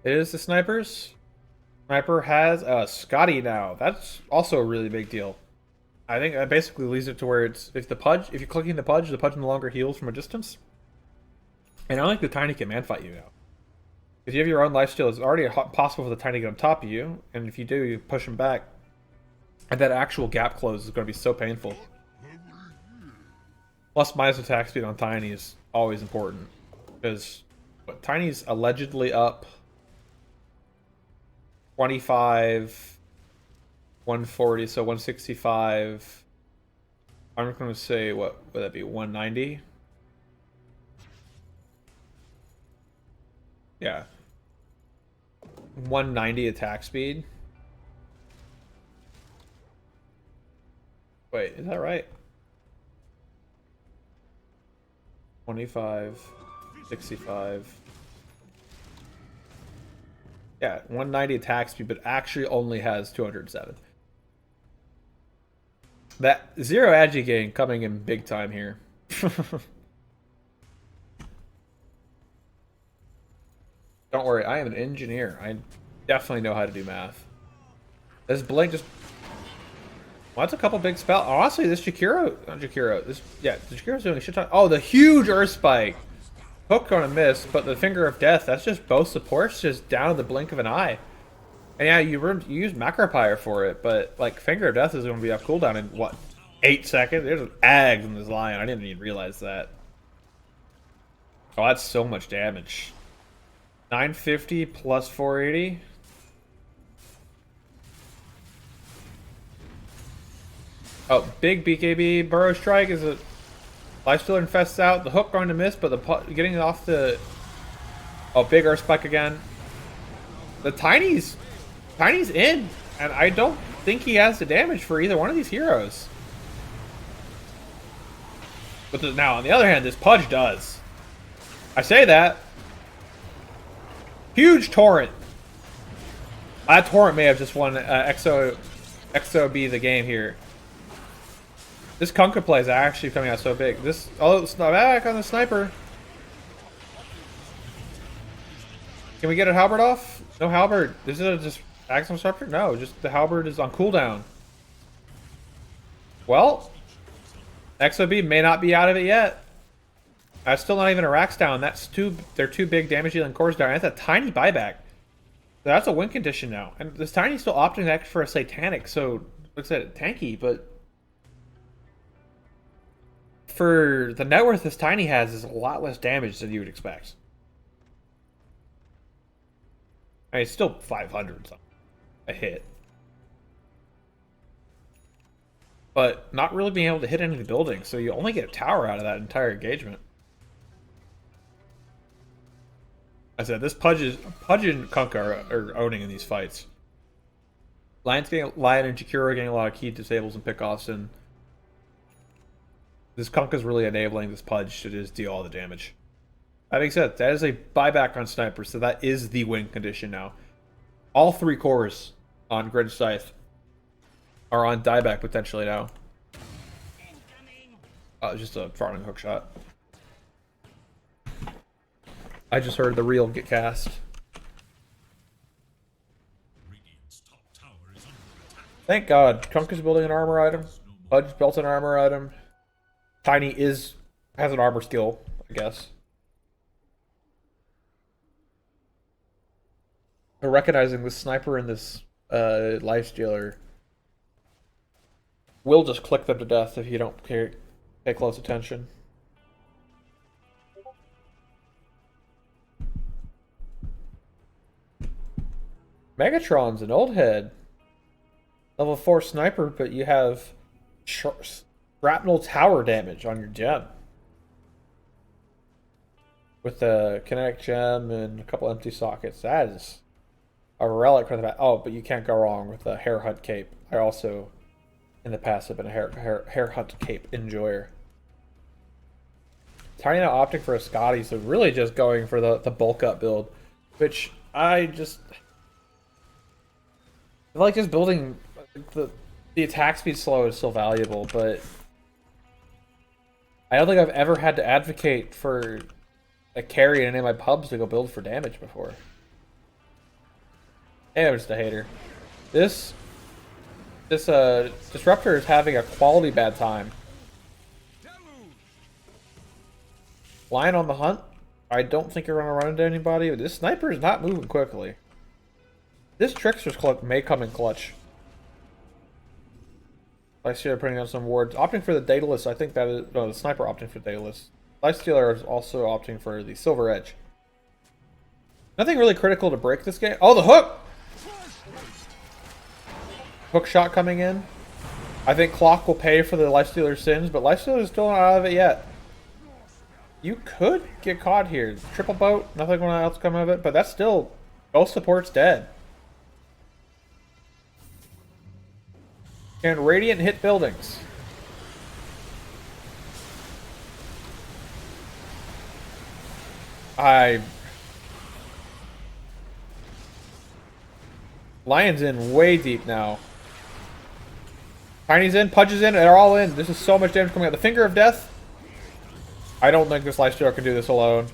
D: It is the Snipers. Sniper has a Scotty now. That's also a really big deal. I think that basically leaves it to where it's if you're clicking the Pudge no longer heals from a distance. And I don't think the Tiny can man-fight you now. If you have your own lifesteal, it's already possible for the Tiny to get on top of you. And if you do, you push him back. And that actual gap close is going to be so painful. Plus minus attack speed on Tiny is always important. Because Tiny's allegedly up 25, 140, so 165. I'm going to say, what would that be, 190? Yeah. 190 attack speed. Wait, is that right? 25, 65. Yeah, 190 attack speed, but actually only has 207. That zero agi gain coming in big time here. Don't worry, I am an engineer. I definitely know how to do math. This Blink just... Well, that's a couple big spells. Honestly, this Jakiro, not Jakiro. Jakiro's doing a shit ton. Oh, the huge Earth Spike. Hook gonna miss, but the Finger of Death, that's just both supports just down in the blink of an eye. And yeah, you use Macropire for it, but like Finger of Death is gonna be off cooldown in what, 8 seconds? There's Ags in this Lion. I didn't even realize that. Oh, that's so much damage. 950 plus 480. Oh, big BKB Burrow Strike is a Lifestealer infests out. The hook going to miss, but the getting off the big Earth Spike again. The Tiny's in, and I don't think he has the damage for either one of these heroes. But now on the other hand, this Pudge does. I say that. Huge Torrent. That Torrent may have just won XOB the game here. This Kunkka play is actually coming out so big. This, oh, it's not back on the sniper. Can we get a halberd off? No halberd. Is it just Axum Disruptor? No, just the halberd is on cooldown. Well, XOB may not be out of it yet. That's still not even a Rax down. That's they're two big damage dealing cores down. That's a tiny buyback. So that's a win condition now. And this Tiny's still opting for a Satanic, so looks at it tanky, but for the net worth this Tiny has is a lot less damage than you would expect. I mean, it's still 500 something a hit. But not really being able to hit any of the buildings, so you only get a tower out of that entire engagement. I said, this Pudge and Kunkka are owning in these fights. Lion and Jakiro getting a lot of key disables and pickoffs, and this Kunkka's really enabling this Pudge to just deal all the damage. That being said, that is a buyback on Sniper, so that is the win condition now. All 3 cores on Grin Scythe are on dieback potentially now. Just a farming hook shot. I just heard the reel get cast. Thank God. Kunkka's building an armor item. Pudge built an armor item. Tiny has an armor skill, I guess. But recognizing this sniper and this lifestealer will just click them to death if you don't pay close attention. Megatron's an old head. Level 4 sniper, but you have shrapnel tower damage on your gem. With the kinetic gem and a couple empty sockets. That is a relic from the back. Oh, but you can't go wrong with the Hair Hunt Cape. I also, in the past, have been a hair Hunt Cape enjoyer. Tiny now opting for a Scotty, so really just going for the bulk up build. Which I like just building the attack speed slow is still valuable, but I don't think I've ever had to advocate for a carry in any of my pubs to go build for damage before. Hey, I'm just a hater. This Disruptor is having a quality bad time. Lion on the hunt. I don't think you're going to run into anybody. This Sniper is not moving quickly. This Trickster's clutch may come in clutch. I see they're putting on some wards. Opting for the Daedalus, I think that is... No, the Sniper opting for Daedalus. Lifestealer is also opting for the Silver Edge. Nothing really critical to break this game. Oh, the hook! Hook shot coming in. I think Clock will pay for the Lifestealer's sins, but Lifestealer is still not out of it yet. You could get caught here. Triple boat, nothing else come of it, but that's still... Both supports dead. Can Radiant hit buildings? Lion's in way deep now. Tiny's in, Pudge's in, they're all in. This is so much damage coming out. The Finger of Death. I don't think this Lifestealer can do this alone.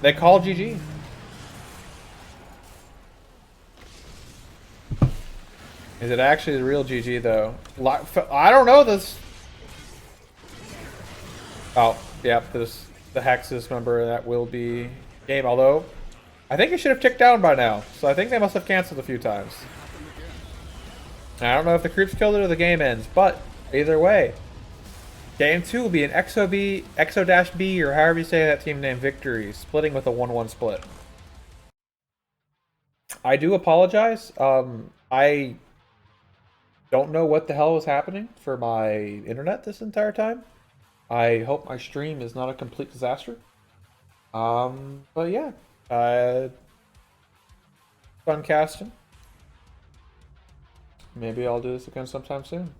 D: They call GG. Is it actually the real GG though? I don't know this. Oh, yep. There's the hexes. Remember that will be game. Although I think it should have ticked down by now. So I think they must have canceled a few times. I don't know if the creeps killed it or the game ends, but either way, game 2 will be an XO-B, or however you say that team name, victory, splitting with a 1-1 split. I do apologize. I don't know what the hell was happening for my internet this entire time. I hope my stream is not a complete disaster. But yeah, fun casting. Maybe I'll do this again sometime soon.